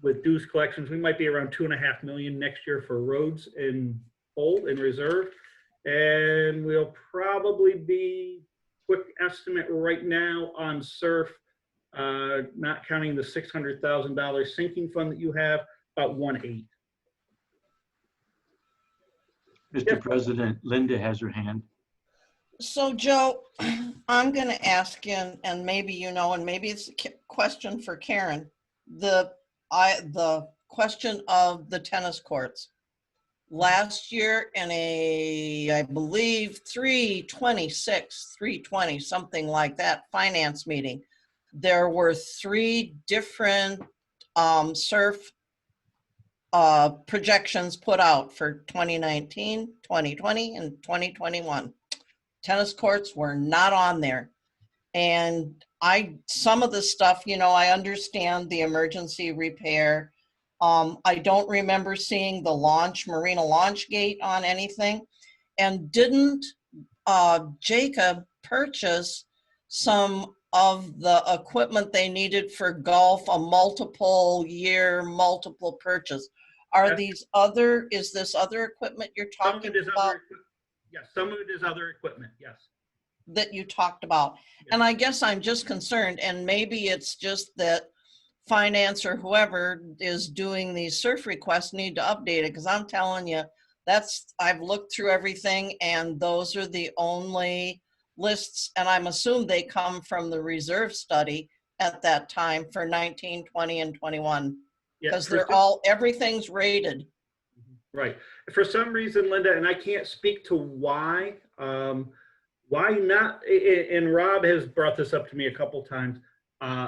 With dues collections, we might be around 2.5 million next year for roads in hold and reserve, and we'll probably be, quick estimate right now on SURF, not counting the $600,000 sinking fund that you have, about 1.8. Mr. President, Linda has her hand. So Joe, I'm going to ask you, and maybe you know, and maybe it's a question for Karen, the question of the tennis courts. Last year in I believe 320, something like that, finance meeting, there were 3 different SURF projections put out for 2019, 2020, and 2021. Tennis courts were not on there. And some of the stuff, you know, I understand the emergency repair. I don't remember seeing the marina launch gate on anything. And didn't Jacob purchase some of the equipment they needed for golf, a multiple purchase? Is this other equipment you're talking about? Yes, some of it is other equipment, yes. That you talked about. Yes. And I guess I'm just concerned, and maybe it's just that finance or whoever is doing these SURF requests need to update it, because I'm telling you, I've looked through everything and those are the only lists, and I'm assuming they come from the reserve study at that time for 19, 20, and 21, because everything's rated. Right. For some reason, Linda, and I can't speak to why not, and Rob has brought this up to me a couple times,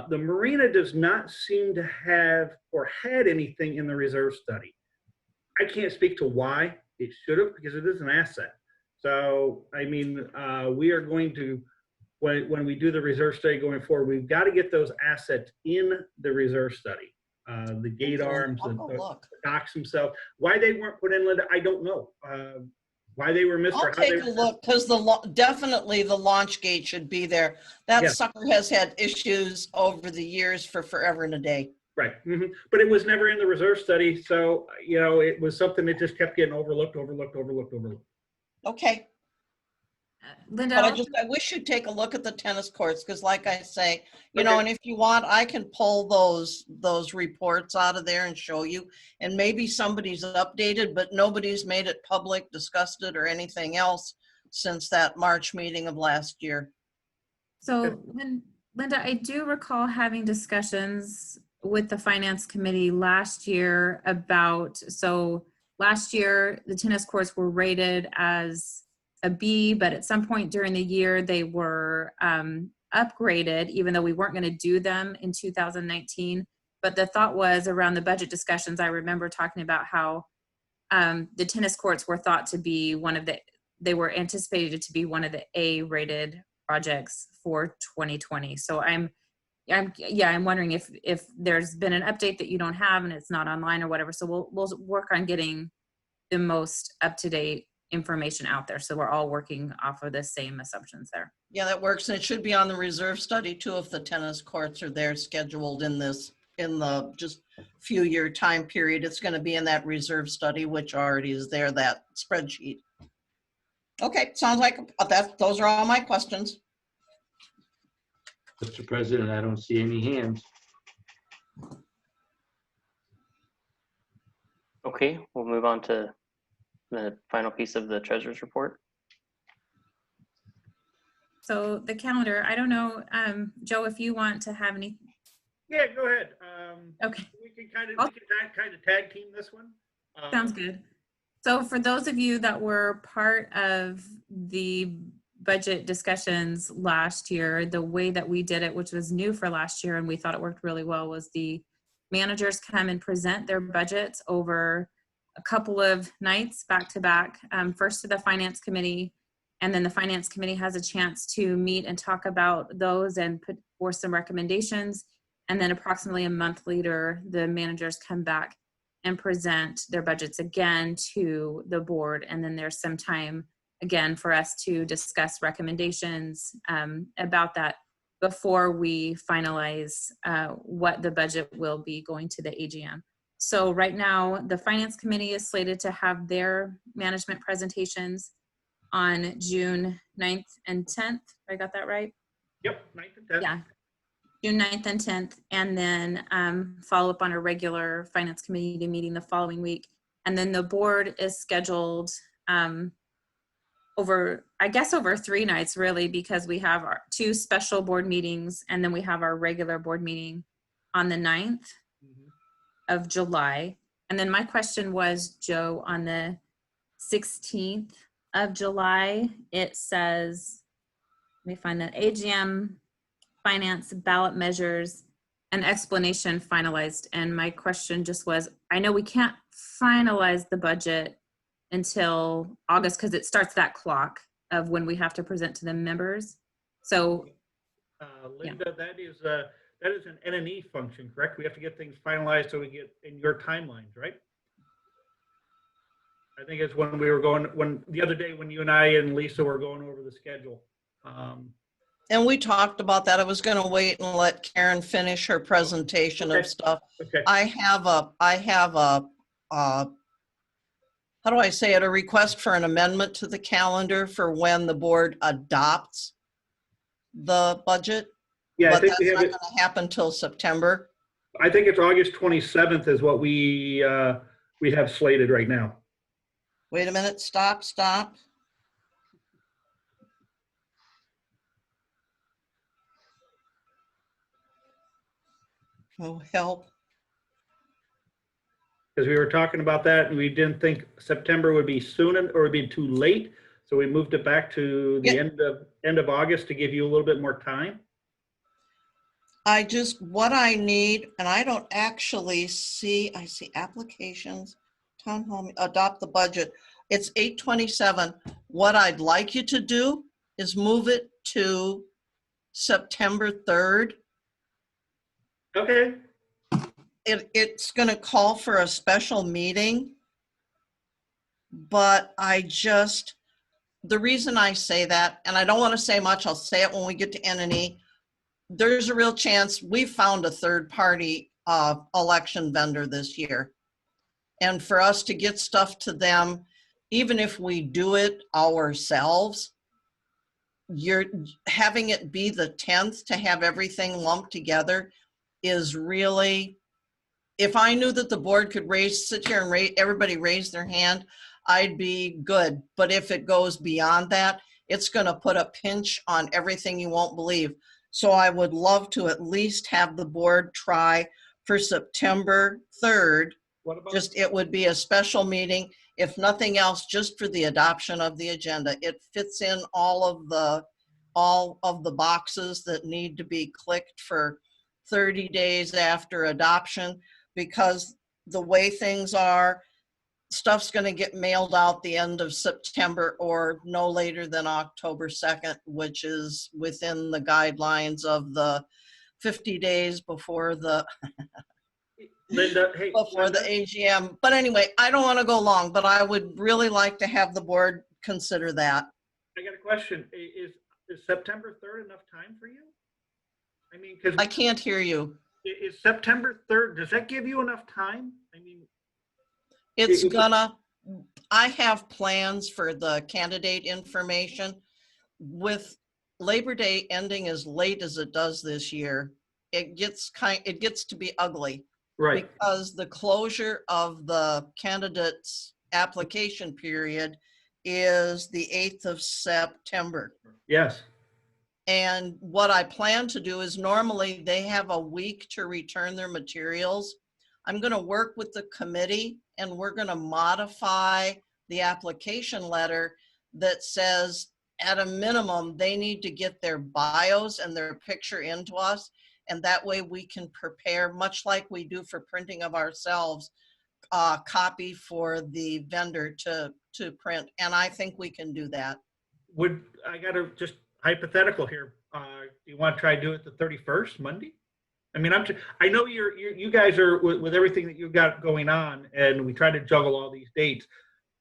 the marina does not seem to have or had anything in the reserve study. I can't speak to why. It should have, because it is an asset. So, I mean, we are going to, when we do the reserve study going forward, we've got to get those assets in the reserve study. The gate arms, the docks themselves. Why they weren't put in, Linda, I don't know. Why they were missed. I'll take a look, because definitely the launch gate should be there. That sucker has had issues over the years for forever and a day. Right. Mm-hmm. But it was never in the reserve study. So, you know, it was something that just kept getting overlooked. Okay. Linda, but I wish you'd take a look at the tennis courts, because like I say, you know, and if you want, I can pull those reports out of there and show you, and maybe somebody's updated, but nobody's made it public, discussed it, or anything else since that March meeting of last year. So Linda, I do recall having discussions with the finance committee last year about, so last year the tennis courts were rated as a B, but at some point during the year they were upgraded, even though we weren't going to do them in 2019. But the thought was around the budget discussions, I remember talking about how the tennis courts were thought to be they were anticipated to be one of the A-rated projects for 2020. So I'm wondering if there's been an update that you don't have and it's not online or whatever. So we'll work on getting the most up-to-date information out there. So we're all working off of the same assumptions there. Yeah, that works. And it should be on the reserve study too, if the tennis courts are there scheduled in the just few year time period. It's going to be in that reserve study, which already is there, that spreadsheet. Okay, sounds like those are all my questions. Mr. President, I don't see any hands. Okay, we'll move on to the final piece of the treasurer's report. So the calendar, I don't know, Joe, if you want to have any. Yeah, go ahead. Okay. We can kind of tag team this one. Sounds good. So for those of you that were part of the budget discussions last year, the way that we did it, which was new for last year and we thought it worked really well, was the managers come and present their budgets over a couple of nights back to back, first to the finance committee, and then the finance committee has a chance to meet and talk about those and put forth some recommendations. And then approximately a month later, the managers come back and present their budgets again to the board. And then there's some time again for us to discuss recommendations about that before we finalize what the budget will be going to the AGM. So right now, the finance committee is slated to have their management presentations on June 9th and 10th. I got that right? Yep, 9th and 10th. Yeah. June 9th and 10th, and then follow up on a regular finance committee meeting the following week. And then the board is scheduled over 3 nights really, because we have our 2 special board meetings and then we have our regular board meeting on the 9th of July. And then my question was, Joe, on the 16th of July, it says, let me find that, AGM finance ballot measures and explanation finalized. And my question just was, I know we can't finalize the budget until August because it starts that clock of when we have to present to the members. So Linda, yeah. That is an N&E function, correct? We have to get things finalized so we get in your timelines, right? I think it's when we were the other day when you and I and Lisa were going over the schedule. And we talked about that. I was going to wait and let Karen finish her presentation of stuff. Okay. I have a, how do I say it? A request for an amendment to the calendar for when the board adopts the budget. Yeah, but I think that's we have not it. going to happen till September. I think it's August 27th is what we have slated right now. Wait a minute, stop. Oh, help. Because we were talking about that and we didn't think September would be soon or would be too late. So we moved it back to the end of August to give you a little bit more time. What I need, and I don't actually see, I see applications, town hall, adopt the budget. It's 8/27. What I'd like you to do is move it to September 3rd. Okay. It's going to call for a special meeting, but the reason I say that, and I don't want to say much, I'll say it when we get to N&E, there's a real chance we found a third-party election vendor this year. And for us to get stuff to them, even if we do it ourselves, you're having it be the 10th to have everything lumped together is really, if I knew that the board could sit here and everybody raise their hand, I'd be good. But if it goes beyond that, it's going to put a pinch on everything you won't believe. So I would love to at least have the board try for September 3rd. Just, it would be a special meeting, if nothing else, just for the adoption of the agenda. It fits in all of the boxes that need to be clicked for 30 days after adoption, because the way things are, stuff's going to get mailed out the end of September or no later than October 2nd, which is within the guidelines of the 50 days before the Linda, hey, before Linda, the AGM. But anyway, I don't want to go long, but I would really like to have the board consider that. I got a question. Is September 3rd enough time for you? I mean, because I can't hear you. Is September 3rd, does that give you enough time? I mean, It's gonna, I have plans for the candidate information. With Labor Day ending as late as it does this year, it gets to be ugly. Right. Because the closure of the candidate's application period is the 8th of September. Yes. And what I plan to do is, normally they have a week to return their materials. I'm going to work with the committee and we're going to modify the application letter that says at a minimum, they need to get their bios and their picture into us. And that way we can prepare, much like we do for printing of ourselves, a copy for the vendor to print. And I think we can do that. I got to just hypothetical here. Do you want to try to do it the 31st, Monday? I mean, I know you guys are with everything that you've got going on, and we try to juggle all these dates.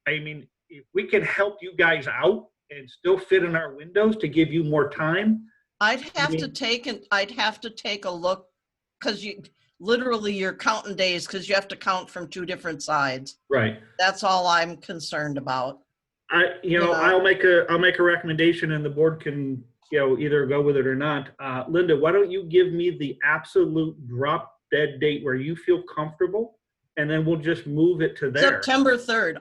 I mean, if we can help you guys out and still fit in our windows to give you more time. I'd have to take a look, because you're counting days, because you have to count from two different sides. Right. That's all I'm concerned about. I'll make a recommendation, and the board can either go with it or not. Linda, why don't you give me the absolute drop dead date where you feel comfortable, and then we'll just move it to there. September 3rd.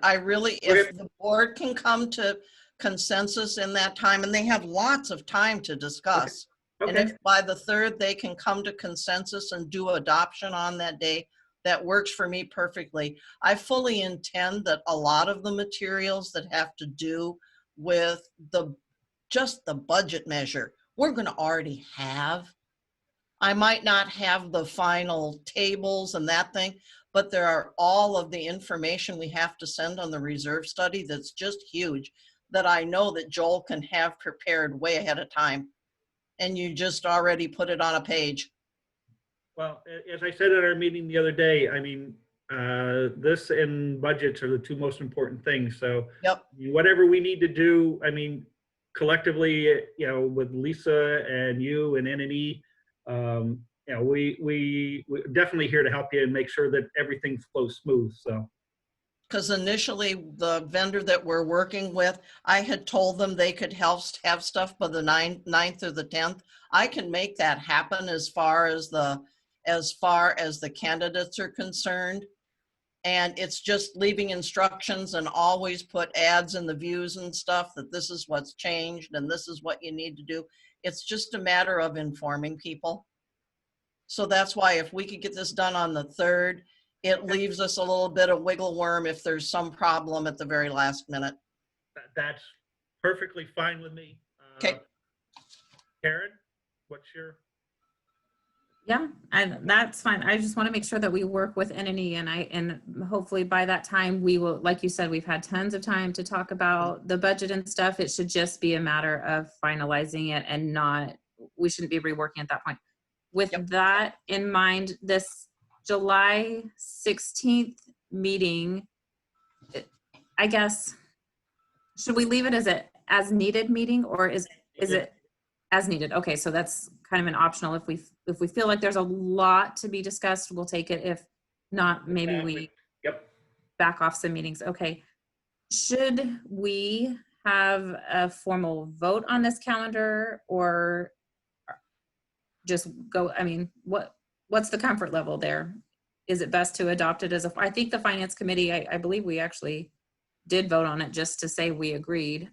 If the board can come to consensus in that time, and they have lots of time to discuss. Okay. And if by the 3rd they can come to consensus and do adoption on that day, that works for me perfectly. I fully intend that a lot of the materials that have to do with just the budget measure, we're going to already have. I might not have the final tables and that thing, but there are all of the information we have to send on the reserve study that's just huge, that I know that Joel can have prepared way ahead of time. And you just already put it on a page. Well, as I said at our meeting the other day, I mean, this and budgets are the two most important things. So yep. Whatever we need to do, I mean, collectively, with Lisa and you and N&E, we're definitely here to help you and make sure that everything flows smooth. So. Because initially the vendor that we're working with, I had told them they could have stuff by the 9th or the 10th. I can make that happen as far as the candidates are concerned. And it's just leaving instructions, and always put ads in the views and stuff that this is what's changed and this is what you need to do. It's just a matter of informing people. So that's why if we could get this done on the 3rd, it leaves us a little bit of wiggle worm if there's some problem at the very last minute. That's perfectly fine with me. Okay. Karen, what's your? Yeah, that's fine. I just want to make sure that we work with N&E, and hopefully by that time we will, like you said, we've had tons of time to talk about the budget and stuff. It should just be a matter of finalizing it, and we shouldn't be reworking at that point. With that in mind, this July 16th meeting, I guess, should we leave it as needed meeting, or is it as needed? Okay, so that's kind of an optional. If we feel like there's a lot to be discussed, we'll take it. If not, maybe we back off some meetings. Okay. Should we have a formal vote on this calendar, or just go? I mean, what's the comfort level there? Is it best to adopt it I think the finance committee, I believe we actually did vote on it just to say we agreed.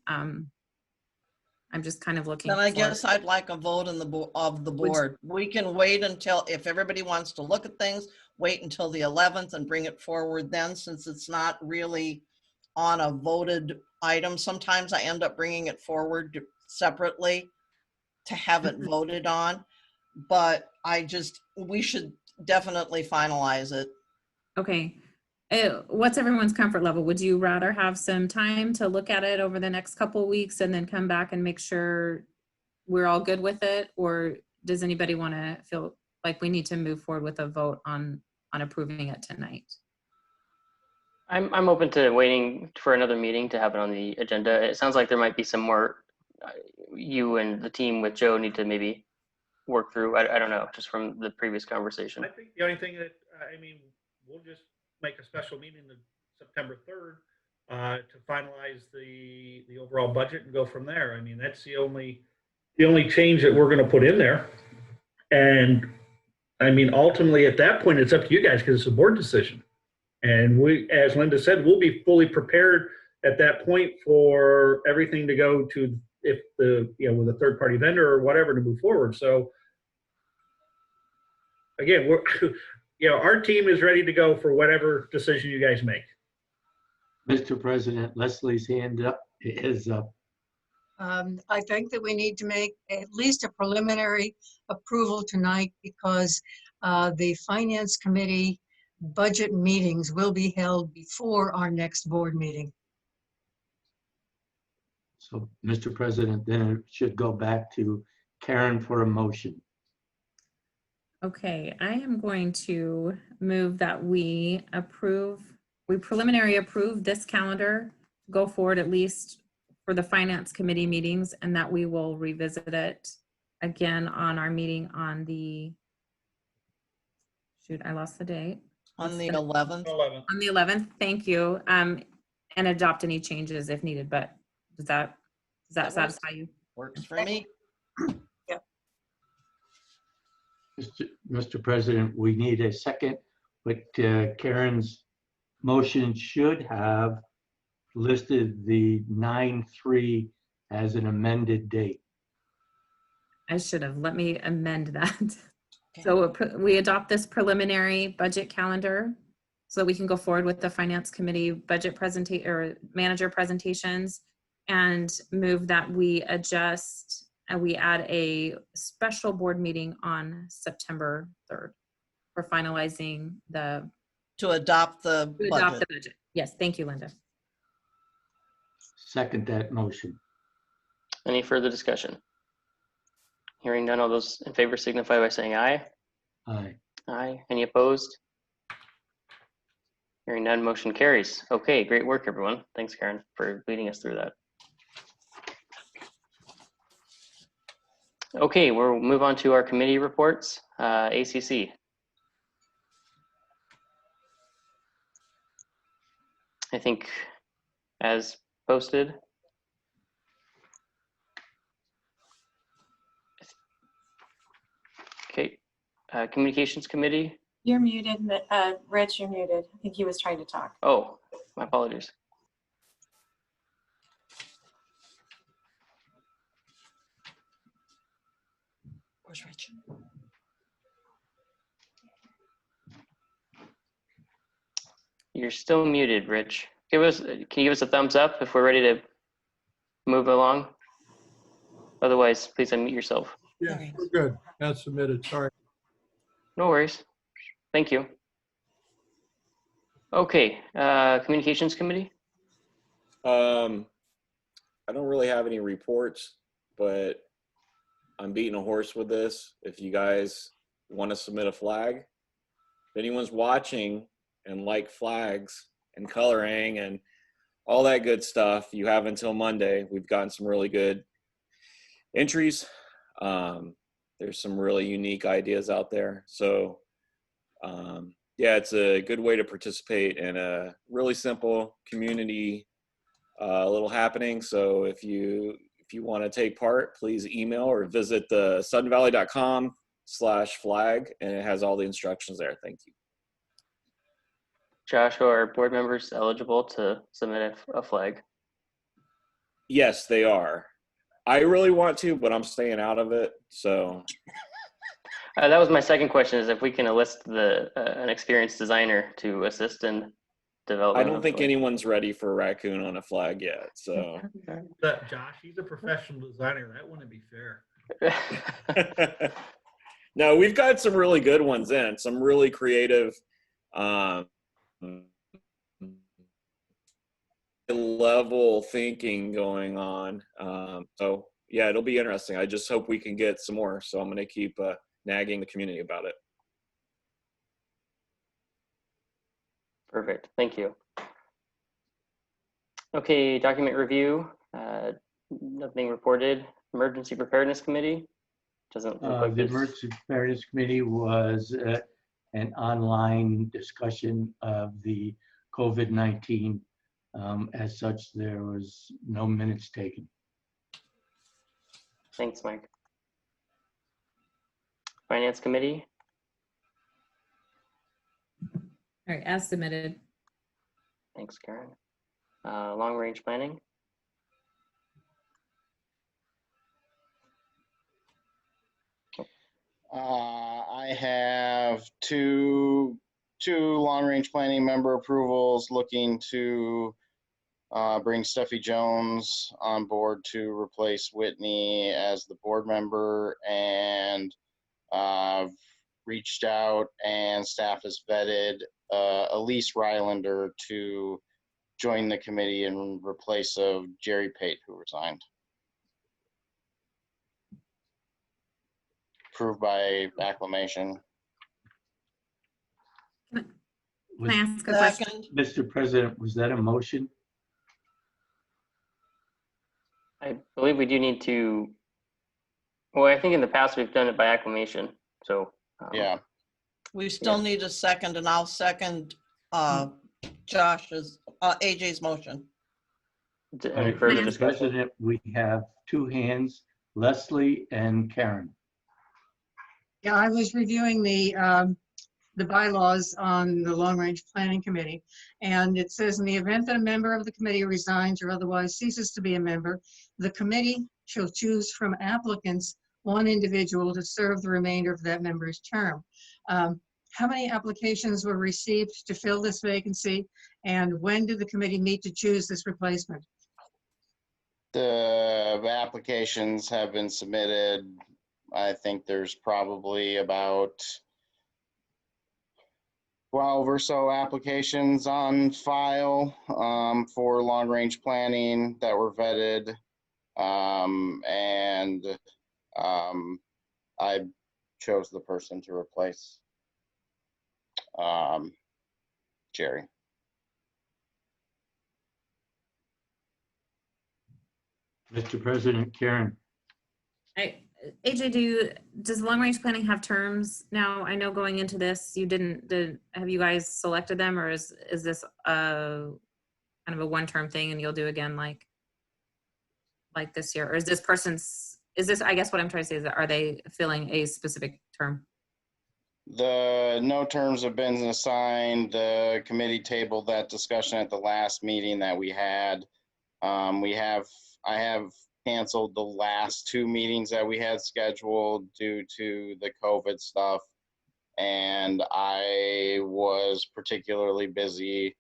I'm just kind of looking. Then I for- guess I'd like a vote of the board. We can wait until, if everybody wants to look at things, wait until the 11th and bring it forward then, since it's not really on a voted item. Sometimes I end up bringing it forward separately to have it voted on, but we should definitely finalize it. Okay. What's everyone's comfort level? Would you rather have some time to look at it over the next couple of weeks and then come back and make sure we're all good with it? Or does anybody want to feel like we need to move forward with a vote on approving it tonight? I'm open to waiting for another meeting to have it on the agenda. It sounds like there might be some more you and the team with Joe need to maybe work through. I don't know, just from the previous conversation. I think the only thing that, we'll just make a special meeting on September 3rd to finalize the overall budget and go from there. I mean, that's the only change that we're going to put in there. And I mean, ultimately at that point, it's up to you guys because it's a board decision. And we, as Linda said, we'll be fully prepared at that point for everything to go to, if with a third party vendor or whatever, to move forward. So again, our team is ready to go for whatever decision you guys make. Mr. President, Leslie's hand is up. I think that we need to make at least a preliminary approval tonight because the Finance Committee budget meetings will be held before our next board meeting. So, Mr. President, then it should go back to Karen for a motion. Okay, I am going to move that we preliminary approve this calendar, go forward at least for the Finance Committee meetings, and that we will revisit it again on our meeting on the, I lost the date. On the 11th. On the 11th, thank you. And adopt any changes if needed, but does that satisfy you? Works for me. Mr. President, we need a second, but Karen's motion should have listed the 9/3 as an amended date. I should have. Let me amend that. Okay. So we adopt this preliminary budget calendar so that we can go forward with the Finance Committee budget presentation or manager presentations, and move that we adjust and we add a special board meeting on September 3rd for finalizing to adopt the budget. Yes, thank you, Linda. Second that motion. Any further discussion? Hearing none, all those in favor signify by saying aye. Aye. Aye. Any opposed? Hearing none, motion carries. Okay, great work, everyone. Thanks, Karen, for leading us through that. Okay, we'll move on to our committee reports. ACC. I think as posted. Okay, Communications Committee. You're muted, Rich, you're muted. I think he was trying to talk. Oh, my apologies. Where's Rich? You're still muted, Rich. Can you give us a thumbs up if we're ready to move along? Otherwise, please unmute yourself. Yeah, we're good. That's submitted. Sorry. No worries. Thank you. Okay, Communications Committee. I don't really have any reports, but I'm beating a horse with this. If you guys want to submit a flag, if anyone's watching and like flags and coloring and all that good stuff, you have until Monday. We've gotten some really good entries. There's some really unique ideas out there. So yeah, it's a good way to participate in a really simple community little happening. So if you want to take part, please email or visit the suddenvalley.com/flag, and it has all the instructions there. Thank you. Josh, are board members eligible to submit a flag? Yes, they are. I really want to, but I'm staying out of it. So That was my second question: is if we can enlist an experienced designer to assist in development. I don't of think the- anyone's ready for a raccoon on a flag yet. So Josh, he's a professional designer. That wouldn't be fair. no, we've got some really good ones in, some really creative level thinking going on. So yeah, it'll be interesting. I just hope we can get some more. So I'm going to keep nagging the community about it. Perfect. Thank you. Okay, document review. Nothing reported. Emergency Preparedness Committee. Doesn't look like The there's- Emergency Preparedness Committee was an online discussion of the COVID-19. As such, there was no minutes taken. Thanks, Mike. Finance Committee. All right, as submitted. Thanks, Karen. Long range planning. I have two long-range planning member approvals, looking to bring Steffi Jones on board to replace Whitney as the board member, and reached out and staff has vetted Elise Rylander to join the committee in replace of Jerry Pate, who resigned. Approved by acclamation. Can I ask a question? Mr. President, was that a motion? I believe we do need to, well, I think in the past we've done it by acclamation, so. Yeah. We still need a second, and I'll second Josh's, AJ's motion. Any further Mr. discussion? President, we have two hands, Leslie and Karen. Yeah, I was reviewing the bylaws on the Long Range Planning Committee, and it says in the event that a member of the committee resigns or otherwise ceases to be a member, the committee shall choose from applicants one individual to serve the remainder of that member's term. How many applications were received to fill this vacancy, and when did the committee meet to choose this replacement? The applications have been submitted. I think there's probably about 12 or so applications on file for long-range planning that were vetted. I chose the person to replace Jerry. Mr. President, Karen. AJ, does long range planning have terms now? I know going into this, you have you guys selected them, or is this kind of a one-term thing and you'll do again like this year? Or is this, I guess what I'm trying to say is, are they filling a specific term? No terms have been assigned. The committee tabled that discussion at the last meeting that we had. I have canceled the last two meetings that we had scheduled due to the COVID stuff. And I was particularly busy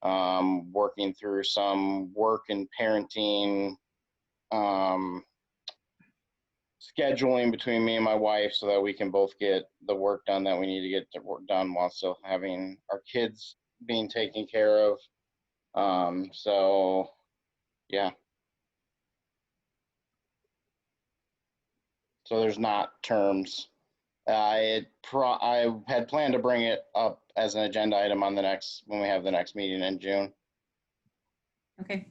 working through some work and parenting scheduling between me and my wife so that we can both get the work done that we need to get the work done while still having our kids being taken care of. So yeah. So there's not terms. I had planned to bring it up as an agenda item on when we have the next meeting in June. Okay.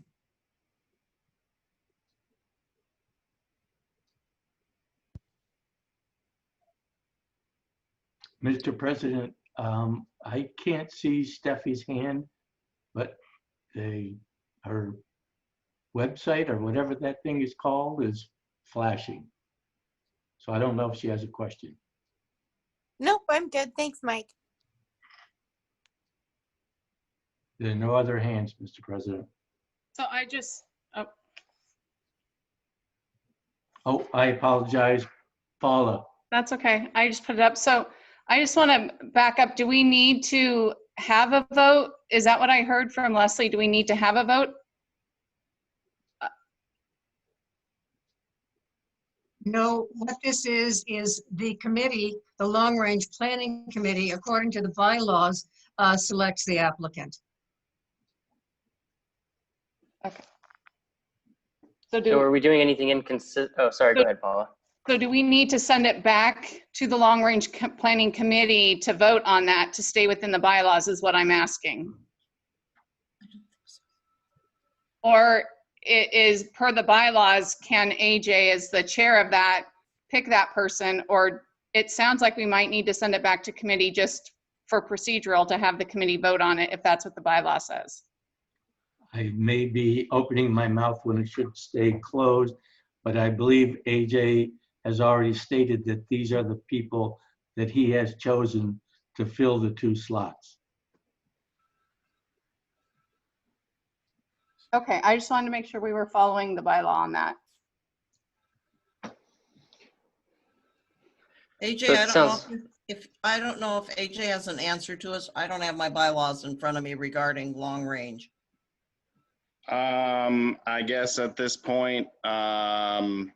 Mr. President, I can't see Steffi's hand, but her website or whatever that thing is called is flashing. So I don't know if she has a question. Nope, I'm good. Thanks, Mike. There are no other hands, Mr. President. So I just, Oh, I apologize, Paula. That's okay. I just put it up. So I just want to back up. Do we need to have a vote? Is that what I heard from Leslie? Do we need to have a vote? No, what this is the committee, the Long Range Planning Committee, according to the bylaws, selects the applicant. Okay. So are we doing anything oh, sorry, go ahead, Paula. So do we need to send it back to the Long Range Planning Committee to vote on that to stay within the bylaws is what I'm asking? Or it is per the bylaws, can AJ as the chair of that pick that person? Or it sounds like we might need to send it back to committee just for procedural to have the committee vote on it if that's what the bylaw says. I may be opening my mouth when it should stay closed, but I believe AJ has already stated that these are the people that he has chosen to fill the 2 slots. Okay, I just wanted to make sure we were following the bylaw on that. AJ, So it I don't sounds- know if I don't know if AJ has an answer to us. I don't have my bylaws in front of me regarding long range. I guess at this point, I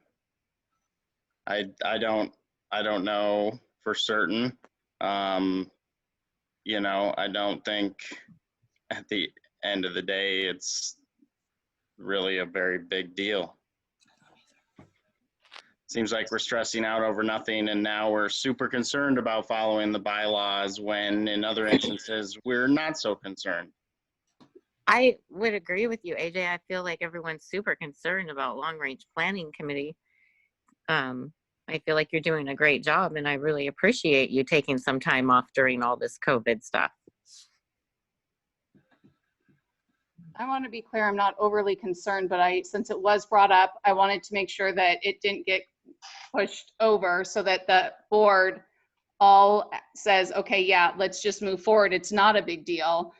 don't know for certain. You know, I don't think at the end of the day, it's really a very big deal. Seems like we're stressing out over nothing, and now we're super concerned about following the bylaws when in other instances, we're not so concerned. I would agree with you, AJ. I feel like everyone's super concerned about Long Range Planning Committee. I feel like you're doing a great job, and I really appreciate you taking some time off during all this COVID stuff. I want to be clear, I'm not overly concerned, but since it was brought up, I wanted to make sure that it didn't get pushed over so that the board all says, okay, yeah, let's just move forward. It's not a big deal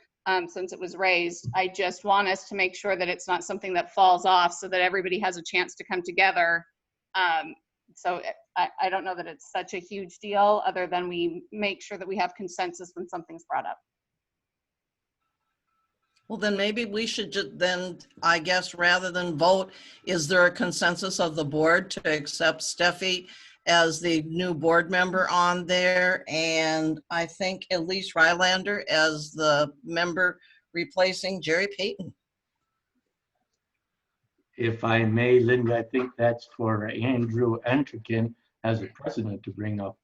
since it was raised. I just want us to make sure that it's not something that falls off so that everybody has a chance to come together. So I don't know that it's such a huge deal other than we make sure that we have consensus when something's brought up. Well, then maybe we should just then, I guess, rather than vote, is there a consensus of the board to accept Steffi as the new board member on there? And I think Elise Rylander as the member replacing Jerry Payton. If I may, Linda, I think that's for Andrew Entrikin as a president to bring up.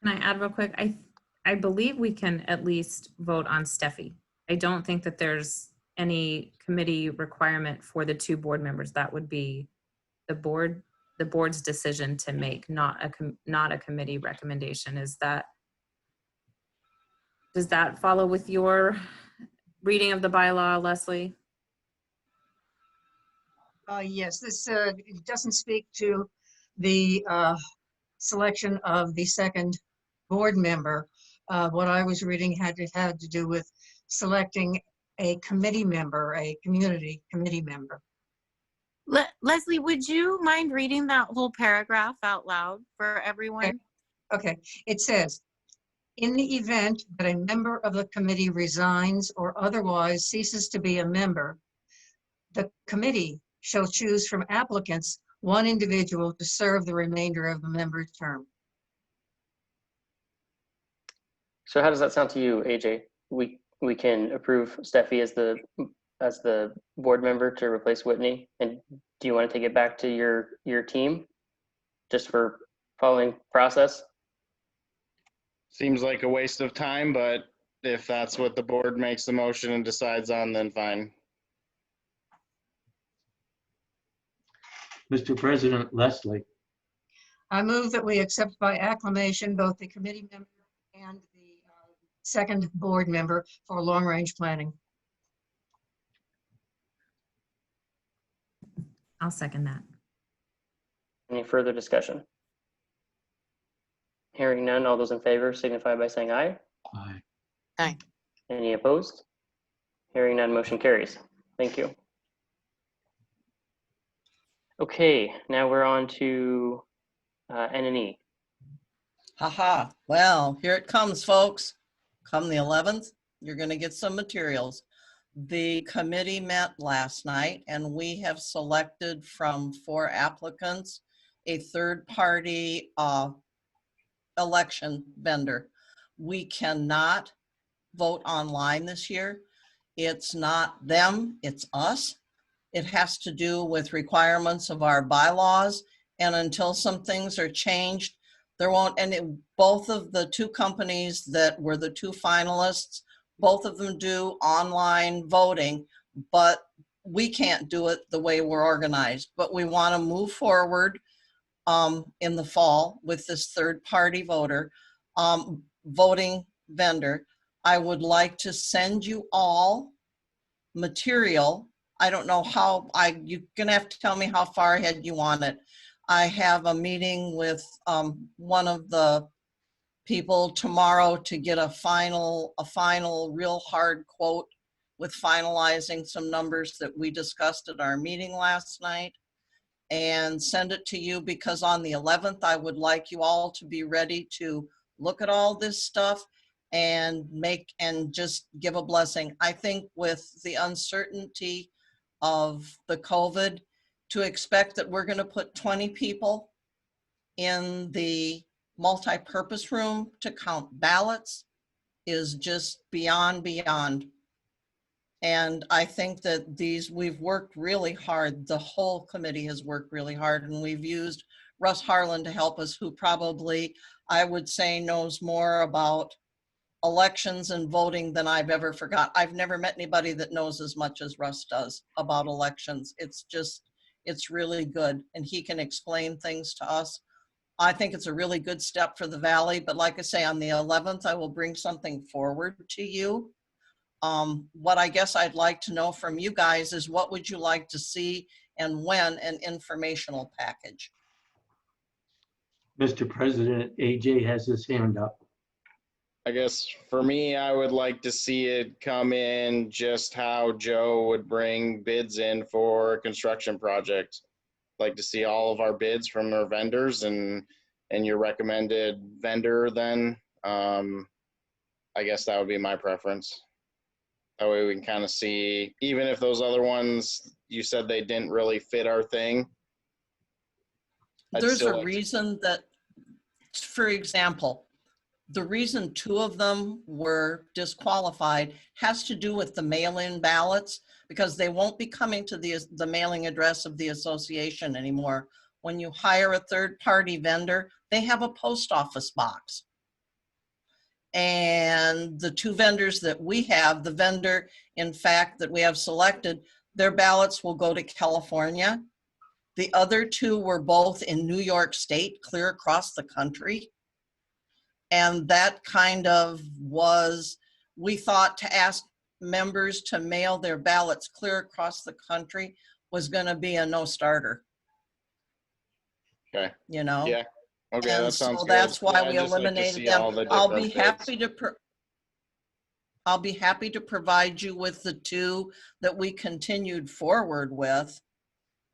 Can I add real quick? I believe we can at least vote on Steffi. I don't think that there's any committee requirement for the 2 board members. That would be the board's decision to make, not a committee recommendation. Does that follow with your reading of the bylaw, Leslie? Yes, this it doesn't speak to the selection of the 2nd board member. What I was reading had to do with selecting a committee member, a community committee member. Leslie, would you mind reading that whole paragraph out loud for everyone? Okay, it says, in the event that a member of the committee resigns or otherwise ceases to be a member, the committee shall choose from applicants 1 individual to serve the remainder of the member's term. So how does that sound to you, AJ? We can approve Steffi as the board member to replace Whitney. And do you want to take it back to your team just for following process? Seems like a waste of time, but if that's what the board makes the motion and decides on, then fine. Mr. President, Leslie. I move that we accept by acclamation both the committee member and the 2nd board member for long range planning. I'll second that. Any further discussion? Hearing none, all those in favor signify by saying aye. Aye. Aye. Any opposed? Hearing none, motion carries. Thank you. Okay, now we're on to N&E. Haha, well, here it comes, folks. Come the 11th, you're gonna get some materials. The committee met last night and we have selected from 4 applicants a third-party election vendor. We cannot vote online this year. It's not them, it's us. It has to do with requirements of our bylaws. And until some things are changed, there won't, both of the 2 companies that were the 2 finalists, both of them do online voting, but we can't do it the way we're organized. But we want to move forward in the fall with this third-party voting vendor. I would like to send you all material. I don't know how, you're gonna have to tell me how far ahead you want it. I have a meeting with one of the people tomorrow to get a final real hard quote with finalizing some numbers that we discussed at our meeting last night, and send it to you, because on the 11th, I would like you all to be ready to look at all this stuff and just give a blessing. I think with the uncertainty of the COVID, to expect that we're gonna put 20 people in the multi-purpose room to count ballots is just beyond. And I think that we've worked really hard. The whole committee has worked really hard, and we've used Russ Harlan to help us, who probably, I would say, knows more about elections and voting than I've ever forgot. I've never met anybody that knows as much as Russ does about elections. It's really good, and he can explain things to us. I think it's a really good step for the Valley, but like I say, on the 11th, I will bring something forward to you. What I guess I'd like to know from you guys is, what would you like to see and when an informational package? Mr. President, AJ has his hand up. I guess for me, I would like to see it come in just how Joe would bring bids in for a construction project. Like to see all of our bids from our vendors and your recommended vendor then. I guess that would be my preference. That way we can kind of see, even if those other ones, you said they didn't really fit our thing. There's a reason that, for example, the reason 2 of them were disqualified has to do with the mail-in ballots, because they won't be coming to the mailing address of the association anymore. When you hire a third-party vendor, they have a post office box. And the 2 vendors that we have, the vendor, in fact, that we have selected, their ballots will go to California. The other 2 were both in New York State, clear across the country. And that kind of was, we thought to ask members to mail their ballots clear across the country was going to be a no-starter. Okay. You know? Yeah. Okay, and that sounds so good. that's why Yeah, we I'd just like to eliminated see them. all the I'll be different happy to I'll be happy to provide you with the 2 that we continued forward with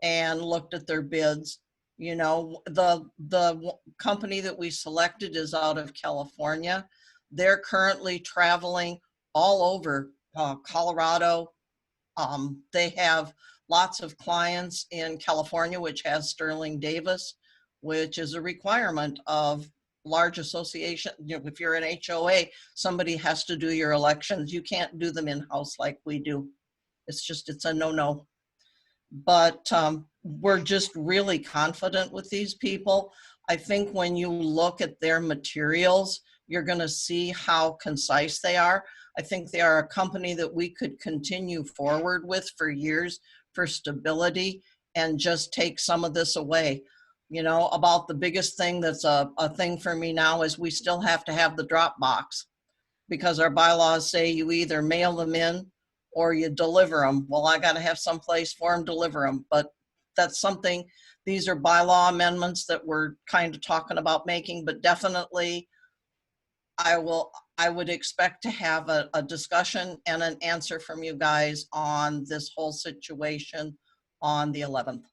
and looked at their bids. You know, the company that we selected is out of California. They're currently traveling all over Colorado. They have lots of clients in California, which has Sterling Davis, which is a requirement of large association. You know, if you're an HOA, somebody has to do your elections. You can't do them in-house like we do. It's a no-no. But we're just really confident with these people. I think when you look at their materials, you're going to see how concise they are. I think they are a company that we could continue forward with for years for stability and just take some of this away. You know, about the biggest thing that's a thing for me now is we still have to have the drop box, because our bylaws say you either mail them in or you deliver them. Well, I got to have some place for them to deliver them, but that's something, these are bylaw amendments that we're kind of talking about making, but definitely I would expect to have a discussion and an answer from you guys on this whole situation on the 11th.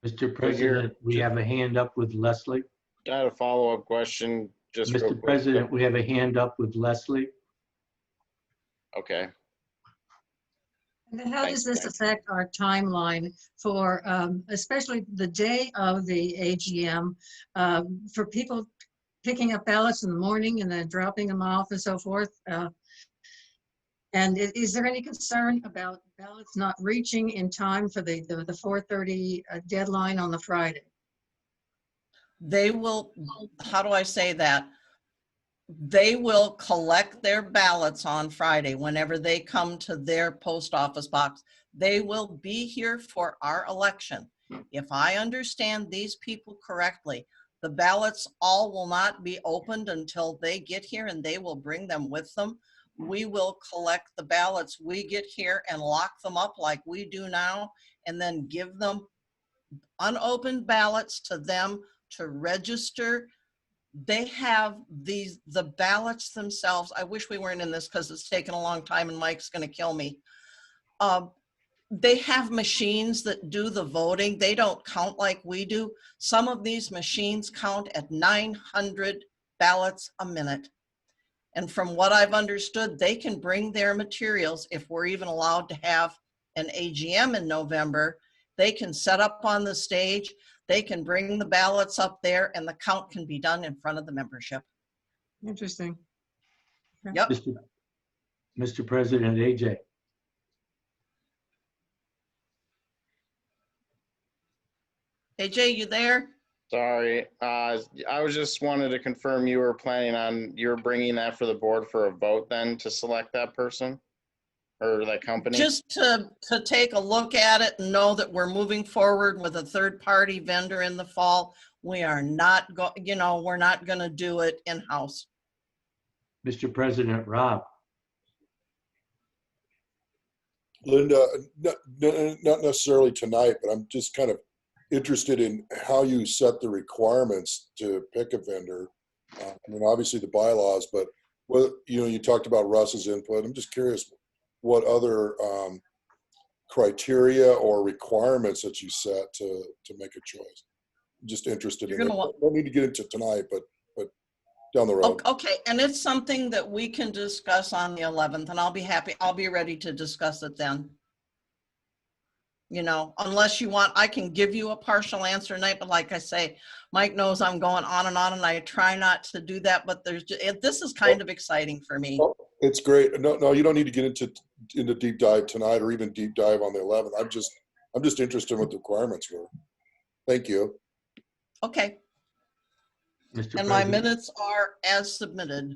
Mr. President, we have a hand up with Leslie. I had a follow-up question, just real Mr. quick. President, we have a hand up with Leslie. Okay. And how does this affect our timeline for, especially the day of the AGM, for people picking up ballots in the morning and then dropping them off and so forth? And is there any concern about ballots not reaching in time for the 4:30 deadline on the Friday? They will, how do I say that? They will collect their ballots on Friday whenever they come to their post office box. They will be here for our election. If I understand these people correctly, the ballots all will not be opened until they get here, and they will bring them with them. We will collect the ballots. We get here and lock them up like we do now, and then give them unopened ballots to them to register. They have the ballots themselves. I wish we weren't in this because it's taken a long time and Mike's going to kill me. They have machines that do the voting. They don't count like we do. Some of these machines count at 900 ballots a minute. And from what I've understood, they can bring their materials, if we're even allowed to have an AGM in November. They can set up on the stage. They can bring the ballots up there, and the count can be done in front of the membership. Interesting. Yep. Mr. President, AJ. AJ, you there? Sorry, I was just wanted to confirm you were planning on, you're bringing that for the board for a vote then to select that person or that company? Just to take a look at it and know that we're moving forward with a third-party vendor in the fall. We are not we're not going to do it in-house. Mr. President, Rob. Linda, not necessarily tonight, but I'm just kind of interested in how you set the requirements to pick a vendor. I mean, obviously the bylaws, but what, you talked about Russ's input. I'm just curious what other criteria or requirements that you set to make a choice. I'm just interested in it. Don't need to get into tonight, but down the road. Okay, and it's something that we can discuss on the 11th, and I'll be ready to discuss it then. Unless you want, I can give you a partial answer tonight, but like I say, Mike knows I'm going on, and I try not to do that, but this is kind of exciting for me. Oh, it's great. No, you don't need to get into deep dive tonight or even deep dive on the 11th. I'm just interested in what the requirements were. Thank you. Okay. Mr. And my minutes are as submitted.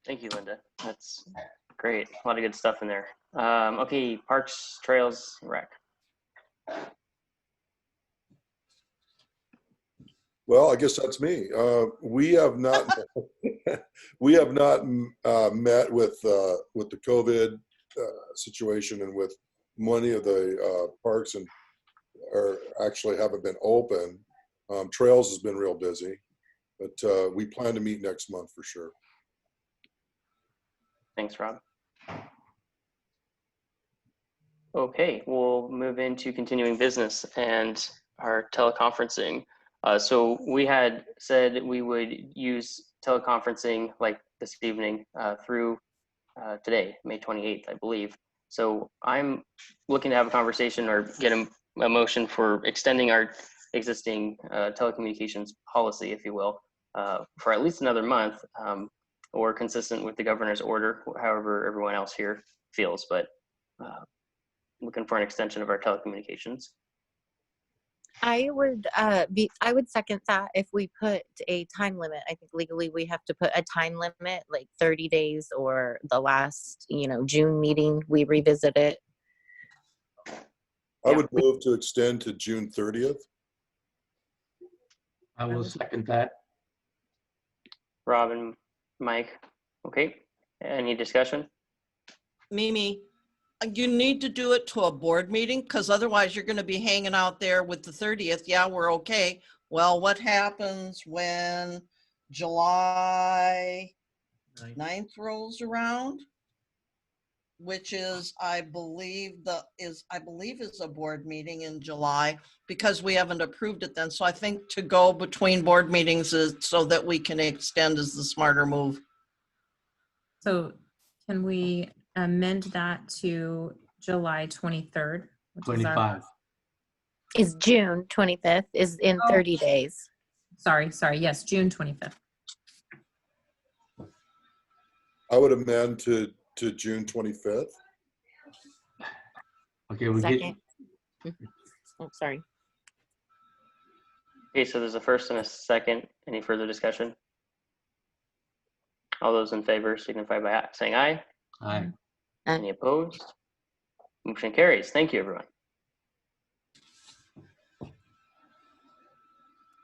Thank you, Linda. That's great. A lot of good stuff in there. Okay, Parks, Trails, Rec. Well, I guess that's me. We have not met with the COVID situation, and with many of the parks and actually haven't been open. Trails has been real busy, but we plan to meet next month for sure. Thanks, Rob. Okay, we'll move into continuing business and our teleconferencing. So we had said we would use teleconferencing like this evening through today, May 28th, I believe. So I'm looking to have a conversation or get a motion for extending our existing telecommunications policy, if you will, for at least another month, or consistent with the governor's order, however everyone else here feels, but looking for an extension of our telecommunications. I would second that if we put a time limit. I think legally we have to put a time limit, like 30 days or the last, June meeting, we revisit it. I would move to extend to June 30th. I will second that. Rob and Mike. Okay. Any discussion? Mimi, you need to do it to a board meeting, because otherwise you're going to be hanging out there with the 30th. Yeah, we're okay. Well, what happens when July 9th rolls around? which is, I believe is a board meeting in July, because we haven't approved it then. So I think to go between board meetings is so that we can extend is the smarter move. So can we amend that to July 23rd? Which is our, 25. Is June 25th, is in 30 days. sorry, yes, June 25th. I would amend to June 25th. Okay, we Second. get, Oh, sorry. Okay, so there's a first and a second. Any further discussion? All those in favor signify by saying aye. aye. Any opposed? Motion carries. Thank you, everyone.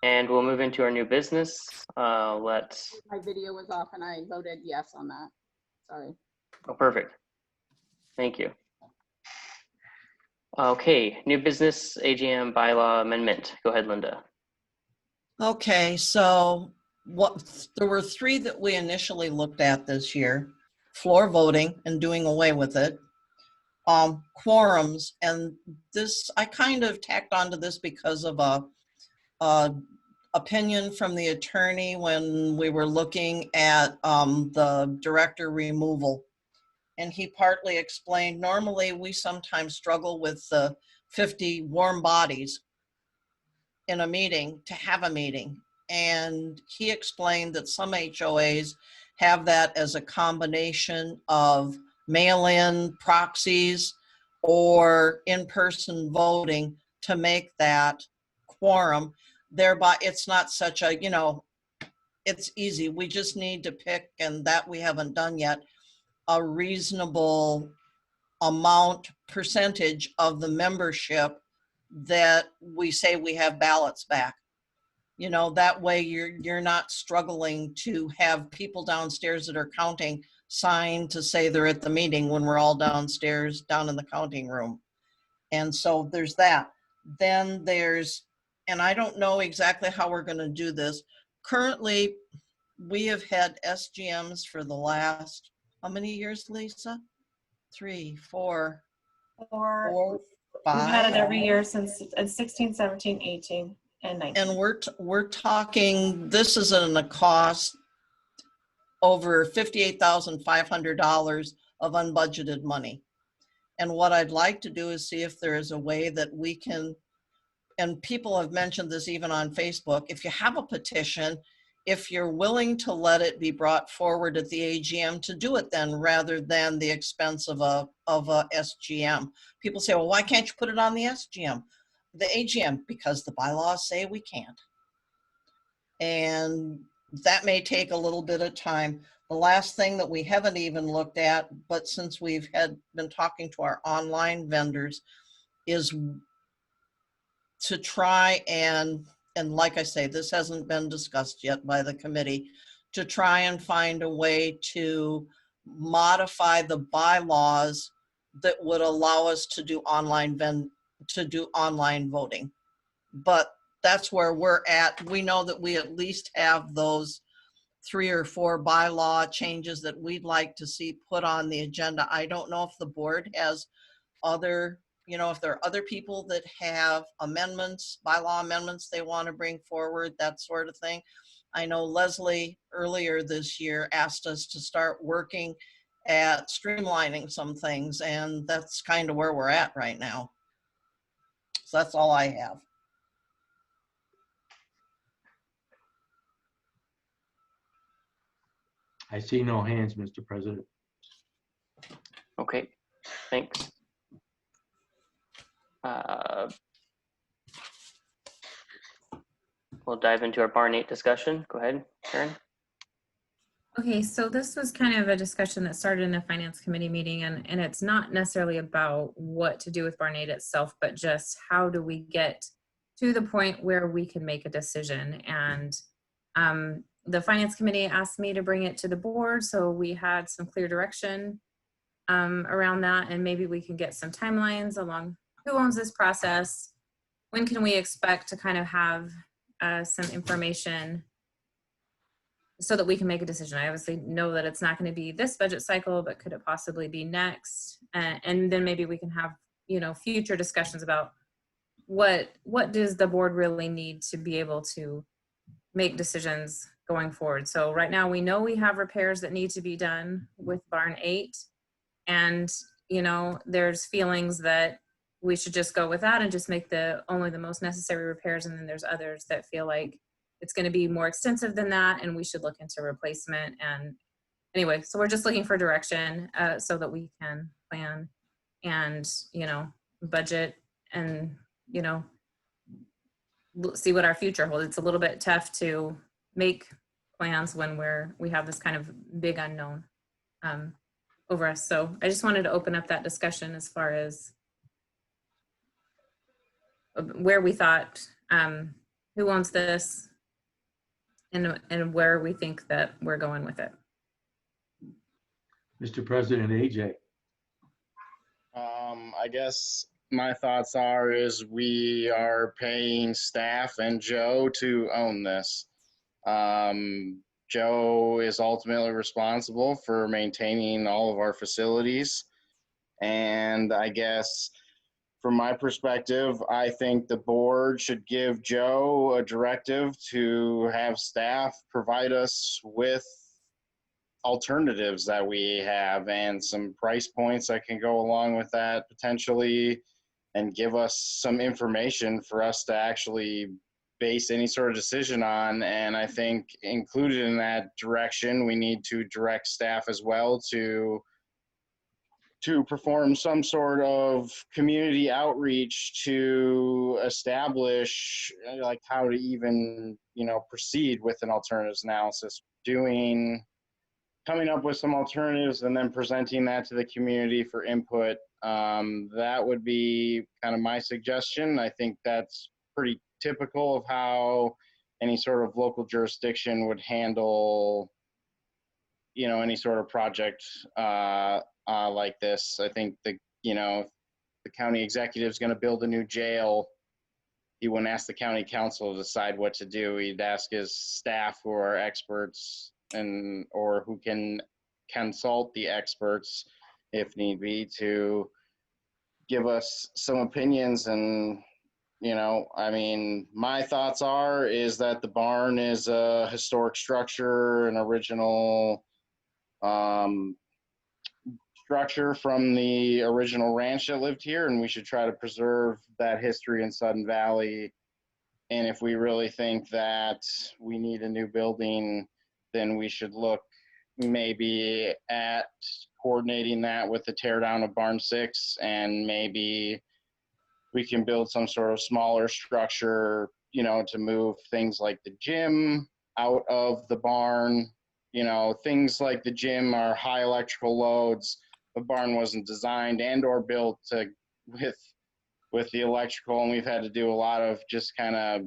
And we'll move into our new business. Let's, My video was off and I voted yes on that. Sorry. oh, perfect. Thank you. Okay, new business AGM bylaw amendment. Go ahead, Linda. Okay, so there were three that we initially looked at this year: floor voting and doing away with it, quorums, and this, I kind of tacked onto this because of a opinion from the attorney when we were looking at the director removal. And he partly explained, normally we sometimes struggle with 50 warm bodies in a meeting to have a meeting. And he explained that some HOAs have that as a combination of mail-in proxies or in-person voting to make that quorum. Thereby, it's not such a, it's easy. We just need to pick, and that we haven't done yet, a reasonable percentage of the membership that we say we have ballots back. That way you're not struggling to have people downstairs that are counting sign to say they're at the meeting when we're all downstairs down in the counting room. And so there's that. Then there's, and I don't know exactly how we're going to do this. Currently, we have had SGMs for the last, how many years, Lisa? 3, 4, 5. We've had it every year since 16, 17, 18, and 19. And we're talking, this is in a cost over $58,500 of unbudgeted money. And what I'd like to do is see if there is a way that we can, and people have mentioned this even on Facebook, if you have a petition, if you're willing to let it be brought forward at the AGM, to do it then rather than the expense of a SGM. People say, well, why can't you put it on the SGM? The AGM, because the bylaws say we can't. And that may take a little bit of time. The last thing that we haven't even looked at, but since we've been talking to our online vendors, is to try and like I say, this hasn't been discussed yet by the committee, to try and find a way to modify the bylaws that would allow us to do online voting. But that's where we're at. We know that we at least have those 3 or 4 bylaw changes that we'd like to see put on the agenda. I don't know if the board has other, if there are other people that have amendments, bylaw amendments they want to bring forward, that sort of thing. I know Leslie earlier this year asked us to start working at streamlining some things, and that's kind of where we're at right now. So that's all I have. I see no hands, Mr. President. Okay, thanks. We'll dive into our Barn 8 discussion. Go ahead, Karen. Okay, so this was kind of a discussion that started in a finance committee meeting, and it's not necessarily about what to do with Barn 8 itself, but just how do we get to the point where we can make a decision. And the finance committee asked me to bring it to the board, so we had some clear direction around that, and maybe we can get some timelines along who owns this process, when can we expect to kind of have some information so that we can make a decision. I obviously know that it's not going to be this budget cycle, but could it possibly be next? And then maybe we can have, you know, future discussions about what does the board really need to be able to make decisions going forward. So right now we know we have repairs that need to be done with barn 8, and you know, there's feelings that we should just go with that and just make only the most necessary repairs, and then there's others that feel like it's going to be more extensive than that and we should look into replacement. And anyway, so we're just looking for direction so that we can plan and, you know, budget and, you know, see what our future holds. It's a little bit tough to make plans when we have this kind of big unknown over us. So I just wanted to open up that discussion as far as where we thought, who owns this, and where we think that we're going with it. Mr. President, AJ. I guess my thoughts is we are paying staff and Joe to own this. Joe is ultimately responsible for maintaining all of our facilities. And I guess from my perspective, I think the board should give Joe a directive to have staff provide us with alternatives that we have and some price points that can go along with that potentially, and give us some information for us to actually base any sort of decision on. And I think included in that direction, we need to direct staff as well to perform some sort of community outreach to establish like how to even, you know, proceed with an alternatives analysis, coming up with some alternatives and then presenting that to the community for input. That would be kind of my suggestion. I think that's pretty typical of how any sort of local jurisdiction would handle, you know, any sort of project like this. I think the county executive is going to build a new jail. He wouldn't ask the county council to decide what to do. He'd ask his staff who are experts or who can consult the experts if need be to give us some opinions. And, you know, I mean, my thoughts is that the barn is a historic structure, an original structure from the original ranch that lived here, and we should try to preserve that history in Sudden Valley. And if we really think that we need a new building, then we should look maybe at coordinating that with the tear down of barn 6, and maybe we can build some sort of smaller structure, you know, to move things like the gym out of the barn. You know, things like the gym are high electrical loads. The barn wasn't designed and or built with the electrical, and we've had to do a lot of just kind of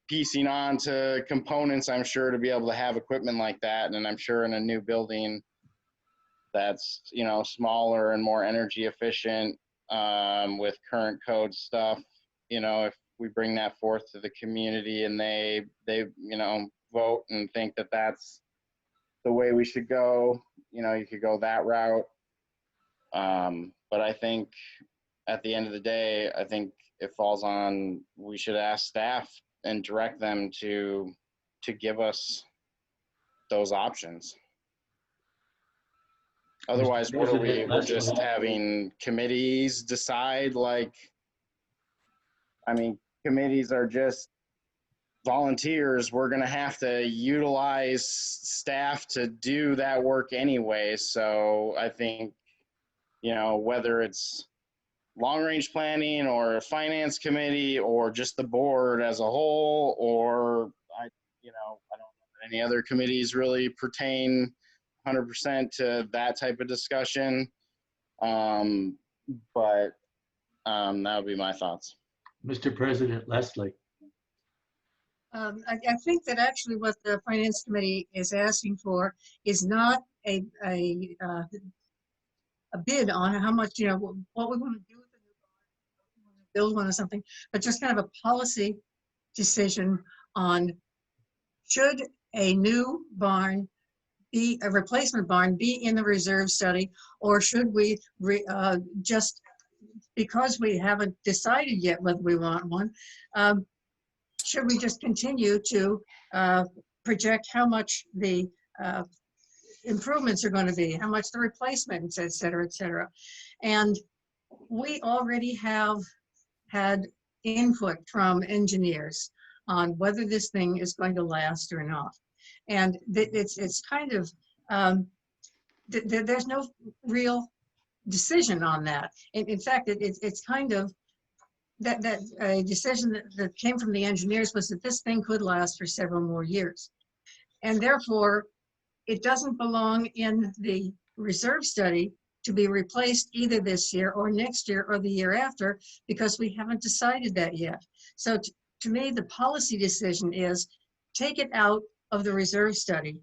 piecing on to components, I'm sure, to be able to have equipment like that. And I'm sure in a new building that's, you know, smaller and more energy efficient with current code stuff, you know, if we bring that forth to the community and they you know, vote and think that that's the way we should go, you know, you could go that route. But I think at the end of the day, I think it falls on, we should ask staff and direct them to give us those options. Otherwise, what are we? We're just having committees decide. Like, I mean, committees are just volunteers. We're going to have to utilize staff to do that work anyway. So I think, you know, whether it's long range planning or a finance committee or just the board as a whole, or I don't know that any other committees really pertain 100% to that type of discussion. But that would be my thoughts. Mr. President, Leslie. I think that actually what the Finance Committee is asking for is not a bid on how much, you know, what we want to do with the new barn, build one or something, but just kind of a policy decision on should a new barn be, a replacement barn be in the reserve study, or should we just, because we haven't decided yet whether we want one, should we just continue to project how much the improvements are going to be, how much the replacements, et cetera, et cetera. And we already have had input from engineers on whether this thing is going to last or not. And it's kind of, there's no real decision on that. In fact, it's kind of, that a decision that came from the engineers was that this thing could last for several more years. And therefore, it doesn't belong in the reserve study to be replaced either this year or next year or the year after, because we haven't decided that yet. So to me, the policy decision is take it out of the reserve study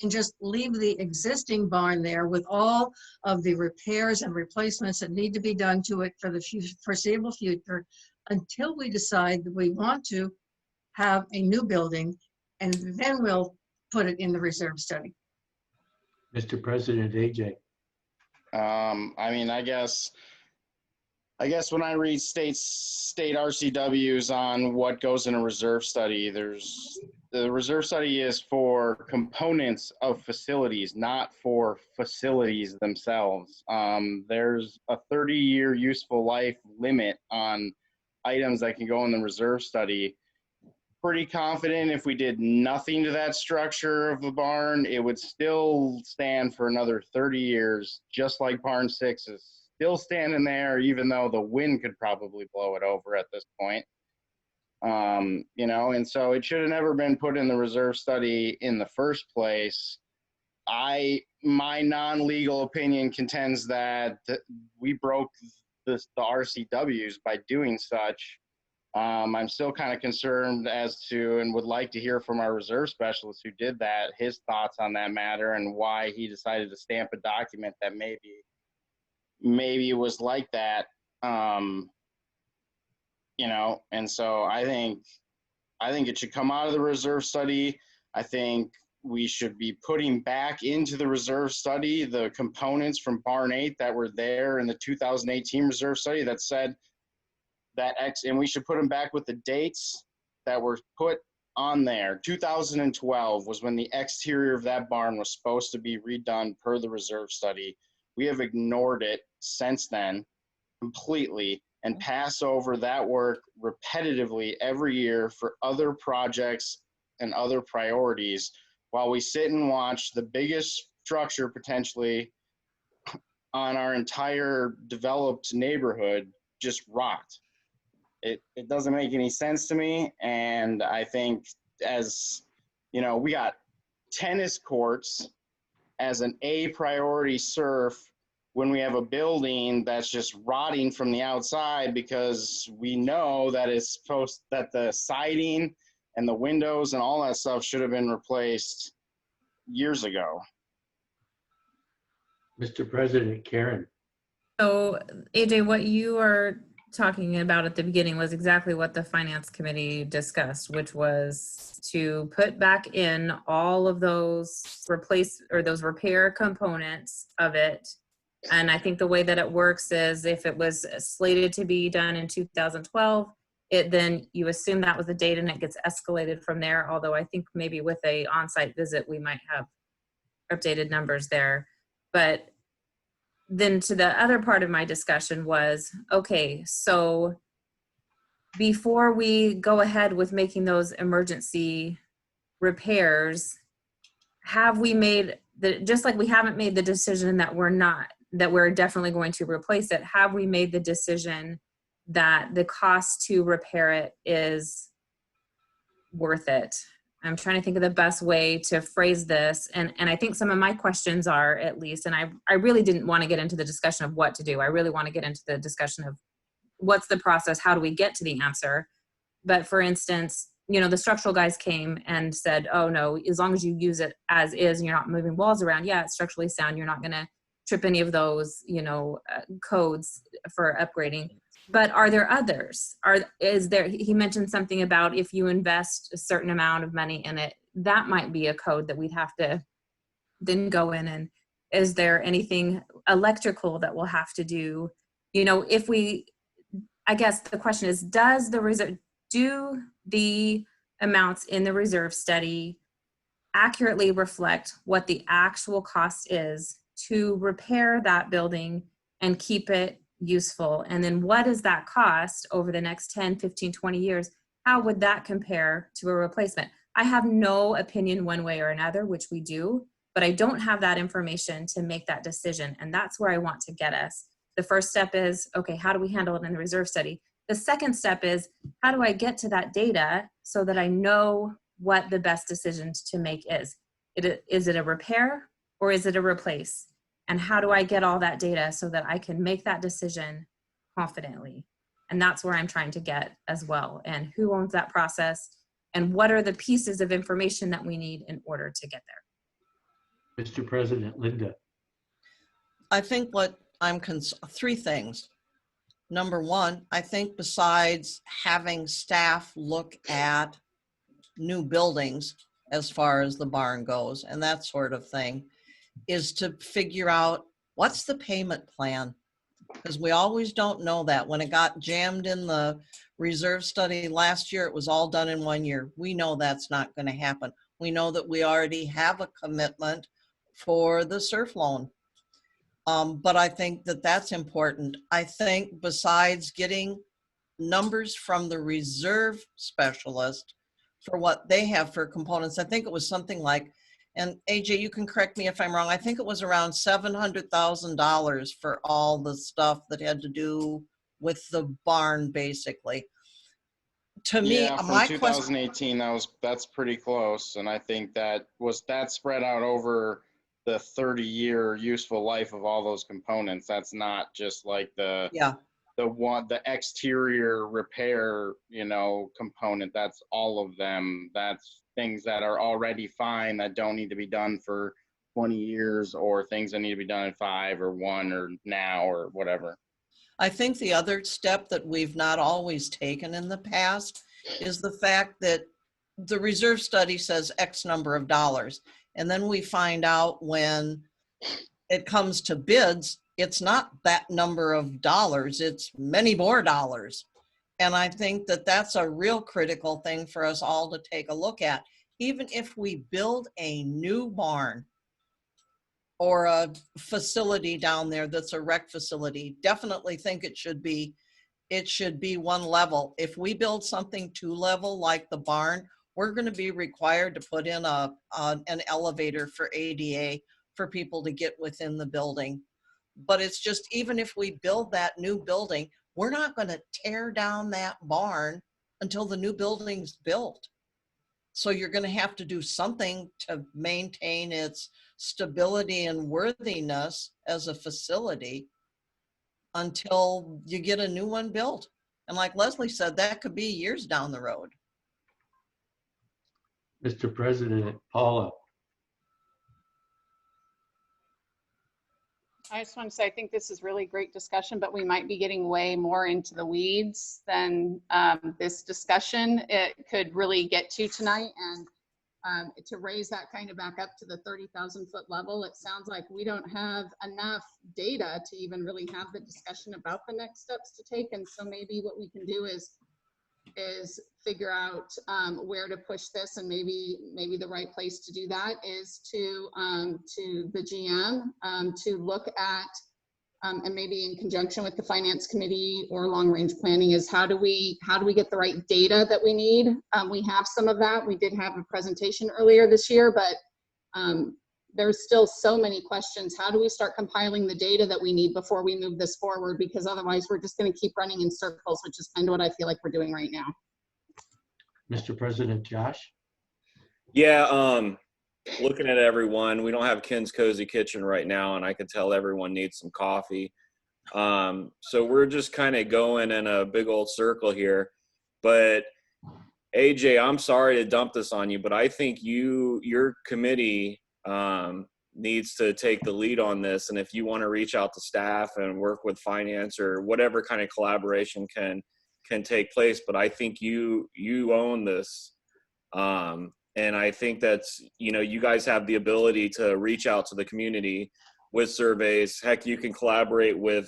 and just leave the existing barn there with all of the repairs and replacements that need to be done to it for the foreseeable future, until we decide that we want to have a new building, and then we'll put it in the reserve study. Mr. President, AJ. I mean, I guess when I read state RCWs on what goes in a reserve study, the reserve study is for components of facilities, not for facilities themselves. There's a 30-year useful life limit on items that can go in the reserve study. Pretty confident if we did nothing to that structure of the barn, it would still stand for another 30 years, just like barn 6 is still standing there, even though the wind could probably blow it over at this point. You know, and so it should have never been put in the reserve study in the first place. My non-legal opinion contends that we broke the RCWs by doing such. I'm still kind of concerned as to, and would like to hear from our reserve specialist who did that, his thoughts on that matter and why he decided to stamp a document that maybe it was like that. You know, and so I think it should come out of the reserve study. I think we should be putting back into the reserve study the components from barn 8 that were there in the 2018 reserve study that said that and we should put them back with the dates that were put on there. 2012 was when the exterior of that barn was supposed to be redone per the reserve study. We have ignored it since then completely and pass over that work repetitively every year for other projects and other priorities while we sit and watch the biggest structure potentially on our entire developed neighborhood just rot. It doesn't make any sense to me. And I think, as you know, we got tennis courts as an A priority SURF when we have a building that's just rotting from the outside, because we know that that the siding and the windows and all that stuff should have been replaced years ago. Mr. President, Karen. So AJ, what you are talking about at the beginning was exactly what the finance committee discussed, which was to put back in all of those those repair components of it. And I think the way that it works is if it was slated to be done in 2012, then you assume that was the date and it gets escalated from there. Although I think maybe with a on-site visit, we might have updated numbers there. But then to the other part of my discussion was, okay, so before we go ahead with making those emergency repairs, have we made just like we haven't made the decision that we're definitely going to replace it, have we made the decision that the cost to repair it is worth it? I'm trying to think of the best way to phrase this. And I think some of my questions are, at least, and I really didn't want to get into the discussion of what to do. I really want to get into the discussion of what's the process, how do we get to the answer? But for instance, you know, the structural guys came and said, oh no, as long as you use it as is and you're not moving walls around, yeah, it's structurally sound. You're not going to trip any of those, you know, codes for upgrading. But are there others? He mentioned something about if you invest a certain amount of money in it, that might be a code that we'd have to then go in. And is there anything electrical that we'll have to do? You know, if we, I guess the question is, do the amounts in the reserve study accurately reflect what the actual cost is to repair that building and keep it useful? And then what is that cost over the next 10, 15, 20 years? How would that compare to a replacement? I have no opinion one way or another, which we do, but I don't have that information to make that decision. And that's where I want to get us. The first step is, okay, how do we handle it in the reserve study? The second step is, how do I get to that data so that I know what the best decision to make is? Is it a repair or is it a replace? And how do I get all that data so that I can make that decision confidently? And that's where I'm trying to get as well. And who owns that process? And what are the pieces of information that we need in order to get there? Mr. President, Linda. I think what three things. Number one, I think besides having staff look at new buildings as far as the barn goes and that sort of thing, is to figure out what's the payment plan, because we always don't know that. When it got jammed in the reserve study last year, it was all done in 1 year. We know that's not going to happen. We know that we already have a commitment for the surf loan. But I think that that's important. I think besides getting numbers from the reserve specialist for what they have for components, I think it was something like, and AJ, you can correct me if I'm wrong, I think it was around $700,000 for all the stuff that had to do with the barn, basically. To me, Yeah, from my 2018, that's pretty close, and I think that spread out over the 30-year useful life of all those components. That's not just like the exterior repair, component. That's all of them. That's things that are already fine that don't need to be done for 20 years, or things that need to be done in 5 or 1 or now or whatever. I think the other step that we've not always taken in the past is the fact that the reserve study says X number of dollars. And then we find out when it comes to bids, it's not that number of dollars, it's many more dollars. And I think that that's a real critical thing for us all to take a look at. Even if we build a new barn or a facility down there that's a rec facility, definitely think it should be one level. If we build something 2 level like the barn, we're going to be required to put in an elevator for ADA for people to get within the building. But it's just, even if we build that new building, we're not going to tear down that barn until the new building's built. So you're going to have to do something to maintain its stability and worthiness as a facility until you get a new one built. And like Leslie said, that could be years down the road. Mr. President, Paula. I just want to say, I think this is really great discussion, but we might be getting way more into the weeds than this discussion it could really get to tonight. And to raise that kind of back up to the 30,000 foot level, it sounds like we don't have enough data to even really have the discussion about the next steps to take. And so maybe what we can do is figure out where to push this, and maybe the right place to do that is to the GM to look at and maybe in conjunction with the finance committee or long range planning, is how do we get the right data that we need. We have some of that. We did have a presentation earlier this year, but there's still so many questions. How do we start compiling the data that we need before we move this forward? Because otherwise we're just going to keep running in circles, which is kind of what I feel like we're doing right now. Mr. President, Josh? Yeah, looking at everyone, we don't have Ken's Cozy Kitchen right now, and I can tell everyone needs some coffee. So we're just kind of going in a big old circle here. But AJ, I'm sorry to dump this on you, but I think your committee needs to take the lead on this. And if you want to reach out to staff and work with finance or whatever kind of collaboration can take place, but I think you own this. And I think that's, you guys have the ability to reach out to the community with surveys. Heck, you can collaborate with,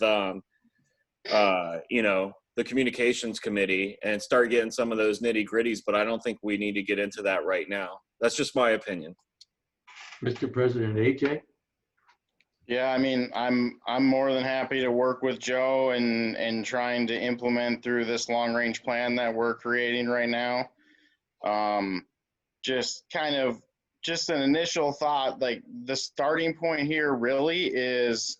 the communications committee and start getting some of those nitty gritties, but I don't think we need to get into that right now. That's just my opinion. Mr. President, AJ? Yeah, I mean, I'm more than happy to work with Joe and trying to implement through this long range plan that we're creating right now. Just an initial thought, like the starting point here really is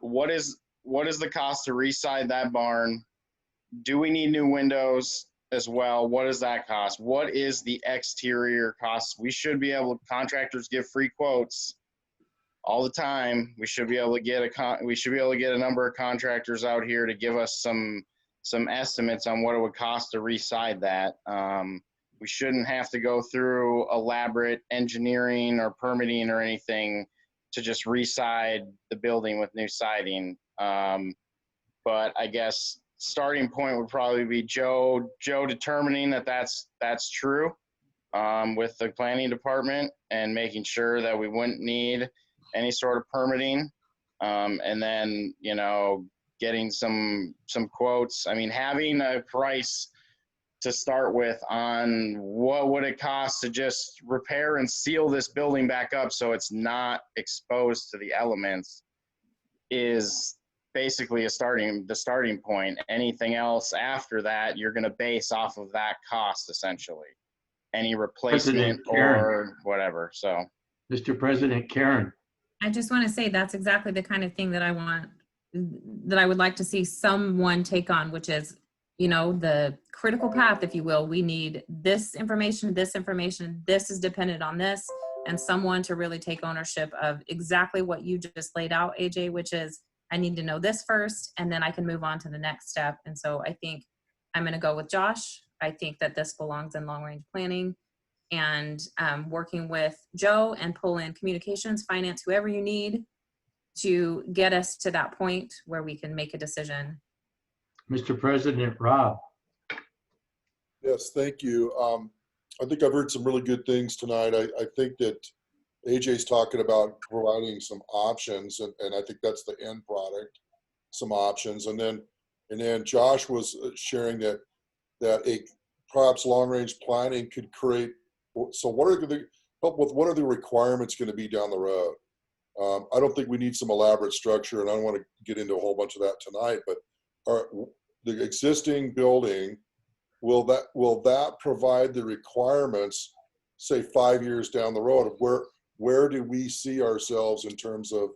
what is the cost to re-side that barn? Do we need new windows as well? What does that cost? What is the exterior cost? We should be able, contractors give free quotes all the time. We should be able to get a number of contractors out here to give us some estimates on what it would cost to re-side that. We shouldn't have to go through elaborate engineering or permitting or anything to just re-side the building with new siding. But I guess starting point would probably be Joe determining that that's true with the planning department and making sure that we wouldn't need any sort of permitting, and then getting some quotes. I mean, having a price to start with on what would it cost to just repair and seal this building back up so it's not exposed to the elements is basically the starting point. Anything else after that, you're going to base off of that cost essentially. Any replacement or whatever. So, Mr. President, Karen. I just want to say that's exactly the kind of thing that I would like to see someone take on, which is, the critical path, if you will. We need this information, this is dependent on this, and someone to really take ownership of exactly what you just laid out, AJ, which is, I need to know this first, and then I can move on to the next step. And so I think I'm going to go with Josh. I think that this belongs in long-range planning, and working with Joe and pull in communications, finance, whoever you need to get us to that point where we can make a decision. Mr. President, Rob. Yes, thank you. I think I've heard some really good things tonight. I think that AJ's talking about providing some options, and I think that's the end product, some options. And then Josh was sharing that a perhaps long-range planning could create. So what are the requirements going to be down the road? I don't think we need some elaborate structure, and I don't want to get into a whole bunch of that tonight, but the existing building, will that provide the requirements, say 5 years down the road, of where do we see ourselves in terms of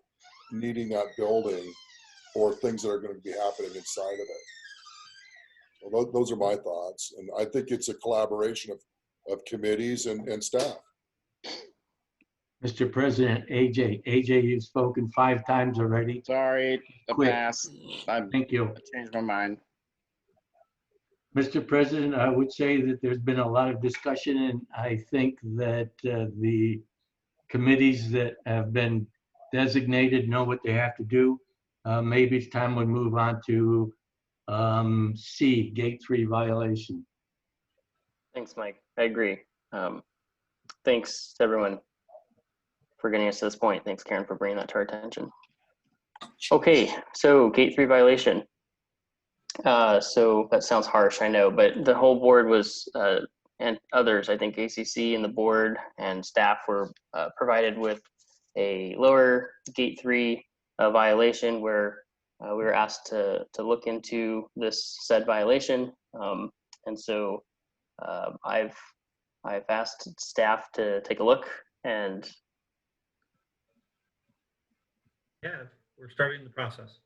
needing that building or things that are going to be happening inside of it? Well, those are my thoughts, and I think it's a collaboration of committees and staff. Mr. President, AJ, you've spoken 5 times already. Sorry, Quick. pass. Thank you. I changed my mind. Mr. President, I would say that there's been a lot of discussion, and I think that the committees that have been designated know what they have to do. Maybe it's time we move on to C, Gate 3 violation. Thanks, Mike. I agree. Thanks to everyone for getting us to this point. Thanks, Karen, for bringing that to our attention. Okay, so Gate 3 violation. So that sounds harsh, I know, but the whole board was, and others, I think ACC and the board and staff were provided with a lower Gate 3 violation where we were asked to look into this said violation. And so I've asked staff to take a look, and yeah, we're starting the process.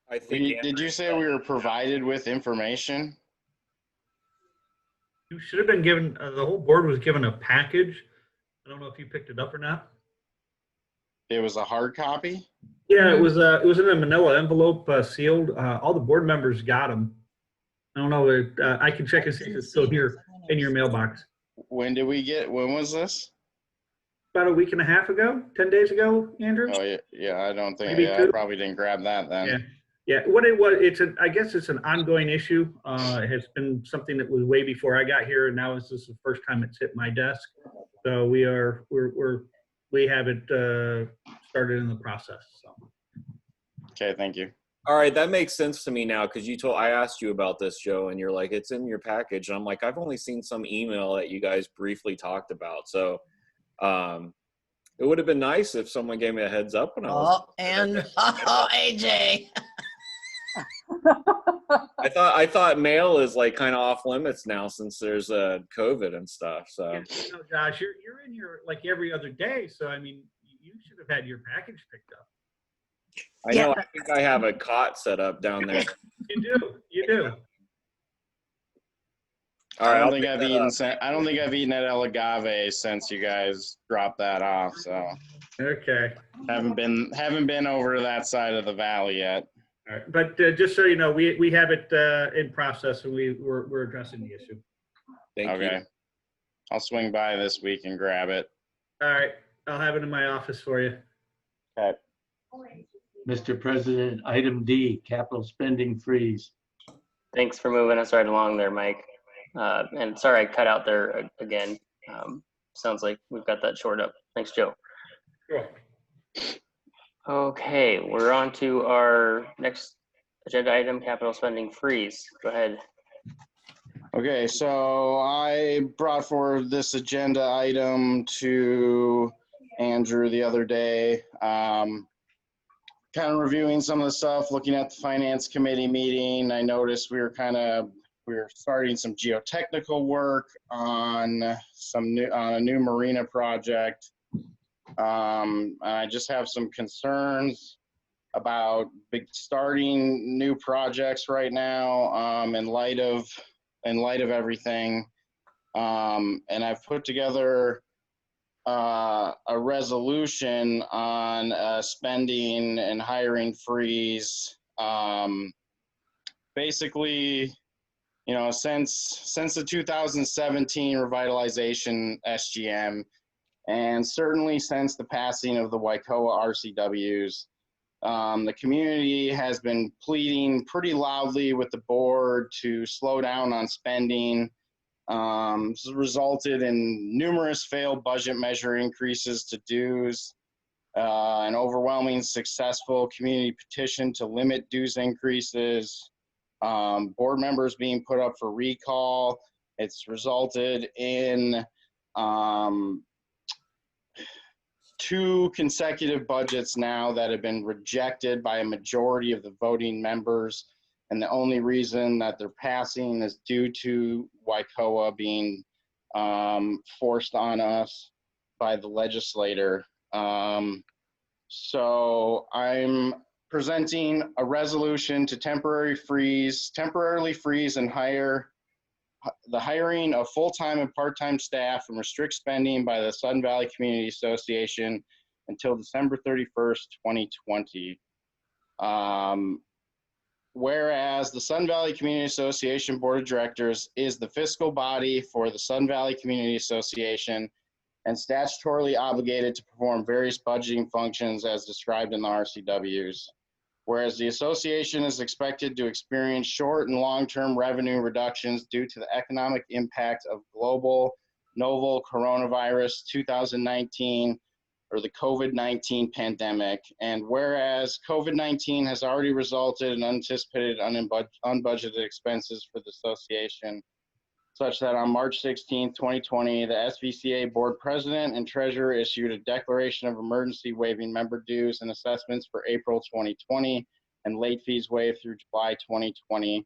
I think. Did you say we were provided with information? You should have been given, the whole board was given a package. I don't know if you picked it up or not. It was a hard copy? Yeah, it was in a manila envelope, sealed. All the board members got them. I don't know, I can check and see if it's still here in your mailbox. When was this? About a week and a half ago, 10 days ago, Andrew? Oh, yeah, I don't think, Maybe I two. probably didn't grab that then. Yeah. Yeah, what it was, I guess it's an ongoing issue. It has been something that was way before I got here, and now this is the first time it's hit my desk. So we have it started in the process. So. Okay, thank you. All right, that makes sense to me now because I asked you about this, Joe, and you're like, it's in your package. And I'm like, I've only seen some email that you guys briefly talked about. So it would have been nice if someone gave me a heads up when I was. AJ. I thought mail is like kind of off limits now since there's COVID and stuff. So No, Josh, you're in here like every other day. So I mean, you should have had your package picked up. I know. I think I have a cot set up down there. You do. All right, I don't think I've eaten at El Agave since you guys dropped that off. So okay, haven't been over to that side of the valley yet. All right, but just so you know, we have it in process, and we're addressing the issue. Thank you. I'll swing by this week and grab it. All right, I'll have it in my office for you. Okay. Mr. President, item D, capital spending freeze. Thanks for moving us right along there, Mike. And sorry I cut out there again. Sounds like we've got that shored up. Thanks, Joe. Sure. Okay, we're on to our next agenda item, capital spending freeze. Go ahead. Okay, so I brought forward this agenda item to Andrew the other day. Kind of reviewing some of the stuff, looking at the finance committee meeting. I noticed we were starting some geotechnical work on a new marina project. I just have some concerns about starting new projects right now in light of everything. And I've put together a resolution on spending and hiring freeze. Basically, you know, since the 2017 revitalization SGM, and certainly since the passing of the Waikoa RCWs, the community has been pleading pretty loudly with the board to slow down on spending. This has resulted in numerous failed budget measure increases to dues, an overwhelming successful community petition to limit dues increases, board members being put up for recall. It's resulted in 2 consecutive budgets now that have been rejected by a majority of the voting members. And the only reason that they're passing is due to Waikoa being forced on us by the legislator. So I'm presenting a resolution to temporarily freeze and hire the hiring of full-time and part-time staff and restrict spending by the Sun Valley Community Association until December 31st, 2020. Whereas the Sun Valley Community Association Board of Directors is the fiscal body for the Sun Valley Community Association and statutorily obligated to perform various budgeting functions as described in the RCWs. Whereas the association is expected to experience short and long-term revenue reductions due to the economic impact of global novel coronavirus 2019 or the COVID-19 pandemic. And whereas COVID-19 has already resulted in unanticipated unbudgeted expenses for the association, such that on March 16, 2020, the SVCA board president and treasurer issued a declaration of emergency waiving member dues and assessments for April 2020 and late fees waived through July 2020.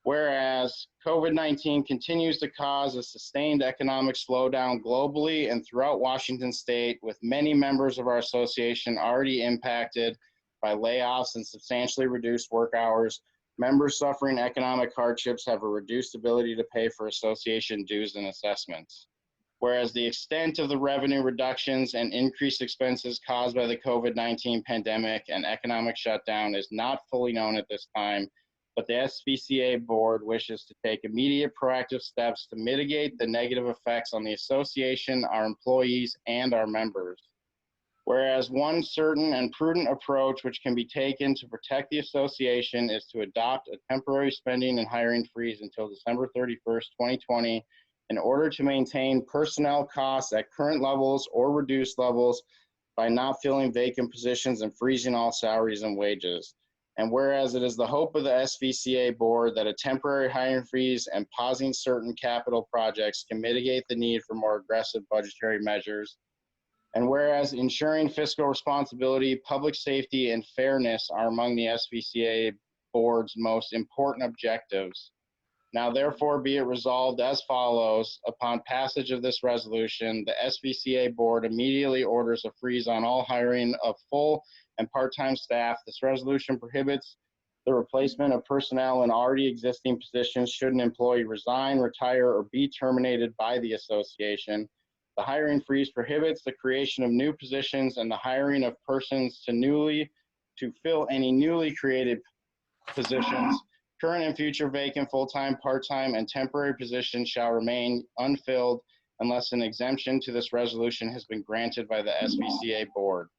Whereas COVID-19 continues to cause a sustained economic slowdown globally and throughout Washington state, with many members of our association already impacted by layoffs and substantially reduced work hours, members suffering economic hardships have a reduced ability to pay for association dues and assessments. Whereas the extent of the revenue reductions and increased expenses caused by the COVID-19 pandemic and economic shutdown is not fully known at this time, but the SVCA board wishes to take immediate proactive steps to mitigate the negative effects on the association, our employees, and our members. Whereas one certain and prudent approach which can be taken to protect the association is to adopt a temporary spending and hiring freeze until December 31st, 2020, in order to maintain personnel costs at current levels or reduced levels by not filling vacant positions and freezing all salaries and wages. And whereas it is the hope of the SVCA board that a temporary hiring freeze and pausing certain capital projects can mitigate the need for more aggressive budgetary measures. And whereas ensuring fiscal responsibility, public safety, and fairness are among the SVCA board's most important objectives. Now therefore be it resolved as follows: upon passage of this resolution, the SVCA board immediately orders a freeze on all hiring of full and part-time staff. This resolution prohibits the replacement of personnel in already existing positions should an employee resign, retire, or be terminated by the association. The hiring freeze prohibits the creation of new positions and the hiring of persons to fill any newly created positions. Current and future vacant full-time, part-time, and temporary positions shall remain unfilled unless an exemption to this resolution has been granted by the SVCA board.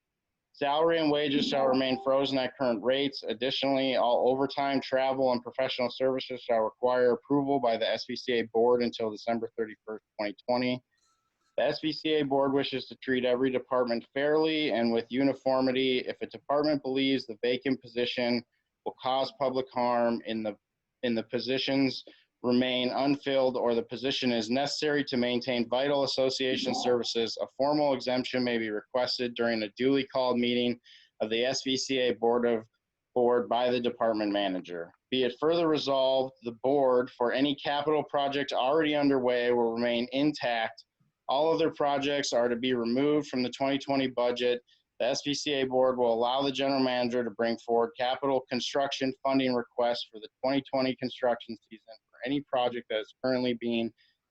Salary and wages shall remain frozen at current rates. Additionally, all overtime, travel, and professional services shall require approval by the SVCA board until December 31st, 2020. The SVCA board wishes to treat every department fairly and with uniformity. If a department believes the vacant position will cause public harm in the positions remain unfilled, or the position is necessary to maintain vital association services, a formal exemption may be requested during a duly called meeting of the SVCA board by the department manager. Be it further resolved, the board for any capital project already underway will remain intact. All other projects are to be removed from the 2020 budget. The SVCA board will allow the general manager to bring forward capital construction funding requests for the 2020 construction season for any project that is currently being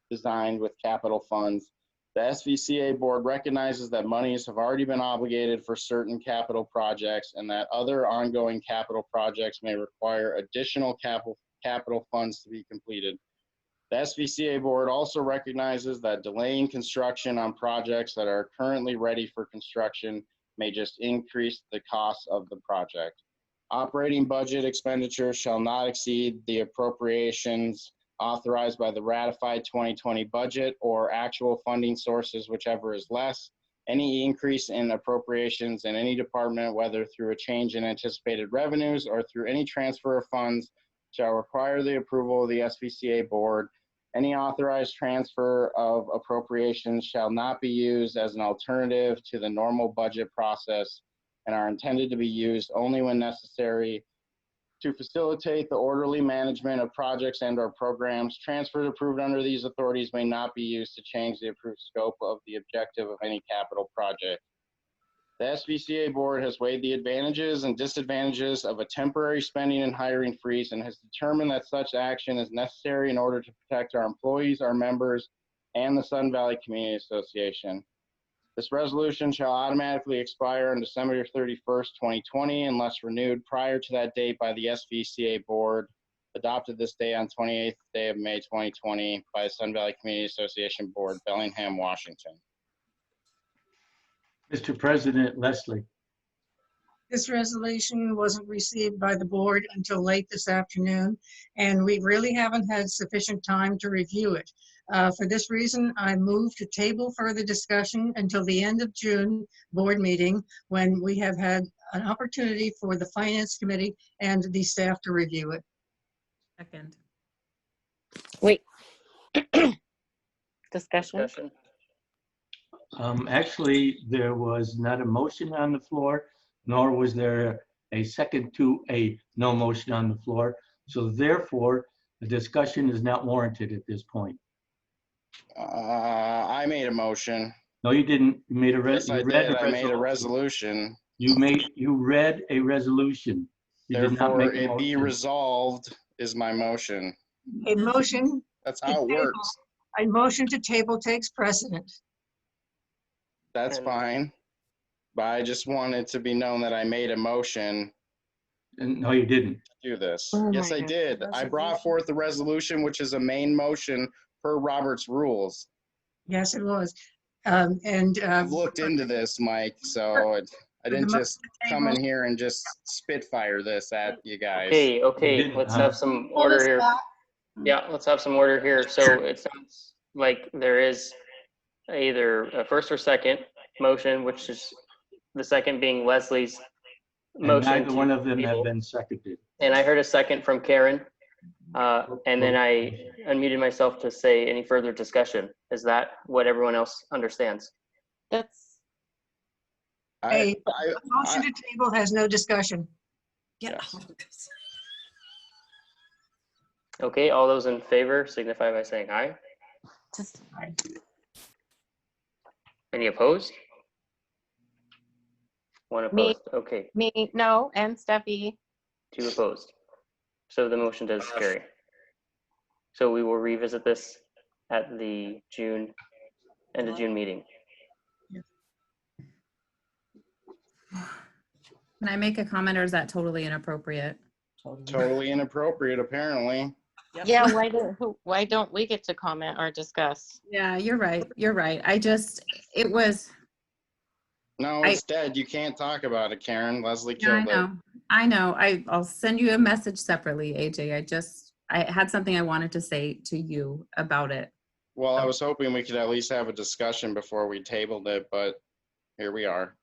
designed with capital funds. The SVCA board recognizes that monies have already been obligated for certain capital projects and that other ongoing capital projects may require additional capital funds to be completed. The SVCA board also recognizes that delaying construction on projects that are currently ready for construction may just increase the cost of the project. Operating budget expenditures shall not exceed the appropriations authorized by the ratified 2020 budget or actual funding sources, whichever is less. Any increase in appropriations in any department, whether through a change in anticipated revenues or through any transfer of funds, shall require the approval of the SVCA board. Any authorized transfer of appropriations shall not be used as an alternative to the normal budget process and are intended to be used only when necessary to facilitate the orderly management of projects and/or programs. Transfers approved under these authorities may not be used to change the approved scope of the objective of any capital project. The SVCA board has weighed the advantages and disadvantages of a temporary spending and hiring freeze and has determined that such action is necessary in order to protect our employees, our members, and the Sun Valley Community Association. This resolution shall automatically expire on December 31st, 2020, unless renewed prior to that date by the SVCA board, adopted this day on 28th day of May 2020 by the Sun Valley Community Association Board, Bellingham, Washington. Mr. President, Leslie. This resolution wasn't received by the board until late this afternoon, and we really haven't had sufficient time to review it. For this reason, I move to table further discussion until the end of June board meeting, when we have had an opportunity for the Finance Committee and the staff to review it. Second. Wait. Discussion. Actually, there was not a motion on the floor, nor was there a second to a no motion on the floor. So therefore, the discussion is not warranted at this point. I made a motion. No, you didn't. You made a Yes, I did. I made a resolution. You read a resolution. You did not Therefore, make a it be motion. resolved is my motion. A motion. That's how it works. A motion to table takes precedent. That's fine. But I just wanted to be known that I made a motion. No, you didn't. To do this. Oh Yes, my I God. did. I brought forth the resolution, which is a main motion per Robert's rules. Yes, it was. I've looked into this, Mike, so I didn't just come in here and just spitfire this at you guys. Okay, let's have some order here. Yeah, let's have some order here. So it sounds like there is either a first or second motion, which is the second being Leslie's And motion. neither one of them have table. been seconded. And I heard a second from Karen. And then I unmuted myself to say any further discussion. Is that what everyone else understands? That's. A motion to table has no discussion. Get Yes. out of this. Okay, all those in favor signify by saying aye. Any opposed? One Me. opposed. Okay, Me, no, and Steffi. 2 opposed. So the motion does carry. So we will revisit this at the end of June meeting. Can I make a comment, or is that totally inappropriate? Totally inappropriate, apparently. Yeah, why don't we get to comment or discuss? Yeah, you're right. You're right. It was. No, it's dead. You can't talk about it, Karen. Leslie killed it. I know. I'll send you a message separately, AJ. I had something I wanted to say to you about it. Well, I was hoping we could at least have a discussion before we tabled it, but here we are.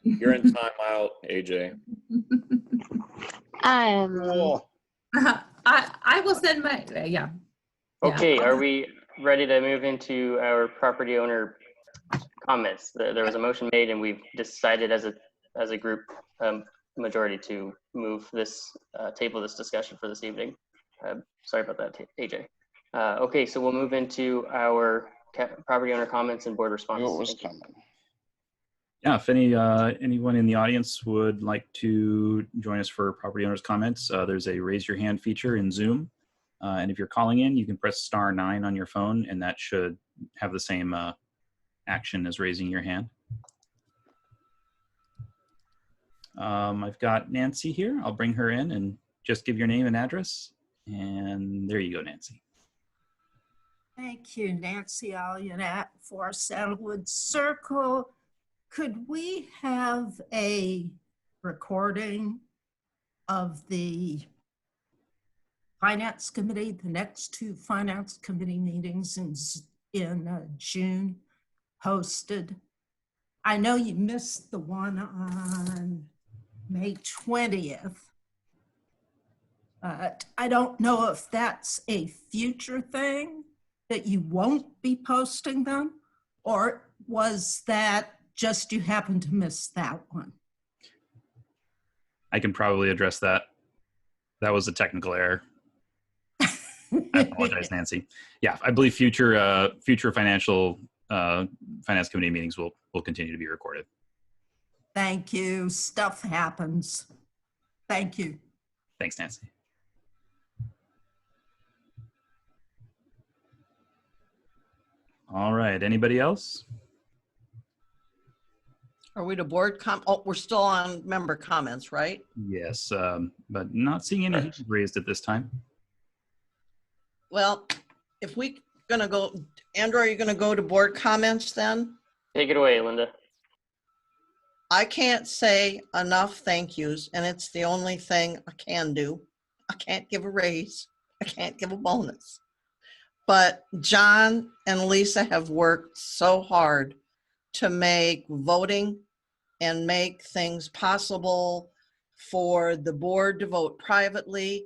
You're in timeout, AJ. Cool. I will send my, yeah. Okay, are we ready to move into our property owner comments? There was a motion made and we've decided as a group majority to move this, table this discussion for this evening. Sorry about that, AJ. Okay, so we'll move into our property owner comments and board response. What was coming? Yeah, if anyone in the audience would like to join us for property owners comments, there's a raise your hand feature in Zoom. And if you're calling in, you can press *9 on your phone, and that should have the same action as raising your hand. I've got Nancy here. I'll bring her in and just give your name and address. And there you go, Nancy. Thank you, Nancy Allianat for Sandalwood Circle. Could we have a recording of the Finance Committee, the next 2 Finance Committee meetings in June posted? I know you missed the one on May 20th. I don't know if that's a future thing that you won't be posting them, or was that just you happened to miss that one? I can probably address that. That was a technical error. I apologize, Nancy. Yeah, I believe future finance committee meetings will continue to be recorded. Thank you. Stuff happens. Thank you. Thanks, Nancy. All right, anybody else? Are we to board oh, we're still on member comments, right? Yes, but not seeing any hands raised at this time. Well, if we gonna go, Andrew, are you gonna go to board comments then? Take it away, Linda. I can't say enough thank yous, and it's the only thing I can do. I can't give a raise. I can't give a bonus. But John and Lisa have worked so hard to make voting and make things possible for the board to vote privately,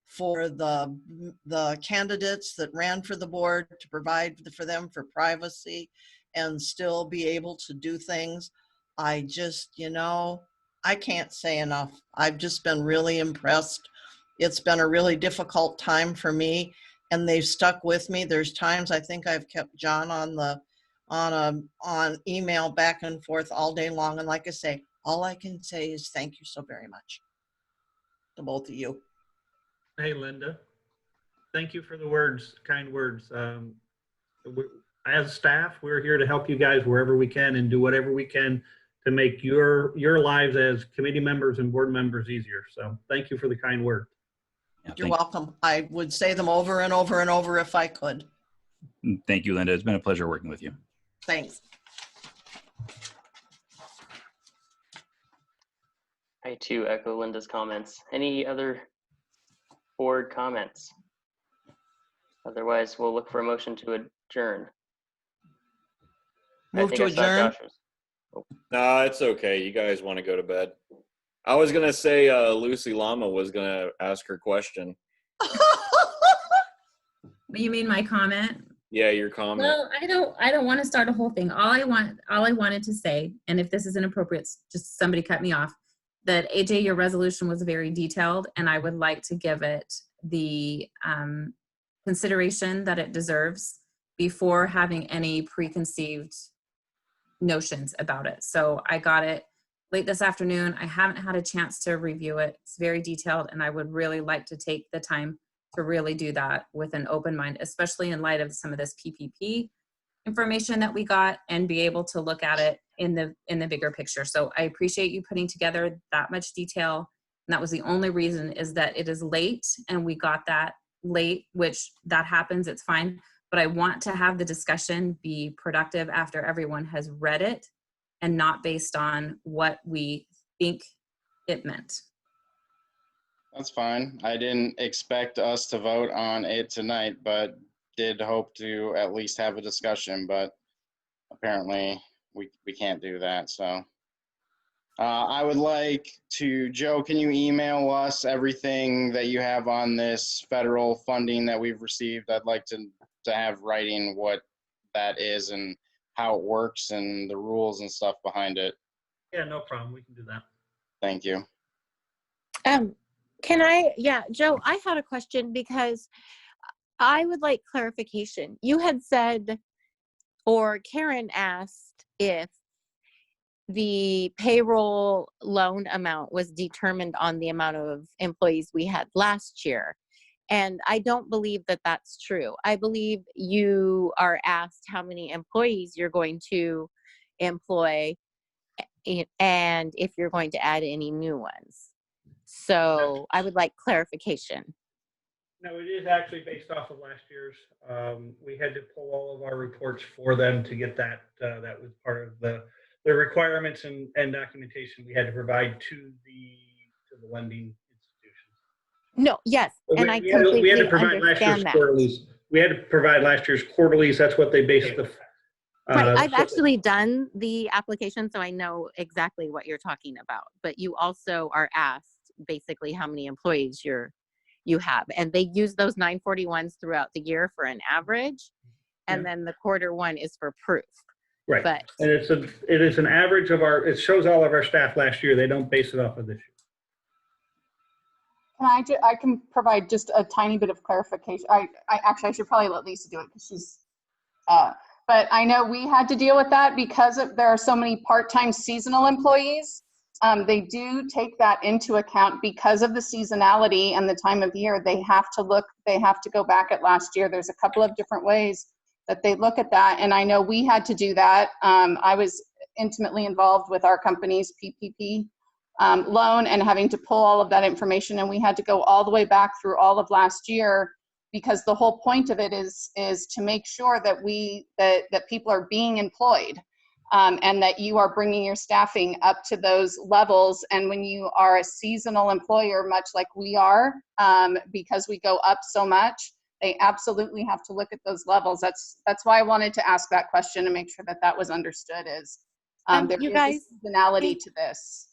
for the candidates that ran for the board to provide for them for privacy and still be able to do things. I just, I can't say enough. I've just been really impressed. It's been a really difficult time for me, and they've stuck with me. There's times I think I've kept John on email back and forth all day long. And like I say, all I can say is thank you so very much to both of you. Hey, Linda. Thank you for the words, kind words. As staff, we're here to help you guys wherever we can and do whatever we can to make your lives as committee members and board members easier. So thank you for the kind word. You're welcome. I would say them over and over and over if I could. Thank you, Linda. It's been a pleasure working with you. Thanks. I too echo Linda's comments. Any other board comments? Otherwise, we'll look for a motion to adjourn. I Move think to I saw adjourn. Josh's. Nah, it's okay. You guys want to go to bed. I was going to say Lucy Lama was going to ask her question. You mean my comment? Yeah, your comment. Well, I don't want to start a whole thing. All I wanted to say, and if this is inappropriate, just somebody cut me off, that AJ, your resolution was very detailed, and I would like to give it the consideration that it deserves before having any preconceived notions about it. So I got it late this afternoon. I haven't had a chance to review it. It's very detailed, and I would really like to take the time to really do that with an open mind, especially in light of some of this PPP information that we got, and be able to look at it in the bigger picture. So I appreciate you putting together that much detail. And that was the only reason, is that it is late and we got that late, which that happens, it's fine. But I want to have the discussion be productive after everyone has read it and not based on what we think it meant. That's fine. I didn't expect us to vote on it tonight, but did hope to at least have a discussion, but apparently we can't do that. So I would like to, Joe, can you email us everything that you have on this federal funding that we've received? I'd like to have writing what that is and how it works and the rules and stuff behind it. Yeah, no problem. We can do that. Thank you. Joe, I had a question because I would like clarification. You had said, or Karen asked, if the payroll loan amount was determined on the amount of employees we had last year. And I don't believe that that's true. I believe you are asked how many employees you're going to employ and if you're going to add any new ones. So I would like clarification. No, it is actually based off of last year's. We had to pull all of our reports for them to get that. That was part of the requirements and documentation we had to provide to the lending institutions. No, yes, So and I completely we had to provide last year's understand that. quarterlies. We had to provide last year's quarterlies. That's what they based the. Right, I've actually done the application, so I know exactly what you're talking about. But you also are asked basically how many employees you have, and they use those 941s throughout the year for an average, and then the quarter one is for proof. Right, but and it is an average of our. It shows all of our staff last year. They don't base it off of this year. I can provide just a tiny bit of clarification. I should probably let Lisa do it because she's, but I know we had to deal with that because there are so many part-time seasonal employees. They do take that into account because of the seasonality and the time of year. They have to go back at last year. There's a couple of different ways that they look at that. And I know we had to do that. I was intimately involved with our company's PPP loan and having to pull all of that information. And we had to go all the way back through all of last year because the whole point of it is to make sure that that people are being employed. And that you are bringing your staffing up to those levels. And when you are a seasonal employer, much like we are, because we go up so much, they absolutely have to look at those levels. That's why I wanted to ask that question and make sure that was understood. Is there you is guys, a seasonality to this.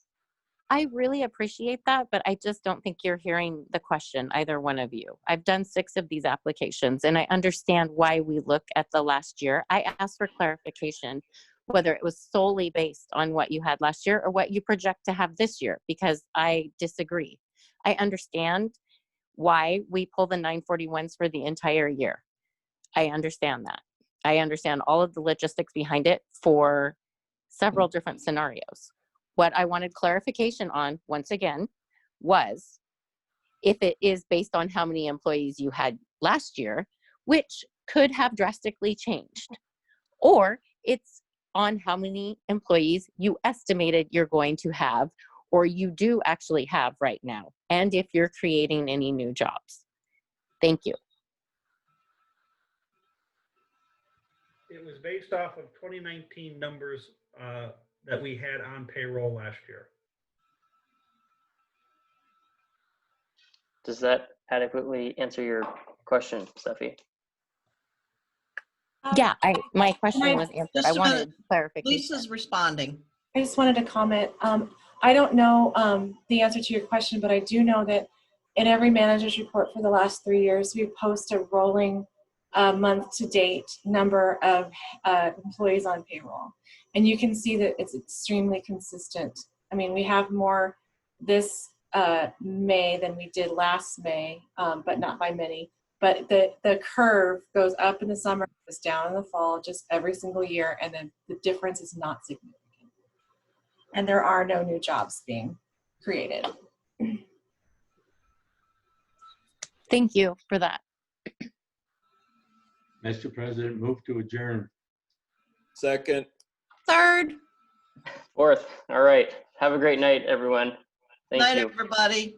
I really appreciate that, but I just don't think you're hearing the question, either one of you. I've done 6 of these applications, and I understand why we look at the last year. I asked for clarification, whether it was solely based on what you had last year or what you project to have this year, because I disagree. I understand why we pull the 941s for the entire year. I understand that. I understand all of the logistics behind it for several different scenarios. What I wanted clarification on, once again, was if it is based on how many employees you had last year, which could have drastically changed, or it's on how many employees you estimated you're going to have, or you do actually have right now, and if you're creating any new jobs. Thank you. It was based off of 2019 numbers that we had on payroll last year. Does that adequately answer your question, Steffi? Yeah, my question was answered. Just I a minute. wanted clarification. Lisa's responding. I just wanted to comment. I don't know the answer to your question, but I do know that in every manager's report for the last 3 years, we post a rolling month-to-date number of employees on payroll. And you can see that it's extremely consistent. I mean, we have more this May than we did last May, but not by many. But the curve goes up in the summer, goes down in the fall, just every single year, and then the difference is not significant. And there are no new jobs being created. Thank you for that. Mr. President, move to adjourn. Second. Third. Fourth. All right. Have a great night, everyone. Thank Night, you. everybody.